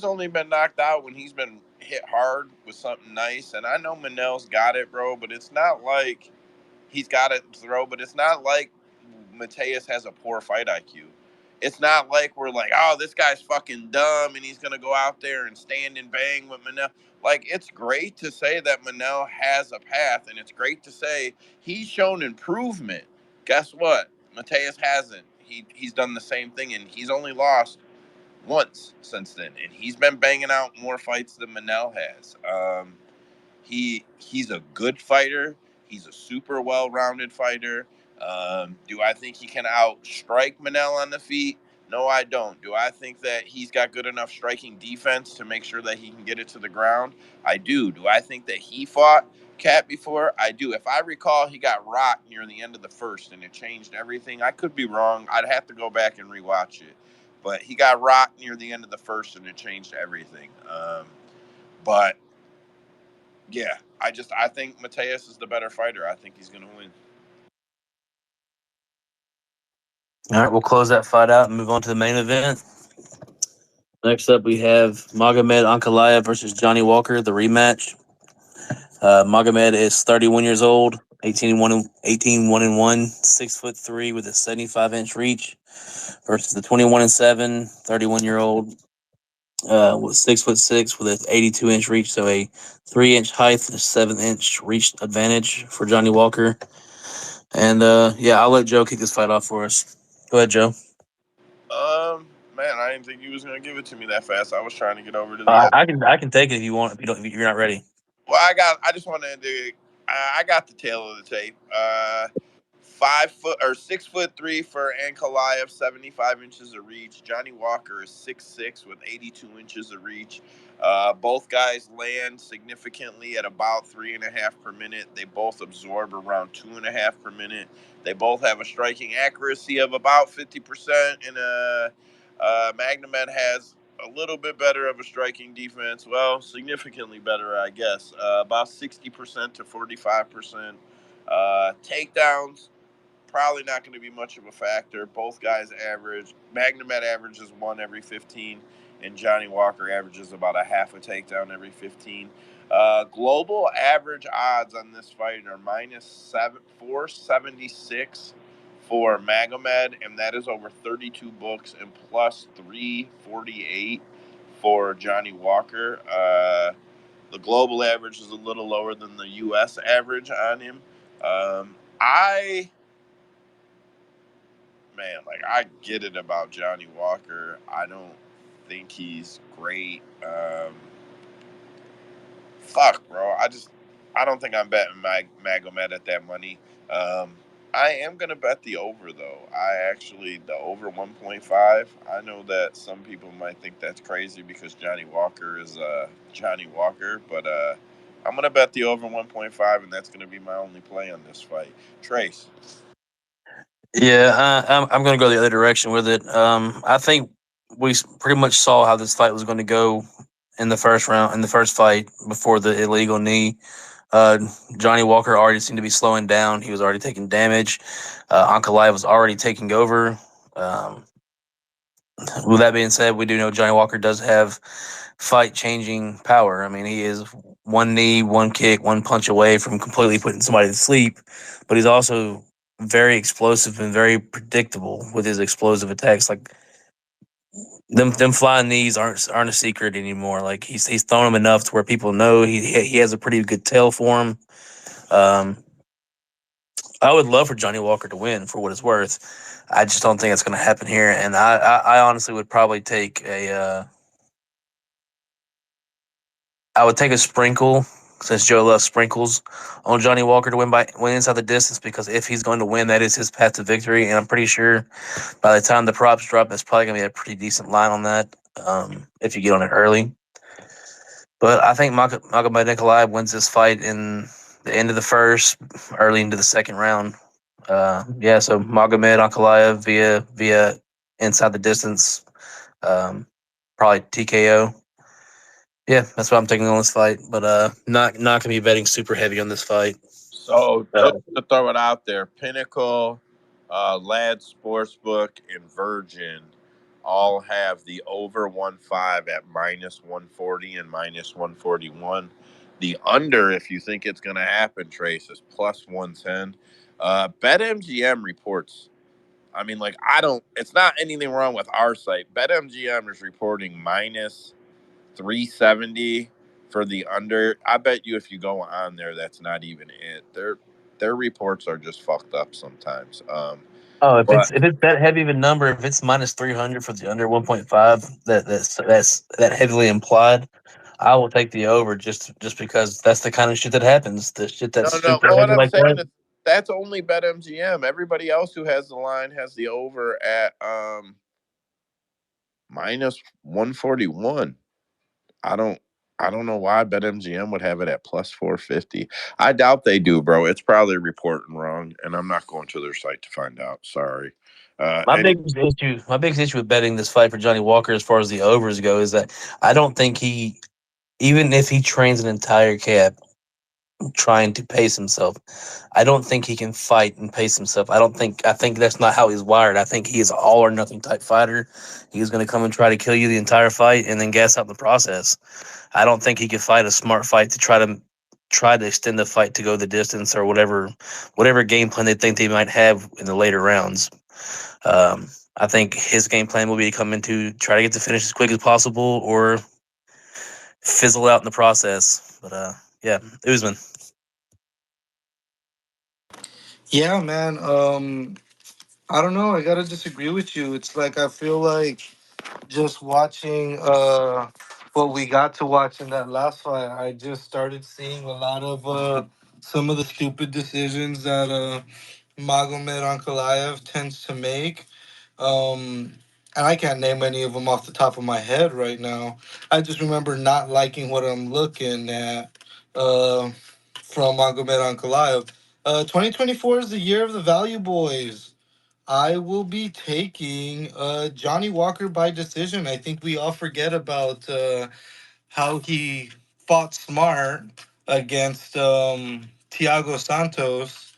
only been knocked out when he's been hit hard with something nice. And I know Manel's got it, bro, but it's not like he's got it to throw, but it's not like Mateus has a poor fight IQ. It's not like we're like, oh, this guy's fucking dumb and he's going to go out there and stand and bang with Manel. Like, it's great to say that Manel has a path, and it's great to say he's shown improvement. Guess what? Mateus hasn't. He's done the same thing, and he's only lost once since then, and he's been banging out more fights than Manel has. He's a good fighter. He's a super well-rounded fighter. Do I think he can outstrike Manel on the feet? No, I don't. Do I think that he's got good enough striking defense to make sure that he can get it to the ground? I do. Do I think that he fought Cat before? I do. If I recall, he got rocked near the end of the first, and it changed everything. I could be wrong. I'd have to go back and rewatch it. But he got rocked near the end of the first, and it changed everything. But yeah, I think Mateus is the better fighter. I think he's going to win. All right, we'll close that fight out and move on to the main event. Next up, we have Magomed Ankalaev versus Johnny Walker, the rematch. Magomed is 31 years old, 1 6'3" with a 75-inch reach, versus the 21-7, 31-year-old with 6'6" with an 82-inch reach, so a 3-inch height and a 7-inch reach advantage for Johnny Walker. And yeah, I'll let Joe kick this fight off for us. Go ahead, Joe. Man, I didn't think you was going to give it to me that fast. I was trying to get over to the other. I can take it if you want. If you're not ready. Well, I just wanted to. I got the tail of the tape. 5 foot or 6'3" for Ankalaev, 75 inches of reach. Johnny Walker is 6'6" with 82 inches of reach. Both guys land significantly at about 3.5 per minute. They both absorb around 2.5 per minute. They both have a striking accuracy of about 50%, and Magnum has a little bit better of a striking defense. Well, significantly better, I guess. About 60% to 45%. Takedowns, probably not going to be much of a factor. Both guys average. Magnemet averages 1 every 15, and Johnny Walker averages about a half a takedown every 15. Global average odds on this fight are -476 for Magomed, and that is over 32 books, and plus 348 for Johnny Walker. The global average is a little lower than the U.S. average on him. I man, like I get it about Johnny Walker. I don't think he's great. Fuck, bro. I don't think I'm betting Magomed at that money. Um, I am gonna bet the over though. The over 1.5. I know that some people might think that's crazy because Johnny Walker is Johnny Walker, but I'm gonna bet the over 1.5, and that's gonna be my only play on this fight. Trace. Yeah, I'm going to go the other direction with it. I think pretty much saw how this fight was going to go in the first round, in the first fight before the illegal knee. Uh, Johnny Walker already seemed to be slowing down. He was already taking damage. Ankalaev was already taking over. Um, with that being said, we do know Johnny Walker does have fight changing power. I mean, he is one knee, one kick, one punch away from completely putting somebody to sleep, but he's also very explosive and very predictable with his explosive attacks. Like them flying knees aren't a secret anymore. Like he's thrown them enough to where people know he has a pretty good tail for him. Um, I would love for Johnny Walker to win for what it's worth. I just don't think it's going to happen here, and I honestly would probably take I would take a sprinkle since Joe loves sprinkles on Johnny Walker to win inside the distance because if he's going to win, that is his path to victory. And I'm pretty sure by the time the props drop, it's probably going to be a pretty decent line on that if you get on it early. But I think Magomed Ankalaev wins this fight in the end of the first, early into the second round. Yeah, so Magomed Ankalaev via inside the distance, probably TKO. Yeah, that's what I'm taking on this fight, but not gonna be betting super heavy on this fight. So Uh, just to throw it out there, Pinnacle, Lad Sportsbook, and Virgin all have the over 1.5 at -140 and -141. The under, if you think it's going to happen, Trace, is +110. BetMGM reports. I mean, like I don't. It's not anything wrong with our site. BetMGM is reporting -370 for the under. I bet you if you go on there, that's not even it. Their reports are just fucked up sometimes. oh, But if it's that heavy of a number, if it's -300 for the under 1.5, that heavily implied. I will take the over just because that's the kind of shit that happens. The shit that's no. super What heavy I'm like saying that. is that's only BetMGM. Everybody else who has the line has the over at -141. I don't. I don't know why BetMGM would have it at +450. I doubt they do, bro. It's probably reporting wrong, and I'm not going to their site to find out. Sorry. Any My biggest issue with betting this fight for Johnny Walker, as far as the overs go, is that I don't think even if he trains an entire camp trying to pace himself, I don't think he can fight and pace himself. I think that's not how he's wired. I think he is an all or nothing type fighter. He's going to come and try to kill you the entire fight and then gas out in the process. I don't think he could fight a smart fight to try to extend the fight to go the distance or whatever game plan they think they might have in the later rounds. I think his game plan will be to come into try to get the finish as quick as possible or fizzle out in the process. But yeah, Usman. Yeah, man. I don't know. I gotta disagree with you. It's like I feel like just watching what we got to watch in that last fight, I just started seeing a lot of some of the stupid decisions that Magomed Ankalaev tends to make. And I can't name any of them off the top of my head right now. I just remember not liking what I'm looking at from Magomed Ankalaev. 2024 is the year of the Value Boys. I will be taking Johnny Walker by decision. I think we all forget about how he fought smart against Thiago Santos,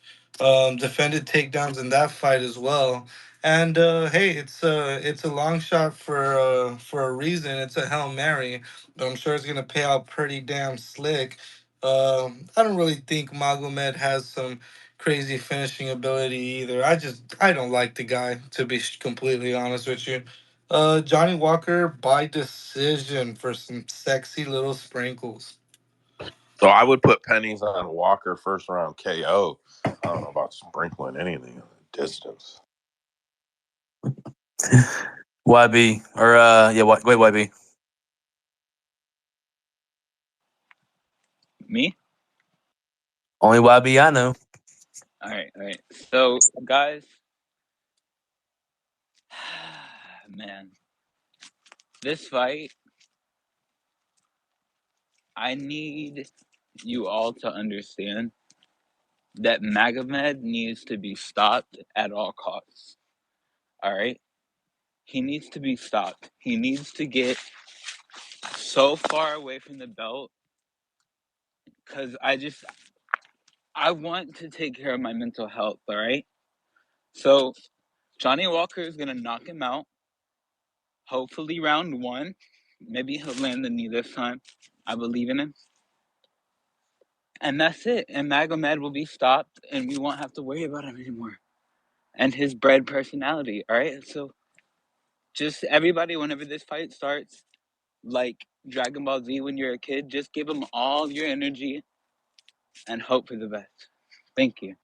defended takedowns in that fight as well. And hey, it's a long shot for a reason. It's a Hail Mary, but I'm sure it's gonna pay out pretty damn slick. I don't really think Magomed has some crazy finishing ability either. I don't like the guy, to be completely honest with you. Johnny Walker by decision for some sexy little sprinkles. So I would put pennies on Walker first round KO. I don't know about sprinkling anything in the distance. YB or wait, YB. Me? Only YB I know. All right. So, guys, man, this fight, I need you all to understand that Magomed needs to be stopped at all costs. All right? He needs to be stopped. He needs to get so far away from the belt because I want to take care of my mental health. All right? So, Johnny Walker is going to knock him out. Hopefully, round one. Maybe he'll land the knee this time. I believe in him. And that's it. And Magomed will be stopped, and we won't have to worry about him anymore. And his bred personality, all right? So just everybody, whenever this fight starts, like Dragon Ball Z when you're a kid, just give him all your energy and hope for the best. Thank you.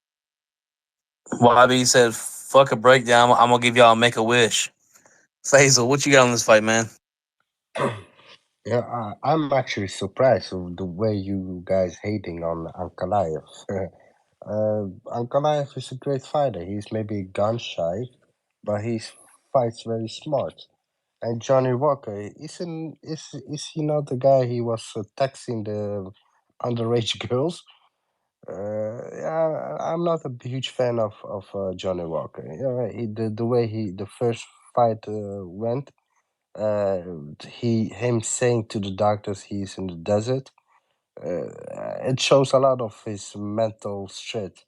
YB said, "Fuck a breakdown. I'm gonna give y'all a make a wish." Faisal, what you got on this fight, man? Yeah, I'm actually surprised of the way you guys hating on Ankalaev. Ankalaev is a great fighter. He's maybe gun shy, but he fights very smart. And Johnny Walker, is he not the guy he was texting the underage girls? Yeah, I'm not a huge fan of Johnny Walker. Yeah, the way the first fight went, uh, him saying to the doctors he's in the desert, it shows a lot of his mental strength.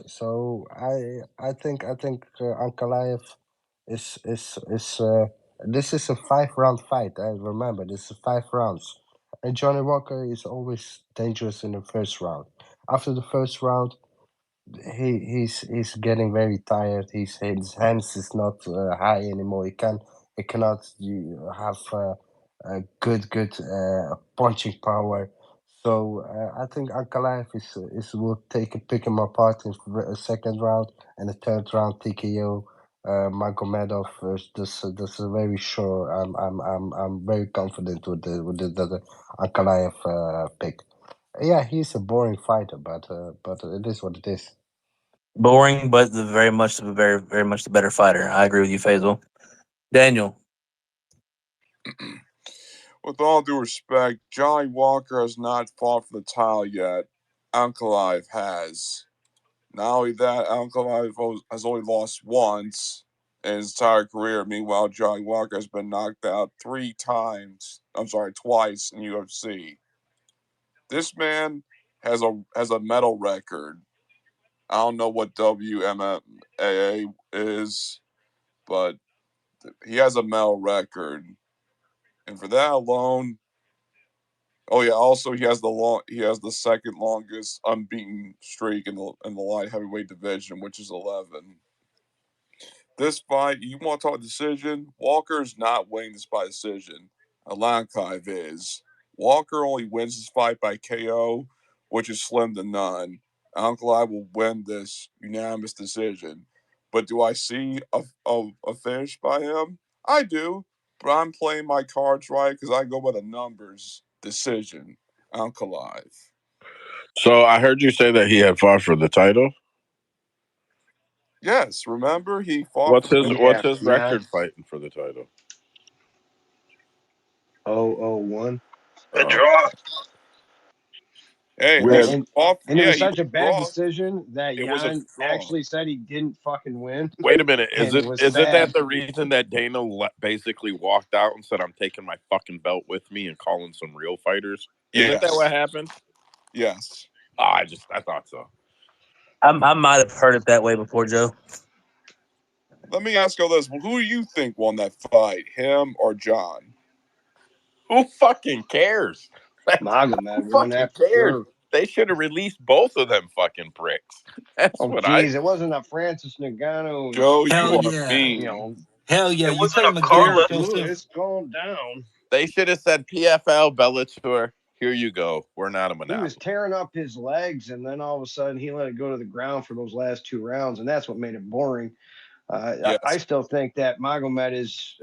So I think Ankalaev is this is a 5 round fight. I remember this is 5 rounds, and Johnny Walker is always dangerous in the first round. After the first round, he's getting very tired. His hands is not high anymore. He cannot have a good punching power. So I think Ankalaev is will pick him apart in the second round, and the third round TKO. Magomedov. This is very sure. I'm very confident with the Ankalaev pick. Yeah, he's a boring fighter, but it is what it is. Boring, but very much the better fighter. I agree with you, Faisal. Daniel, With all due respect, Johnny Walker has not fought for the title yet. Ankalaev has. Not only that, Ankalaev has only lost once in his entire career. Meanwhile, Johnny Walker has been knocked out twice in UFC. This man has a medal record. I don't know what WMAA is, but he has a medal record, and for that alone, oh yeah, also he has the second longest unbeaten streak in the light heavyweight division, which is 11. This fight, you want to talk decision? Walker's not winning this by decision. Ankalaev is. Walker only wins this fight by KO, which is slim to none. Ankalaev will win this unanimous decision. But do I see a finish by him? I do, but I'm playing my cards right because I go by the numbers. Decision. Ankalaev. So I heard you say that he had fought for the title. Yes, remember he fought What's for his the. What's Yeah, his yeah. record fighting for the title? 0-1. A Oh, draw. Hey, And, with listen, and off. and it Yeah, was he such was a bad draw. decision that It was a Jan draw. actually said he didn't fucking win, Wait a minute. Is and it it was isn't that sad. the reason that Dana basically walked out and said, "I'm taking my fucking belt with me and calling some real fighters"? Isn't that what Yes. happened? Yes. Oh, I thought so. I might have heard it that way before, Joe. Let me ask you this: Who do you think won that fight, him or John? Who fucking cares? Who Magomed won fucking that for cares? sure. They should have released both of them fucking pricks. That's Oh what I. geez, it wasn't a Francis Ngannou, Joe, Hell you are yeah. you know, mean. Hell yeah, It you wasn't put a him against call. Ooh, Joseph. it's going down. They should have said PFL Bellator. Here you go. We're not a He was monopoly. tearing up his legs, and then all of a sudden he let it go to the ground for those last 2 rounds, and that's what made it boring. I Yes. still think that Magomed is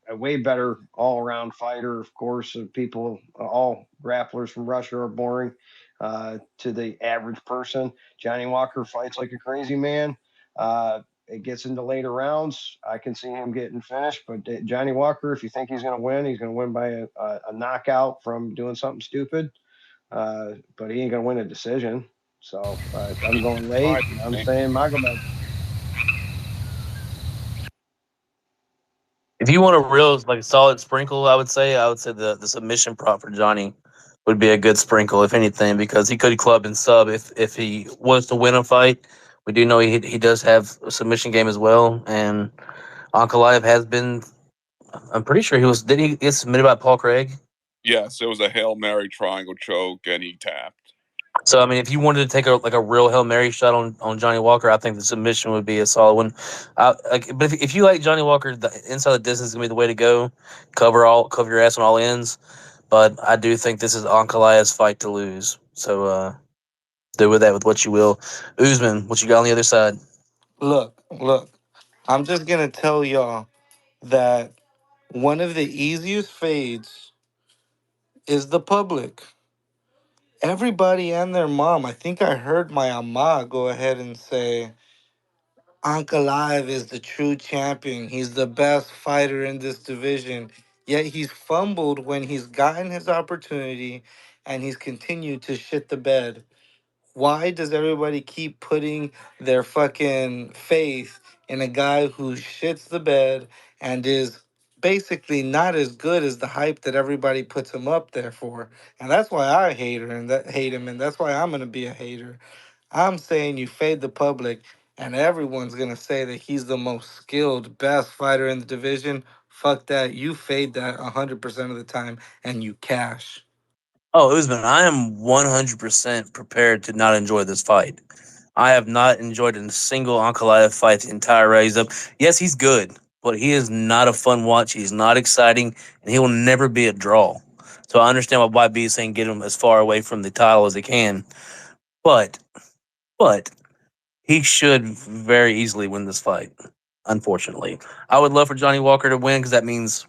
a way better all-around fighter. Of course, people, all grapplers from Russia are boring to the average person. Johnny Walker fights like a crazy man. It gets into later rounds. I can see him getting finished, but Johnny Walker, if you think he's going to win by a knockout from doing something stupid. But he ain't going to win a decision. So I'm going late, Fine. and I'm saying Magomed. If you want a real like solid sprinkle, I would say the submission prop for Johnny would be a good sprinkle, if anything, because he could club and sub if he was to win a fight. We do know he does have a submission game as well, and Ankalaev has been. I'm pretty sure he was. Did he get submitted by Paul Craig? Yes, it was a Hail Mary triangle choke, and he tapped. So I mean, if you wanted to take a real Hail Mary shot on Johnny Walker, I think the submission would be a solid one. But if you like Johnny Walker, the inside the distance is gonna be the way to go. Cover your ass on all ends. But I do think this is Ankalaev's fight to lose. So do with that with what you will. Usman, what you got on the other side? Look. I'm just gonna tell y'all that one of the easiest fades is the public. Everybody and their mom. I think I heard my ama go ahead and say, Ankalaev is the true champion. He's the best fighter in this division. Yet he's fumbled when he's gotten his opportunity and he's continued to shit the bed. Why does everybody keep putting their fucking faith in a guy who shits the bed and is basically not as good as the hype that everybody puts him up there for? And that's why I hate him, and that's why I'm gonna be a hater. I'm saying you fade the public, and everyone's gonna say that he's the most skilled, best fighter in the division. Fuck that. You fade that 100% of the time, and you cash. Oh, Usman, I am 100% prepared to not enjoy this fight. I have not enjoyed a single Ankalaev fight the entire race up. Yes, he's good, but he is not a fun watch. He's not exciting, and he will never be a draw. So I understand why YB is saying get him as far away from the title as he can. But, but he should very easily win this fight. Unfortunately, I would love for Johnny Walker to win because that means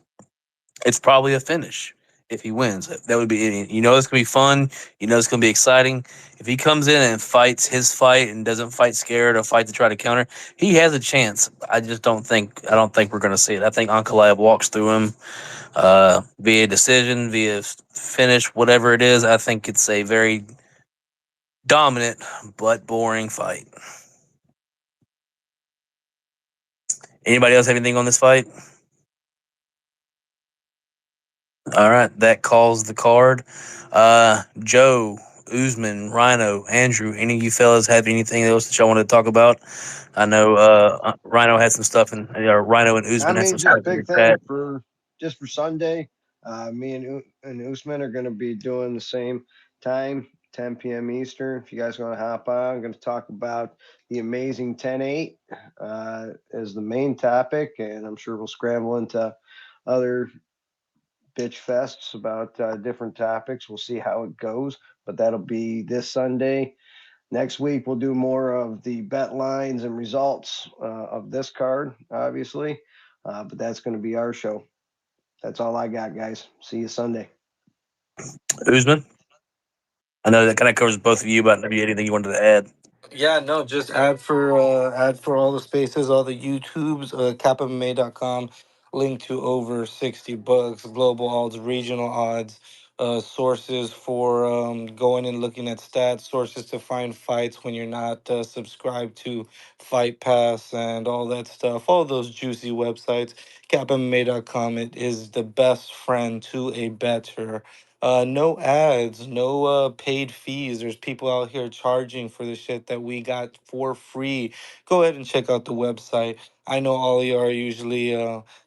it's probably a finish if he wins. That would be, it's gonna be fun. It's gonna be exciting. If he comes in and fights his fight and doesn't fight scared or fight to try to counter, he has a chance. I don't think we're gonna see it. I think Ankalaev walks through him via decision, via finish, whatever it is. I think it's a very dominant but boring fight. Anybody else have anything on this fight? All right, that calls the card. Joe, Usman, Rhino, Andrew, any of you fellas have anything else that y'all want to talk about? I know Rhino had some stuff, and Rhino and I Usman had some mean, just stuff in big the thing chat. for just for Sunday. Me and Usman are going to be doing the same time, 10 p.m. Eastern. If you guys want to hop on, I'm going to talk about the amazing 10-8 as the main topic, and I'm sure we'll scramble into other bitch fests about different topics. We'll see how it goes, but that'll be this Sunday. Next week, we'll do more of the bet lines and results of this card, obviously. But that's going to be our show. That's all I got, guys. See you Sunday. Usman, I know that kind of covers both of you, but maybe anything you wanted to add. Yeah, no, just add for all the spaces, all the YouTubes, capmma.com, link to over 60 books, global odds, regional odds, sources for going and looking at stats, sources to find fights when you're not subscribed to Fight Pass and all that stuff, all those juicy websites. Capmma.com, it is the best friend to a better. No ads, no paid fees. There's people out here charging for the shit that we got for free. Go ahead and check out the website. I know all of you are usually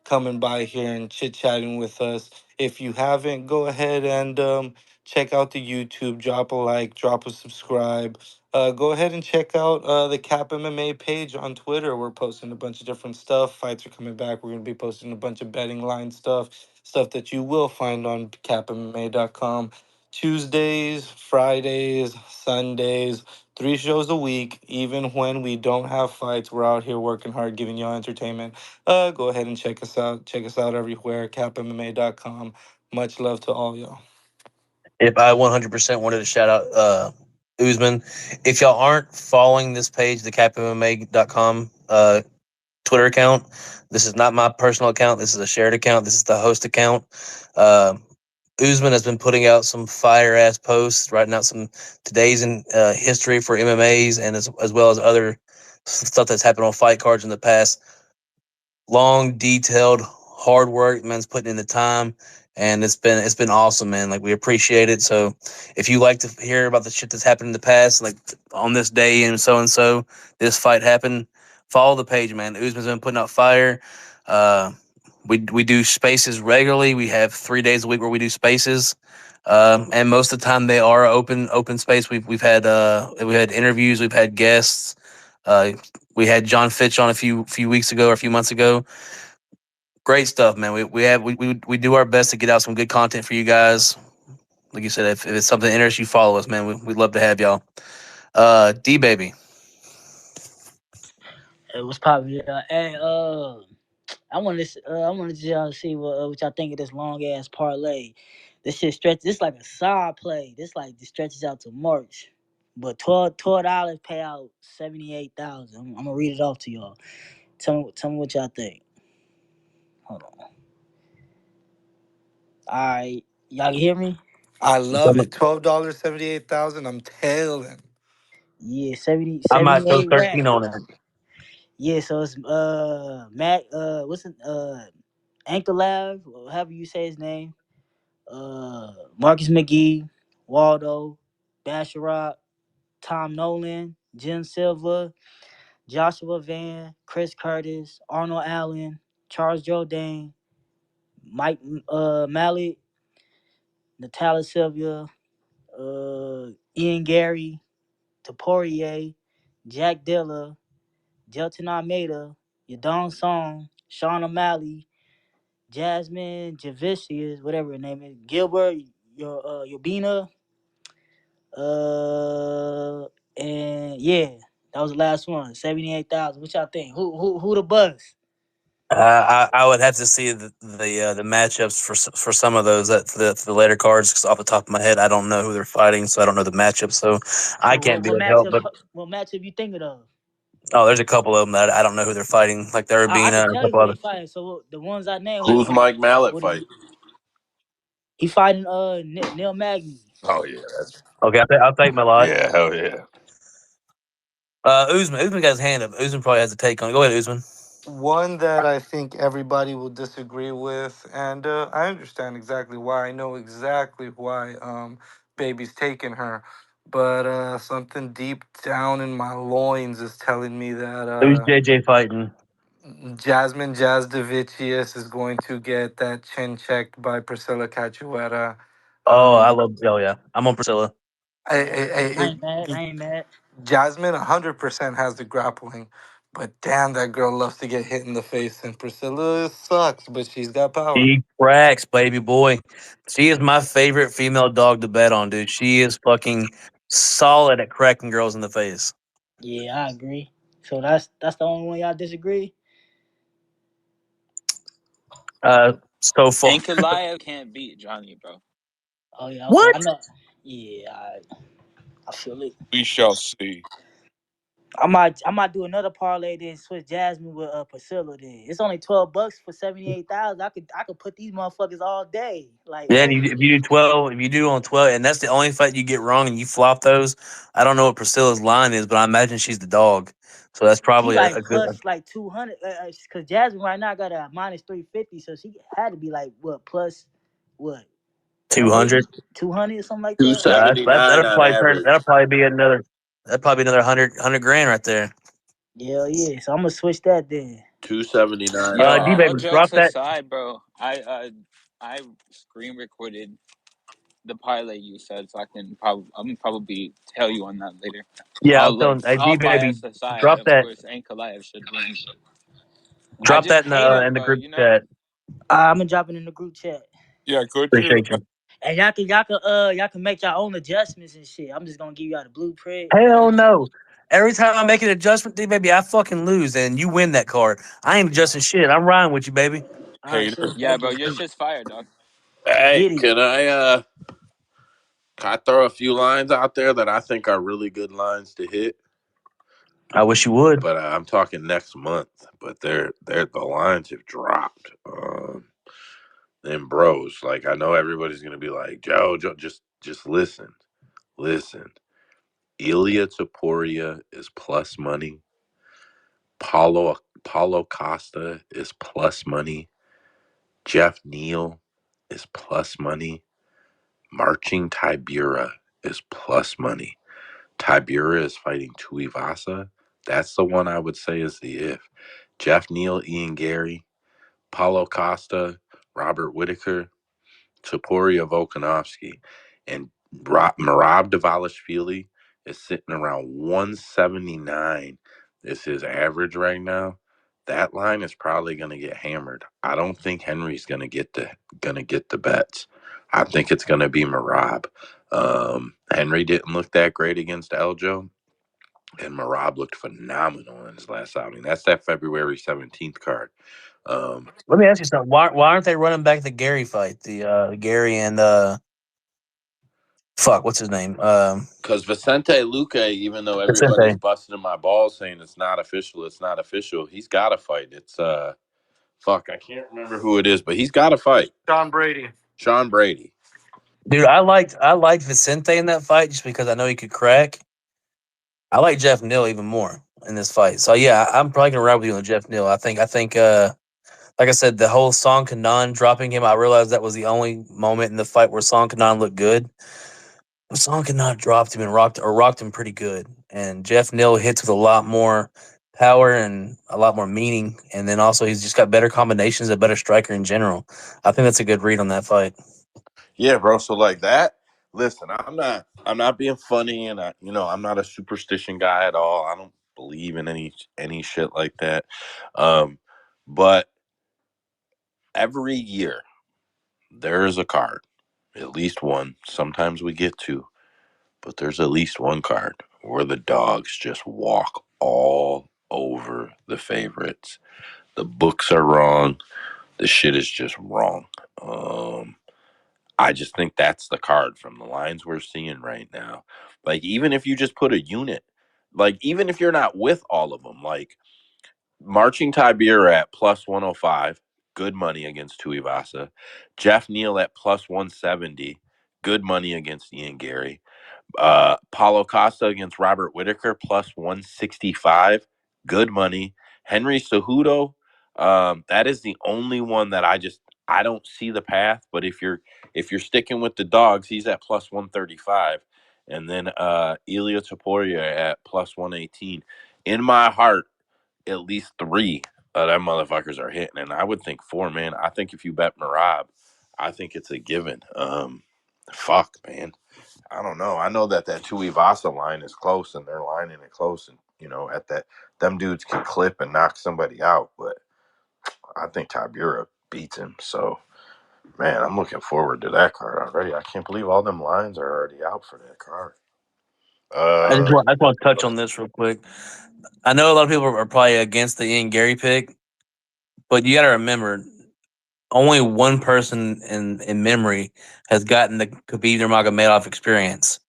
coming by here and chit chatting with us. If you haven't, go ahead and check out the YouTube. Drop a like, drop a subscribe. Go ahead and check out the Cap MMA page on Twitter. We're posting a bunch of different stuff. Fights are coming back. We're going to be posting a bunch of betting line stuff that you will find on capmma.com. Tuesdays, Fridays, Sundays, 3 shows a week. Even when we don't have fights, we're out here working hard, giving y'all entertainment. Go ahead and check us out. Check us out everywhere, capmma.com. Much love to all y'all. If I 100% wanted to shout out Usman, if y'all aren't following this page, the capmma.com Twitter account, this is not my personal account. This is a shared account. This is the host account. Uh, Usman has been putting out some fire ass posts, writing out some today's in history for MMAs, and as well as other stuff that's happened on fight cards in the past. Long, detailed, hard work. Man's putting in the time, and it's been awesome, man. Like, we appreciate it. So, if you like to hear about the shit that's happened in the past, like on this day and so, this fight happened. Follow the page, man. Usman's been putting out fire. Uh, we do spaces regularly. We have 3 days a week where we do spaces. And most of the time they are open space. We've had interviews, we've had guests. Uh, we had John Fitch on a few weeks ago or a few months ago. Great stuff, man. We do our best to get out some good content for you guys. Like you said, if it's something that interests you, follow us, man. We'd love to have y'all. D baby. It was probably hey I wanted y'all to see what y'all think of this long ass parlay. This shit stretch. This like a side play. This stretches out to March, but $12 pay out 78,000. I'm gonna read it off to y'all. Tell me what y'all think. Hold on. All right, y'all can hear me? I love it. $12.78. I'm tailing. Yeah, 70 I might go 78 13 on racks. it. Yeah, so it's Matt what's it Ankalaev, however you say his name. Marcus McGee, Waldo, Basharat, Tom Nolan, Jim Silva, Joshua Van, Chris Curtis, Arnold Allen, Charles Jourdain, Mike Mallett, Natalia Sylvia, Ian Gary, Taporia, Jack Dilla, Jelton Almeida, Yadon Song, Sean O'Malley, Jasmine Javicius, whatever her name is, Gilbert, Yobina, and yeah, that was the last one. 78,000. What y'all think? Who the buzz? I would have to see the matchups for some of those for the later cards. Because off the top of my head, I don't know who they're fighting, so I don't know the matchups. So I So can't be of help. But what matchup you thinking of? oh, there's a couple of them that I don't know who they're fighting, like the I Urbina could and a tell you couple who other. they fighting. So the ones I named, Who's Mike Mallet what fight? he fighting Neil Magny. Oh yeah, that's Okay, I'll take my lot. yeah, hell yeah. Usman got his hand up. Usman probably has a take on it. Go ahead, Usman. One that I think everybody will disagree with, and I understand exactly why. I know exactly why baby's taking her, but something deep down in my loins is telling me that Who's JJ fighting? Jasmine Jazdavicius is going to get that chin checked by Priscilla Cachueta. Oh, I Um, love. Oh yeah, I'm on Priscilla. I ain't mad. I ain't mad. Jasmine 100% has the grappling, but damn, that girl loves to get hit in the face. And Priscilla sucks, but she's got power. She cracks, baby boy. She is my favorite female dog to bet on, dude. She is fucking solid at cracking girls in the face. Yeah, I agree. So that's the only one y'all disagree. So far. Ankalaev can't beat Johnny, bro. Oh yeah, okay. I What? know. Yeah, I feel it. We shall see. I might do another parlay then switch Jasmine with Priscilla then. It's only $12 for 78,000. I could put these motherfuckers all day. Like Yeah, and who if you do 12, if you do on 12, and that's the only fight you get wrong and you flop those, I don't know what Priscilla's line is, but I imagine she's the dog. So that's she probably a like good. plus like 200 cuz Jasmine right now got a minus 350, so she had to be like what plus what? Maybe 200. 200 or something like Two that. seventy nine That'll on probably turn. average. That'll probably be another 100 grand right there. Yeah, yeah. So I'm gonna switch that then. 279 Yo, D all baby, live. drop jokes that. aside, bro, I screen recorded the parlay you said, so I'm probably tell you on that later. Yeah, All I'm like telling. Hey, D all baby, bias aside, drop of that. course, Ankalaev should win. I Drop just that hate him, in the bro. group You know. chat. I'm gonna drop it in the group chat. Yeah, could you? Appreciate you. And y'all can make your own adjustments and shit. I'm just gonna give y'all the blueprint. Hell no. Every time I make an adjustment, D baby, I fucking lose and you win that card. I ain't adjusting shit. I'm riding with you, baby. All right, Hater. shit. Yeah, Thank bro, you. your shit's fire, dog. Hey, Get it. can I throw a few lines out there that I think are really good lines to hit? I wish you would. But I'm talking next month. But they're the lines have dropped. Them bros, like I know everybody's gonna be like, Joe, just listen. Ilya Taporia is plus money. Paulo Costa is plus money. Jeff Neal is plus money. Marching Tibura is plus money. Tibura is fighting Tuivasa. That's the one I would say is the if. Jeff Neal, Ian Gary, Paulo Costa, Robert Whitaker, Topuria Volkanovski, and Marab Davalishvili is sitting around 179 is his average right now. That line is probably going to get hammered. I don't think Henry's going to get the bets. I think it's going to be Marab. Henry didn't look that great against Eljo, and Marab looked phenomenal in his last outing. That's that February 17th card. Let me ask you something. Why aren't they running back the Gary fight? The Gary and fuck, what's his name? Because Vicente Luque, even though everybody's Vicente. busting my balls saying it's not official, he's got to fight. It's fuck, I can't remember who it is, but he's got to fight. Sean Brady. Sean Brady. Dude, I liked Vicente in that fight just because I know he could crack. I like Jeff Neal even more in this fight. So yeah, I'm probably gonna ride with you on Jeff Neal. I think like I said, the whole Song Kanan dropping him, I realized that was the only moment in the fight where Song Kanan looked good. But Song Kanan dropped him and rocked him pretty good. And Jeff Neal hits with a lot more power and a lot more meaning. And then also he's just got better combinations, a better striker in general. I think that's a good read on that fight. Yeah, bro. So like that. Listen, I'm not being funny, and I'm not a superstition guy at all. I don't believe in any shit like that. But every year there is a card, at least one. Sometimes we get two, but there's at least one card where the dogs just walk all over the favorites. The books are wrong. The shit is just wrong. I just think that's the card from the lines we're seeing right now. Like, even if you just put a unit, like, even if you're not with all of them, like, Marching Tibera at plus 105, good money against Tuivasa. Jeff Neal at plus 170, good money against Ian Gary. Paulo Costa against Robert Whitaker plus 165. Good money. Henry Cejudo, that is the only one that I don't see the path. But if you're sticking with the dogs, he's at plus 135, and then Ilya Taporia at plus 118. In my heart, at least three of them motherfuckers are hitting, and I would think four. Man, I think if you bet Marab, I think it's a given. Fuck, man. I don't know. I know that Tuivasa line is close, and they're lining it close, and at that, them dudes can clip and knock somebody out. But I think Tibura beats him. So, man, I'm looking forward to that card already. I can't believe all them lines are already out for that card. I just want to touch on this real quick. I know a lot of people are probably against the Ian Gary pick, but you got to remember, only one person in memory has gotten the Khabib Nurmagomedov experience.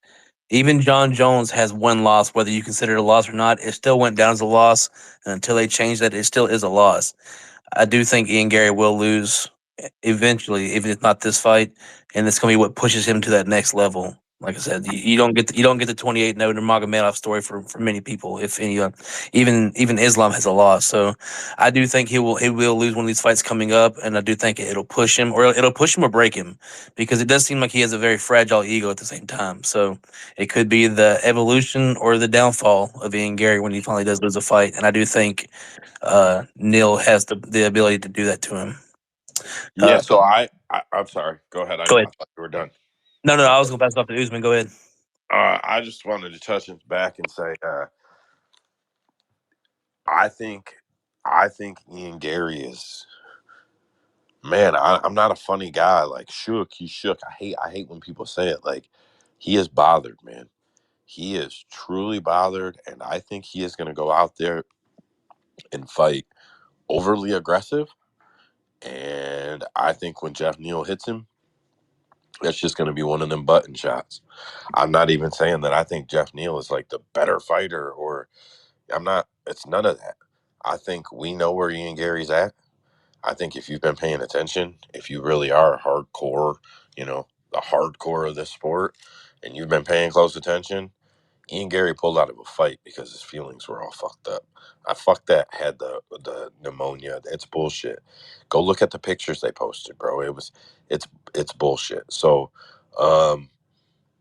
Even John Jones has one loss, whether you consider it a loss or not. It still went down as a loss, and until they change that, it still is a loss. I do think Ian Gary will lose eventually, even if not this fight, and it's going to be what pushes him to that next level. Like I said, you don't get the 28-0 Nurmagomedov story for many people. If any, even Islam has a loss. So I do think he will lose one of these fights coming up, and I do think it'll push him or break him, because it does seem like he has a very fragile ego at the same time. So it could be the evolution or the downfall of Ian Gary when he finally does lose a fight, and I do think Neil has the ability to do that to him. Yeah, so I'm sorry. Go ahead. I Go ahead. thought you were done. No, I was going to pass it off to Usman. Go ahead. I just wanted to touch it back and say, I think Ian Gary is, man. I'm not a funny guy. Like shook, he's shook. I hate when people say it. Like he is bothered, man. He is truly bothered, and I think he is going to go out there and fight overly aggressive. And I think when Jeff Neal hits him, that's just going to be one of them button shots. I'm not even saying that I think Jeff Neal is like the better fighter, or I'm not. It's none of that. I think we know where Ian Gary's at. I think if you've been paying attention, if you really are hardcore, the hardcore of this sport, and you've been paying close attention, Ian Gary pulled out of a fight because his feelings were all fucked up. I fucked that, had the pneumonia. It's bullshit. Go look at the pictures they posted, bro. It's bullshit. So,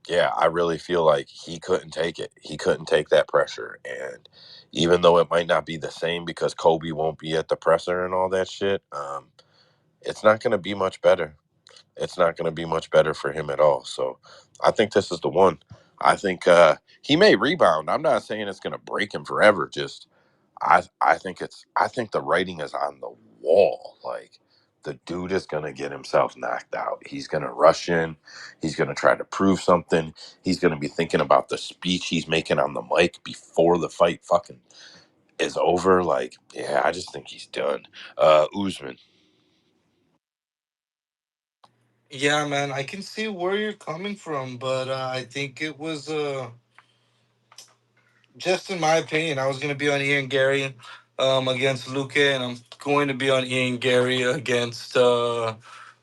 yeah, I really feel like he couldn't take it. He couldn't take that pressure. And even though it might not be the same because Kobe won't be at the presser and all that shit, it's not going to be much better. It's not going to be much better for him at all. So I think this is the one. I think he may rebound. I'm not saying it's going to break him forever. Just I think the writing is on the wall. Like the dude is going to get himself knocked out. He's going to rush in. He's going to try to prove something. He's going to be thinking about the speech he's making on the mic before the fight fucking is over. Like, yeah, I just think he's done. Usman. Yeah, man, I can see where you're coming from, but I think it was just in my opinion, I was going to be on Ian Gary against Luque, and I'm going to be on Ian Gary against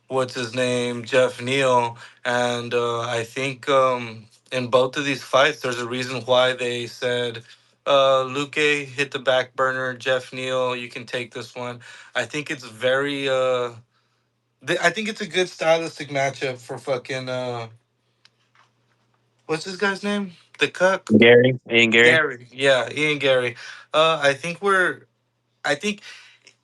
what's his name, Jeff Neal. And I think in both of these fights, there's a reason why they said Luque hit the back burner, Jeff Neal, you can take this one. I think it's very. I think it's a good stylistic matchup for fucking. What's this guy's name? The Cuck? Ian Gary. Gary. Yeah, Ian Gary. I think we're. I think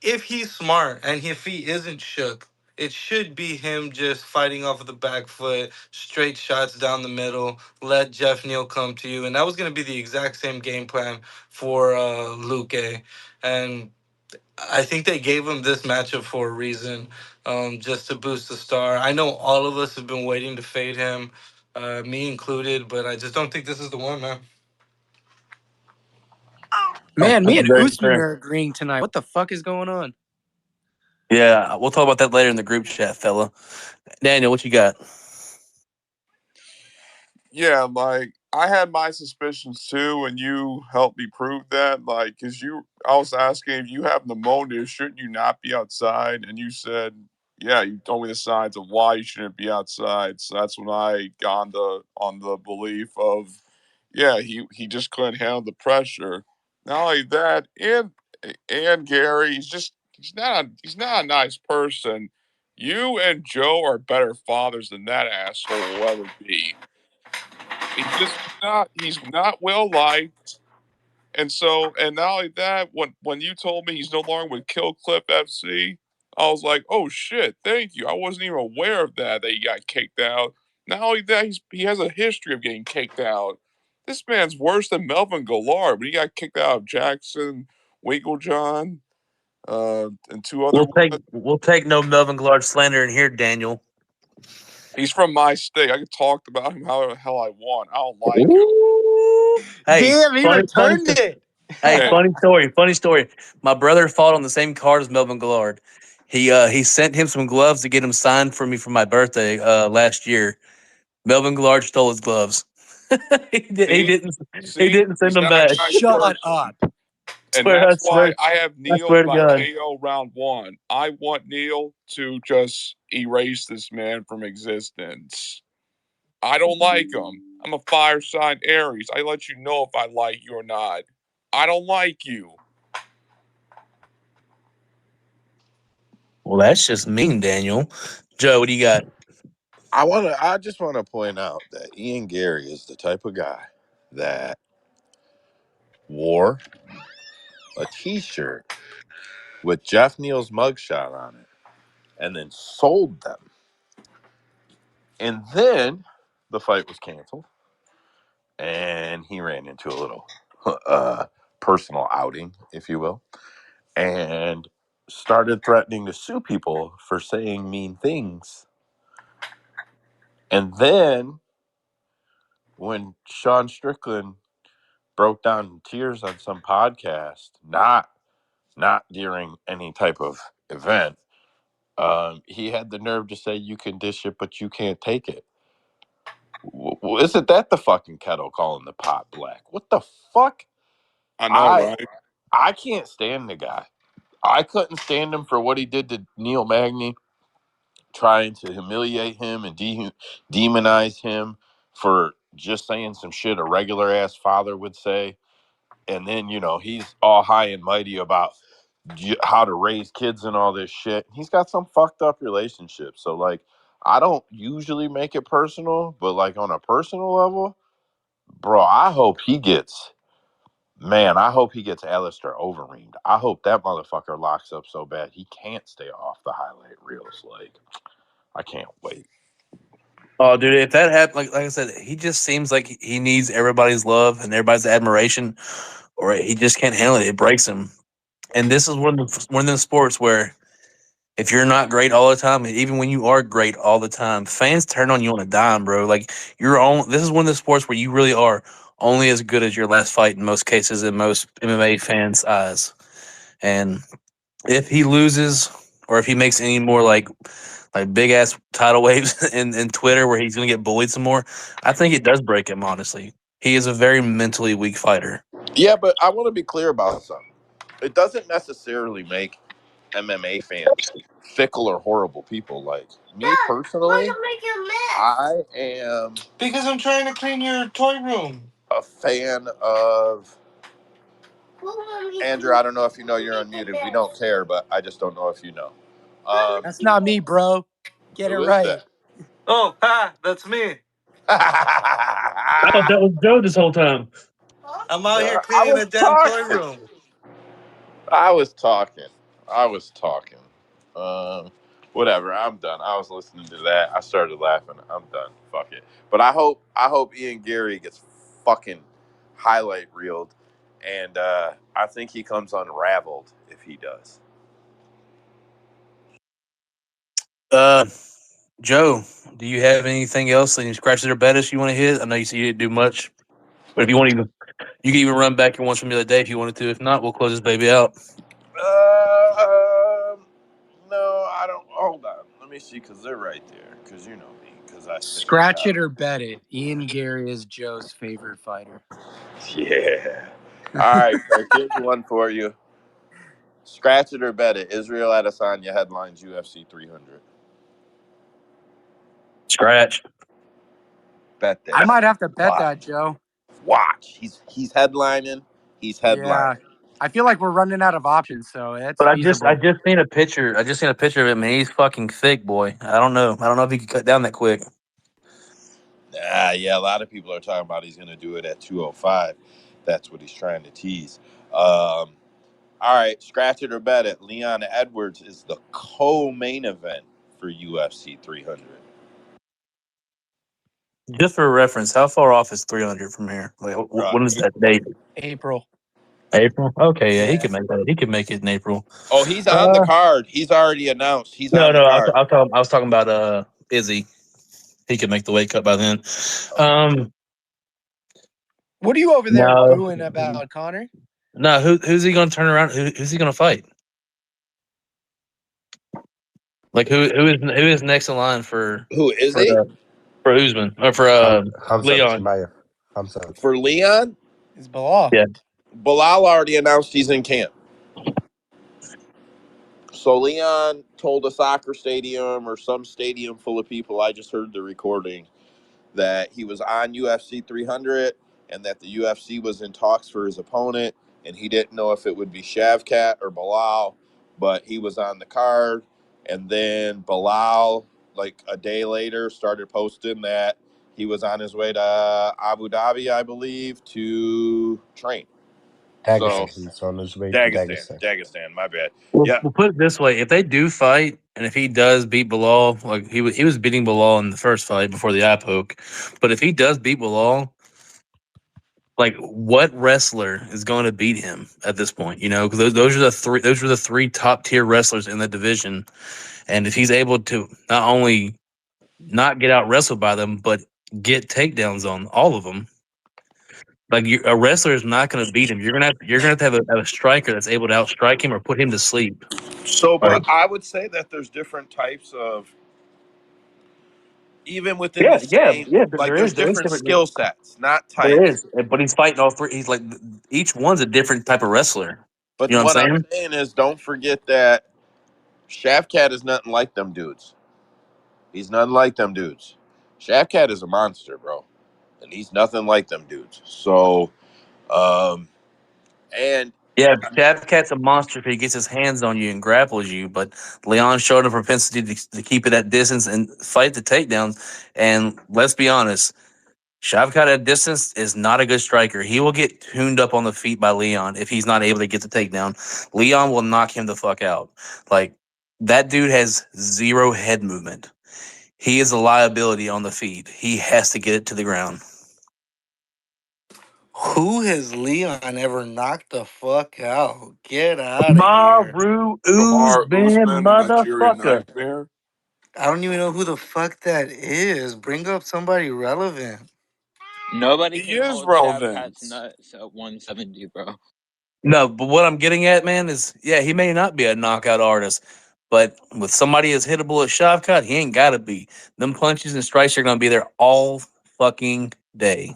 if he's smart and if he isn't shook, it should be him just fighting off of the back foot, straight shots down the middle, let Jeff Neal come to you. And that was going to be the exact same game plan for Luque. And I think they gave him this matchup for a reason, just to boost the star. I know all of us have been waiting to fade him, me included, but I just don't think this is the one, man. Man, me and Very Usman fair. are agreeing tonight. What the fuck is going on? Yeah, we'll talk about that later in the group chat, fella. Daniel, what you got? Yeah, like I had my suspicions too, and you helped me prove that. Like, I was asking if you have pneumonia, shouldn't you not be outside? And you said, yeah, you told me the signs of why you shouldn't be outside. So that's when I got on the belief of, yeah, he just couldn't handle the pressure. Not only that, and Gary, he's not a nice person. You and Joe are better fathers than that asshole will ever be. He's not well liked. And not only that, when you told me he's no longer with Kill Clip FC, I was like, oh shit, thank you. I wasn't even aware of that he got kicked out. Not only that, he has a history of getting kicked out. This man's worse than Melvin Gillard, but he got kicked out of Jackson, Winklejohn, and two other ones. We'll take no Melvin Gillard slander in here, Daniel. He's from my state. I could talk about him however the hell I want. I don't like him. Hey, Damn, he funny. returned it. Hey, Hey, funny story. Funny story. My brother fought on the same card as Melvin Gillard. He sent him some gloves to get him signed for me for my birthday last year. Melvin Gillard stole his gloves. he, did, he see, didn't. He see, didn't send he's them not a back. nice Shut person. up. And I that's swear, why I have I Neil swear to by God. KO round one. I want Neil to just erase this man from existence. I don't like him. I'm a fire sign Aries. I let you know if I like you or not. I don't like you. Well, that's just mean, Daniel. Joe, what do you got? I just want to point out that Ian Gary is the type of guy that wore a T-shirt with Jeff Neal's mugshot on it, and then sold them. And then the fight was canceled, and he ran into a little personal outing, if you will, and started threatening to sue people for saying mean things. And then when Sean Strickland broke down in tears on some podcast, not during any type of event, he had the nerve to say, "You can dish it, but you can't take it." Isn't that the fucking kettle calling the pot black? What the fuck? I know, I right? I can't stand the guy. I couldn't stand him for what he did to Neil Magny, trying to humiliate him and demonize him for just saying some shit a regular ass father would say. And then, he's all high and mighty about how to raise kids and all this shit. He's got some fucked up relationship. So, like, I don't usually make it personal, but, like, on a personal level, bro, I hope he gets Alistair Overeemed. I hope that motherfucker locks up so bad he can't stay off the highlight reels. Like, I can't wait. Oh, dude, if that happened, like I said, he just seems like he needs everybody's love and everybody's admiration, or he just can't handle it. It breaks him. And this is one of the sports where if you're not great all the time, and even when you are great all the time, fans turn on you on a dime, bro. Like you're on. This is one of the sports where you really are only as good as your last fight in most cases, in most MMA fans' eyes. And if he loses, or if he makes any more like big ass tidal waves in Twitter where he's gonna get bullied some more, I think it does break him. Honestly, he is a very mentally weak fighter. Yeah, but I want to be clear about something. It doesn't necessarily make MMA fans fickle or horrible people. Like me personally, I am Because I'm trying to clean your toy room. a fan of Andrew. I don't know if you know you're unmuted. We don't care, but I just don't know if you know. That's not me, bro. Get it Who is right. that? Oh, that's me. I thought that was Joe this whole time. I'm out here I cleaning was the damn toy talking. room. I was talking. I was talking. Um, Whatever. I'm done. I was listening to that. I started laughing. I'm done. Fuck it. But I hope Ian Gary gets fucking highlight reeled, and I think he comes unraveled if he does. Uh, Joe, do you have anything else? Any scratches or betters you want to hit? I know you said you didn't do much, but if you want to, you can even run back your ones from the other day if you wanted to. If not, we'll close this baby out. No, I don't. Hold on. Let me see, because they're right there. Because you know me. Because I sit at the Scratch top. it or bet it. Ian Gary is Joe's favorite fighter. Yeah. All right, Kirk. Here's one for you. Scratch it or bet it. Israel Adesanya headlines UFC 300. Scratch. Bet I that might shit. have to bet Watch. that, Joe. Watch. He's headlining. He's Yeah. headlining. I feel like we're running out of options, so it's But I feasible. just seen a picture. I just seen a picture of him, and he's fucking thick, boy. I don't know. I don't know if he could cut down that quick. Yeah. A lot of people are talking about he's going to do it at 205. That's what he's trying to tease. All right. Scratch it or bet it. Leon Edwards is the co-main event for UFC 300. Just for reference, how far off is 300 from here? Like, when is that date? April. April. Okay, yeah, he Yeah. could make that. He could make it in April. Oh, he's on the card. He's already announced. He's No, on the no, card. I was talking about Izzy. He could make the weight cut by then. Oh. Um, What are you over there no, booing about, Connor? no. Who's he going to turn around? Who's he going to fight? Like who is next in line Who is for he? for Usman or for Hamza Leon? Chimaev. Hamza. For Leon? It's Bilal. Yeah, Bilal already announced he's in camp. So Leon told a soccer stadium or some stadium full of people, I just heard the recording, that he was on UFC 300 and that the UFC was in talks for his opponent, and he didn't know if it would be Shavkat or Bilal, but he was on the card. And then Bilal, like a day later, started posting that he was on his way to Abu Dhabi, I believe, to train. So Dagestan. He's on his way to Dagestan. Dagestan, my bad. Well, Yeah. we'll put it this way: if they do fight, and if he does beat Bilal, like he was beating Bilal in the first fight before the eye poke, but if he does beat Bilal, like what wrestler is going to beat him at this point? You know, because those are the three. Those are the three top tier wrestlers in the division, and if he's able to not only not get out wrestled by them, but get takedowns on all of them, like a wrestler is not going to beat him. You're gonna have a striker that's able to outstrike him or put him to sleep. So, Like, but I would say that there's different types of, even within yeah, the yeah, same, yeah. like There there's is, there is different different. skill sets, not There types. is, but he's fighting all three. He's like each one's a different type of wrestler. But You know what what I'm I'm saying? saying is, don't forget that Shavkat is nothing like them dudes. He's nothing like them dudes. Shavkat is a monster, bro, and he's nothing like them dudes. So, um, and Yeah, I mean, Cat's a monster if he gets his hands on you and grapples you. But Leon showed a propensity to keep it at distance and fight the takedowns. And let's be honest, Shavkat at distance is not a good striker. He will get tuned up on the feet by Leon if he's not able to get the takedown. Leon will knock him the fuck out. Like that dude has zero head movement. He is a liability on the feet. He has to get it to the ground. Who has Leon ever knocked the fuck out? Get out of here. Maru Kamar Uzban, Usman, the Nigerian motherfucker. Nightmare. I don't even know who the fuck that is. Bring up somebody relevant. Nobody He can is hold Shavkat's relevant. nuts at 170, bro. No, but what I'm getting at, man, is yeah, he may not be a knockout artist, but with somebody as hittable as Shavkat, he ain't got to be. Them punches and strikes are going to be there all fucking day.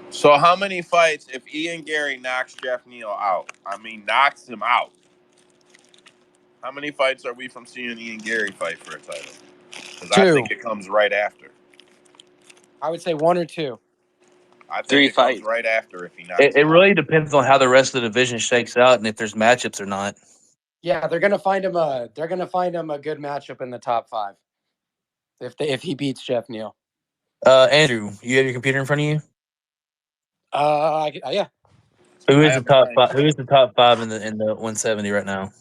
so how many fights if Ian Gary knocks Jeff Neal out? I mean, knocks him out. How many fights are we from seeing Ian Gary fight for a title? Because I think Two. it comes right after. I would say one or two. I think Three it comes fights. right after if he knocks It him out. really depends on how the rest of the division shakes out and if there's matchups or not. Yeah, they're gonna find him a good matchup in the top five if he beats Jeff Neal. Andrew, you have your computer in front of you. Yeah. Who I is the have top mine. five? Who is the top five in the 170 right now?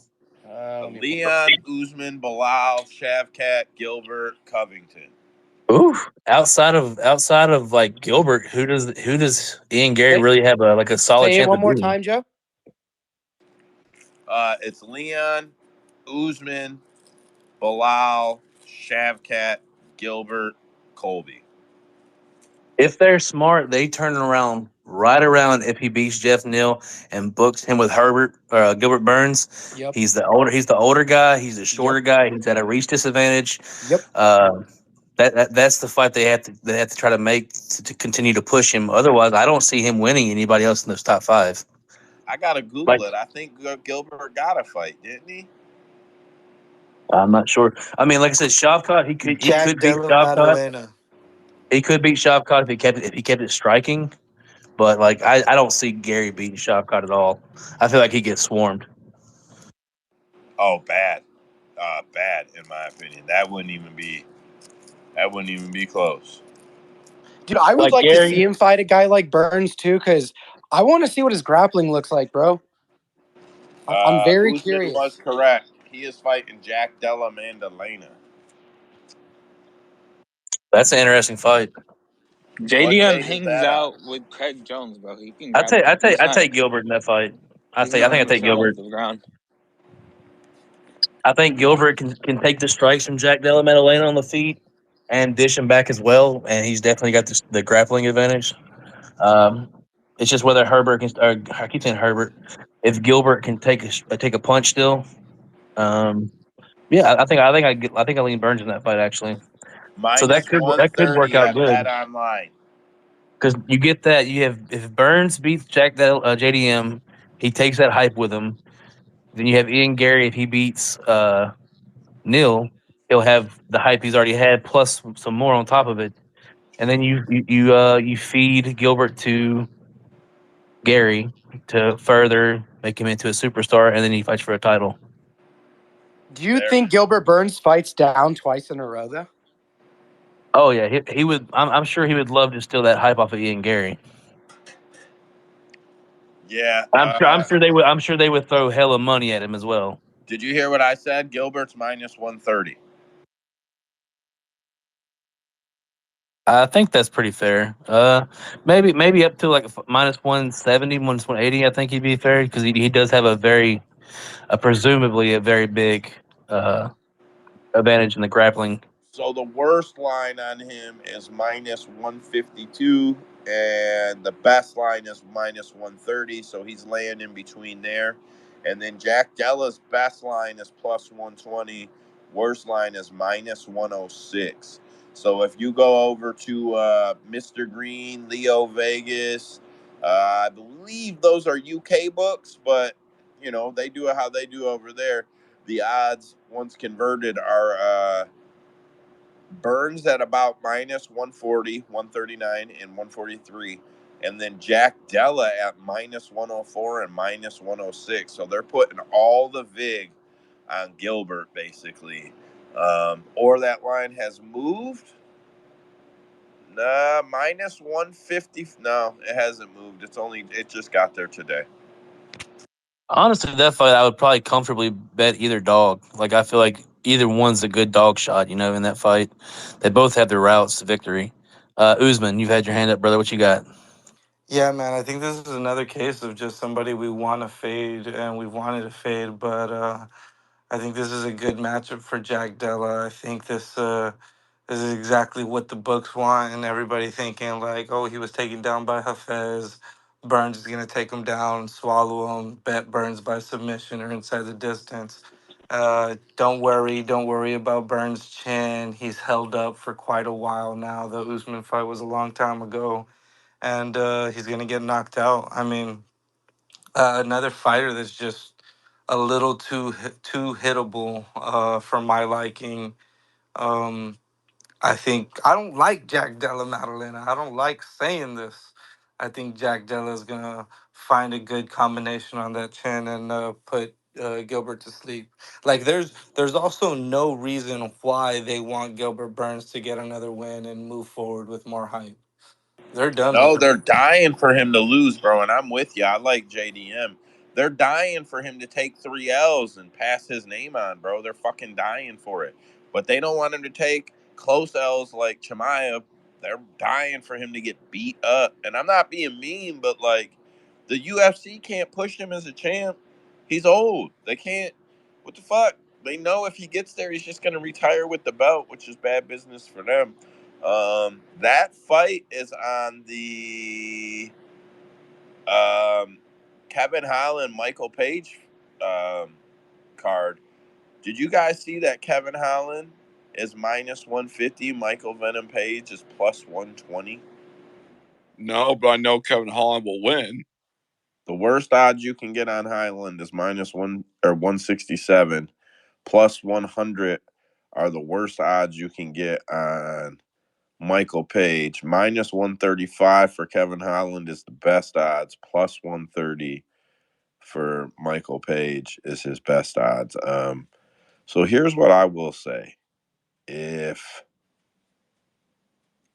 Let me pull. Leon, Usman, Bilal, Shavkat, Gilbert, Covington. Ooh, outside of like Gilbert, who does Ian Gary Say, really have a solid say it chance one of more beating? time, Joe. It's Leon, Usman, Bilal, Shavkat, Gilbert, Colby. If they're smart, they turn around right around if he beats Jeff Neal and books him with Gilbert Burns. Yep. He's the older guy. He's the Yep. shorter guy. He's at a reach disadvantage. Yep. Uh, that's the fight they have to try to make to continue to push him. Otherwise, I don't see him winning anybody else in those top five. I gotta Like Google it. I think Gilbert got a fight, didn't he? I'm not sure. I mean, like I said, Shavkat he Jack could beat Della Shavkat. Maddalena. He could beat Shavkat if he kept it striking. But like I don't see Gary beating Shavkat at all. I feel like he gets swarmed. Oh, bad, bad in my opinion. That wouldn't even be close. Dude, I would Like like to see Gary, him fight a guy like Burns too, because I want to see what his grappling looks like, bro. I'm very Usman was curious. correct. He is fighting Jack Della Maddalena. that's an interesting fight. What JDM date is hangs that on? out with Craig Jones, bro. He can I grab take him. I take I take Gilbert in that fight. He's I gonna think I take 100% hold Gilbert. the ground. I think Gilbert can take the strikes from Jack Della Maddalena on the feet and dish him back as well, and he's definitely got the grappling advantage. Um, it's just whether Herbert can. Or I keep saying Herbert. If Gilbert can take a punch still, um, yeah, I think I lean Burns in that fight actually. So that Minus could work 130 out at Bet good Online. because you get that you have if Burns beats JDM, he takes that hype with him. Then you have Ian Gary if he beats Neil. he'll have the hype he's already had plus some more on top of it, and then you feed Gilbert to Gary to further make him into a superstar, and then he fights for a title. Do you think Gilbert Burns fights down twice in a row, though? Oh yeah, he would. I'm sure he would love to steal that hype off of Ian Gary. Yeah. I'm sure they would. I'm sure they would throw hella money at him as well. Did you hear what I said? Gilbert's minus 130. I think that's pretty fair. Maybe up to like minus 170, minus 180. I think he'd be fair because he does have presumably a very big uh, advantage in the grappling. So the worst line on him is minus 152, and the best line is minus 130. So he's laying in between there. And then Jack Della's best line is plus 120. Worst line is minus 106. So if you go over to Mr. Green, Leo Vegas, I believe those are UK books, but they do it how they do over there. The odds, once converted, are Burns at about minus 140, 139, and 143. And then Jack Della at minus 104 and minus 106. So they're putting all the VIG on Gilbert, basically. Or that line has moved. Nah, minus 150. No, it hasn't moved. It just got there today. Honestly, that fight I would probably comfortably bet either dog. Like I feel like either one's a good dog shot. In that fight, they both have their routes to victory. Usman, you've had your hand up, brother. What you got? Yeah, man, I think this is another case of just somebody we want to fade and we wanted to fade, but I think this is a good matchup for Jack Della. I think this is exactly what the books want, and everybody thinking like, oh, he was taken down by Hafez. Burns is gonna take him down, swallow him, bet Burns by submission or inside the distance. Don't worry about Burns' chin. He's held up for quite a while now. The Usman fight was a long time ago, and he's gonna get knocked out. I mean, another fighter that's just a little too hittable for my liking. Um, I think I don't like Jack Della Maddalena. I don't like saying this. I think Jack Della is gonna find a good combination on that chin and put Gilbert to sleep. Like there's also no reason why they want Gilbert Burns to get another win and move forward with more hype. They're done with No, him. they're dying for him to lose, bro. And I'm with you. I like JDM. They're dying for him to take 3 L's and pass his name on, bro. They're fucking dying for it. But they don't want him to take close L's like Chimaev. They're dying for him to get beat up. And I'm not being mean, but like the UFC can't push him as a champ. He's old. They can't. What the fuck? They know if he gets there, he's just going to retire with the belt, which is bad business for them. That fight is on the Kevin Holland Michael Page um, card. Did you guys see that Kevin Holland is minus 150? Michael Venom Page is plus 120. No, but I know Kevin Holland will win. The worst odds you can get on Highland is minus 167. Plus 100 are the worst odds you can get on Michael Page. Minus 135 for Kevin Holland is the best odds. Plus 130 for Michael Page is his best odds. So here's what I will say. If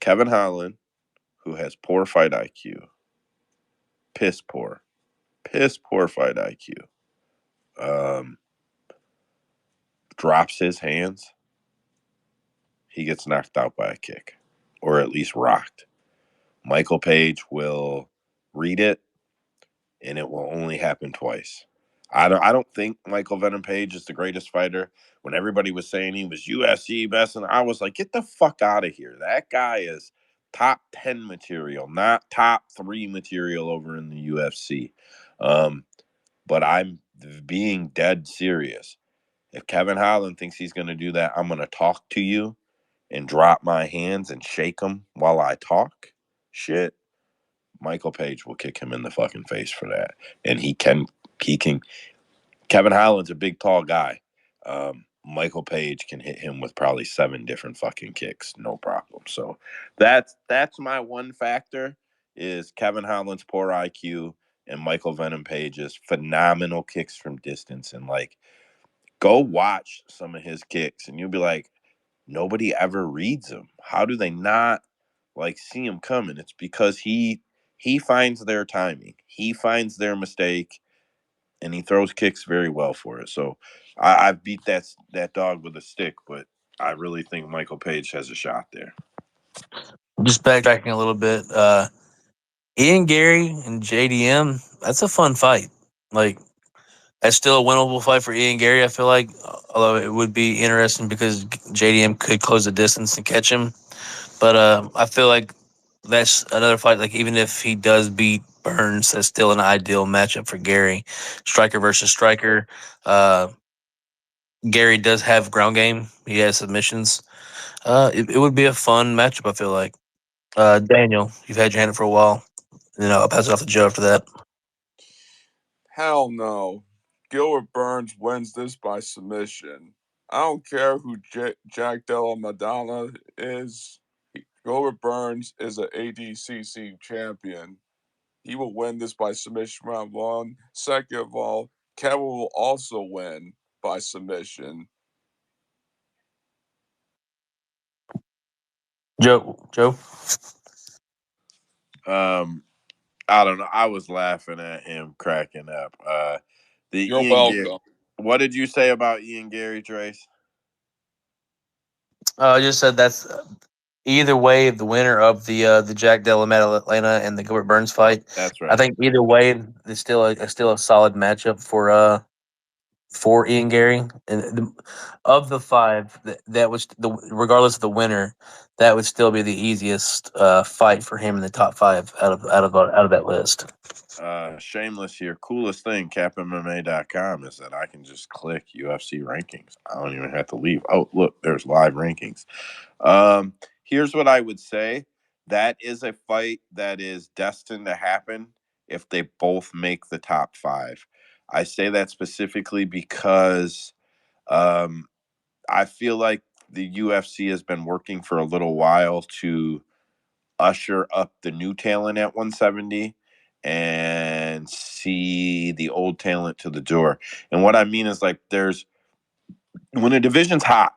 Kevin Holland, who has poor fight IQ, piss poor fight IQ, um, drops his hands, he gets knocked out by a kick or at least rocked. Michael Page will read it, and it will only happen twice. I don't think Michael Venom Page is the greatest fighter. When everybody was saying he was UFC best, and I was like, get the fuck out of here. That guy is top 10 material, not top 3 material over in the UFC. But I'm being dead serious. If Kevin Holland thinks he's going to do that, I'm going to talk to you and drop my hands and shake them while I talk. Shit. Michael Page will kick him in the fucking face for that. And he can Kevin Holland's a big, tall guy. Michael Page can hit him with probably 7 different fucking kicks, no problem. So that's my one factor is Kevin Holland's poor IQ and Michael Venom Page's phenomenal kicks from distance. And like, go watch some of his kicks, and you'll be like, nobody ever reads them. How do they not like see him coming? It's because he finds their timing, he finds their mistake, and he throws kicks very well for it. So I beat that dog with a stick, but I really think Michael Page has a shot there. Just backtracking a little bit. Ian Gary and JDM, that's a fun fight. Like, that's still a winnable fight for Ian Gary, I feel like. Although it would be interesting because JDM could close the distance and catch him. But I feel like that's another fight. Like, even if he does beat Burns, that's still an ideal matchup for Gary. Striker versus striker. Uh, Gary does have ground game. He has submissions. It would be a fun matchup, I feel like. Daniel, you've had your hand up for a while. I'll pass it off to Joe after that. Hell no. Gilbert Burns wins this by submission. I don't care who Jack Della Madonna is. Gilbert Burns is an ADCC champion. He will win this by submission round one. Second of all, Kevin will also win by submission. Joe. I don't know. I was laughing at him cracking up. The You're Ian Gary. welcome. What did you say about Ian Gary, Trace? I just said that's either way the winner of the Jack Della Maddalena and the Gilbert Burns fight. That's I right. think either way, it's still a solid matchup for Ian Gary. And of the five, that was regardless of the winner, that would still be the easiest fight for him in the top five out of that list. Shameless here. Coolest thing, capmma.com, is that I can just click UFC rankings. I don't even have to leave. Oh, look, there's live rankings. Here's what I would say. That is a fight that is destined to happen if they both make the top 5. I say that specifically because I feel like the UFC has been working for a little while to usher up the new talent at 170 and see the old talent to the door. And what I mean is, like, there's when a division's hot,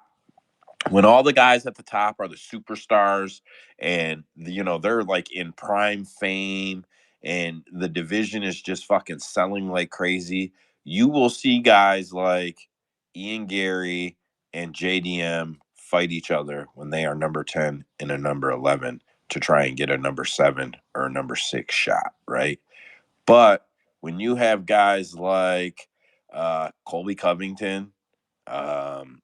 when all the guys at the top are the superstars and they're like in prime fame and the division is just fucking selling like crazy, you will see guys like Ian Gary and JDM fight each other when they are number 10 and a number 11 to try and get a number 7 or a number 6 shot, right? But when you have guys like Colby Covington, um,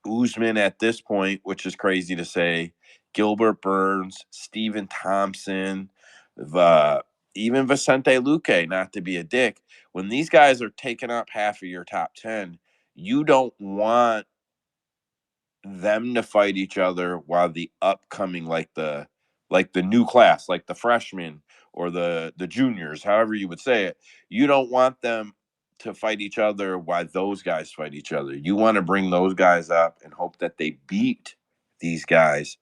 Usman at this point, which is crazy to say, Gilbert Burns, Stephen Thompson, even Vicente Luque, not to be a dick, when these guys are taking up half of your top 10, you don't want them to fight each other while the upcoming, like the new class, like the freshmen or the juniors, however you would say it, you don't want them to fight each other while those guys fight each other. You want to bring those guys up and hope that they beat these guys,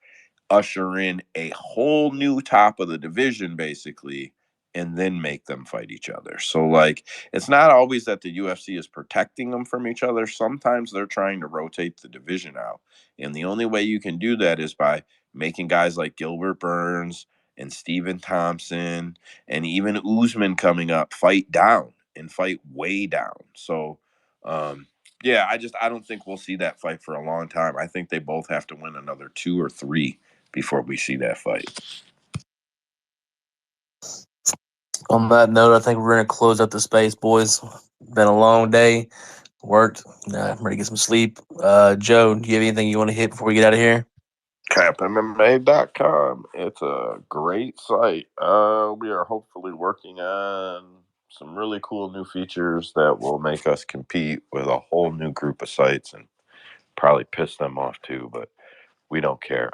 usher in a whole new top of the division basically, and then make them fight each other. So like, it's not always that the UFC is protecting them from each other. Sometimes they're trying to rotate the division out, and the only way you can do that is by making guys like Gilbert Burns and Stephen Thompson and even Usman coming up fight down and fight way down. So yeah, I don't think we'll see that fight for a long time. I think they both have to win another 2 or 3 before we see that fight. On that note, I think we're going to close up the space, boys. Been a long day. Worked. I'm ready to get some sleep. Joe, do you have anything you want to hit before we get out of here? CapMMA.com. It's a great site. We are hopefully working on some really cool new features that will make us compete with a whole new group of sites and probably piss them off too, but we don't care.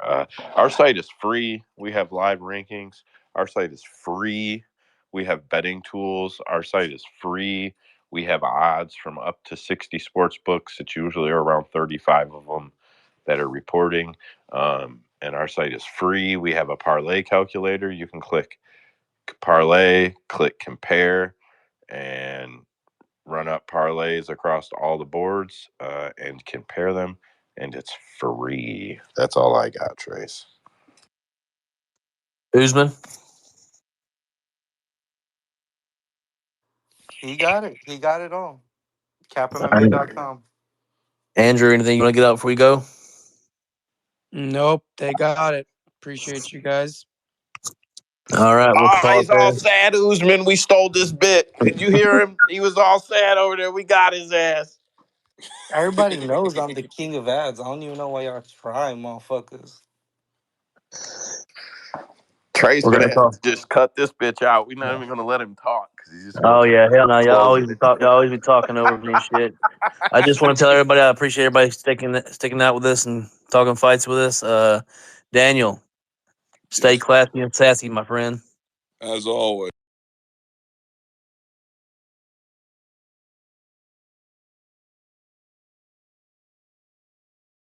Our site is free. We have live rankings. Our site is free. We have betting tools. Our site is free. We have odds from up to 60 sports books. It's usually around 35 of them that are reporting. And our site is free. We have a parlay calculator. You can click parlay, click compare, and run up parlays across all the boards and compare them. And it's free. That's all I got, Trace. Usman. He got it. He got it all. All right. CapMMA.com. Andrew, anything you want to get out before we go? Nope, they got it. Appreciate you guys. All right, we'll Oh, call it he's all there. sad, Usman. We stole this bit. Did you hear him? He was all sad over there. We got his ass. Everybody knows I'm the king of ads. I don't even know why y'all try, motherfuckers. Trace We're gonna gonna have to call. just cut this bitch out. We're not even gonna let him talk because he's just gonna Oh yeah, hell no, y'all close always it. be talk. Y'all always be talking over me and shit. I just want to tell everybody I appreciate everybody sticking out with us and talking fights with us. Daniel, stay Yes, classy and sassy, my friend. as always.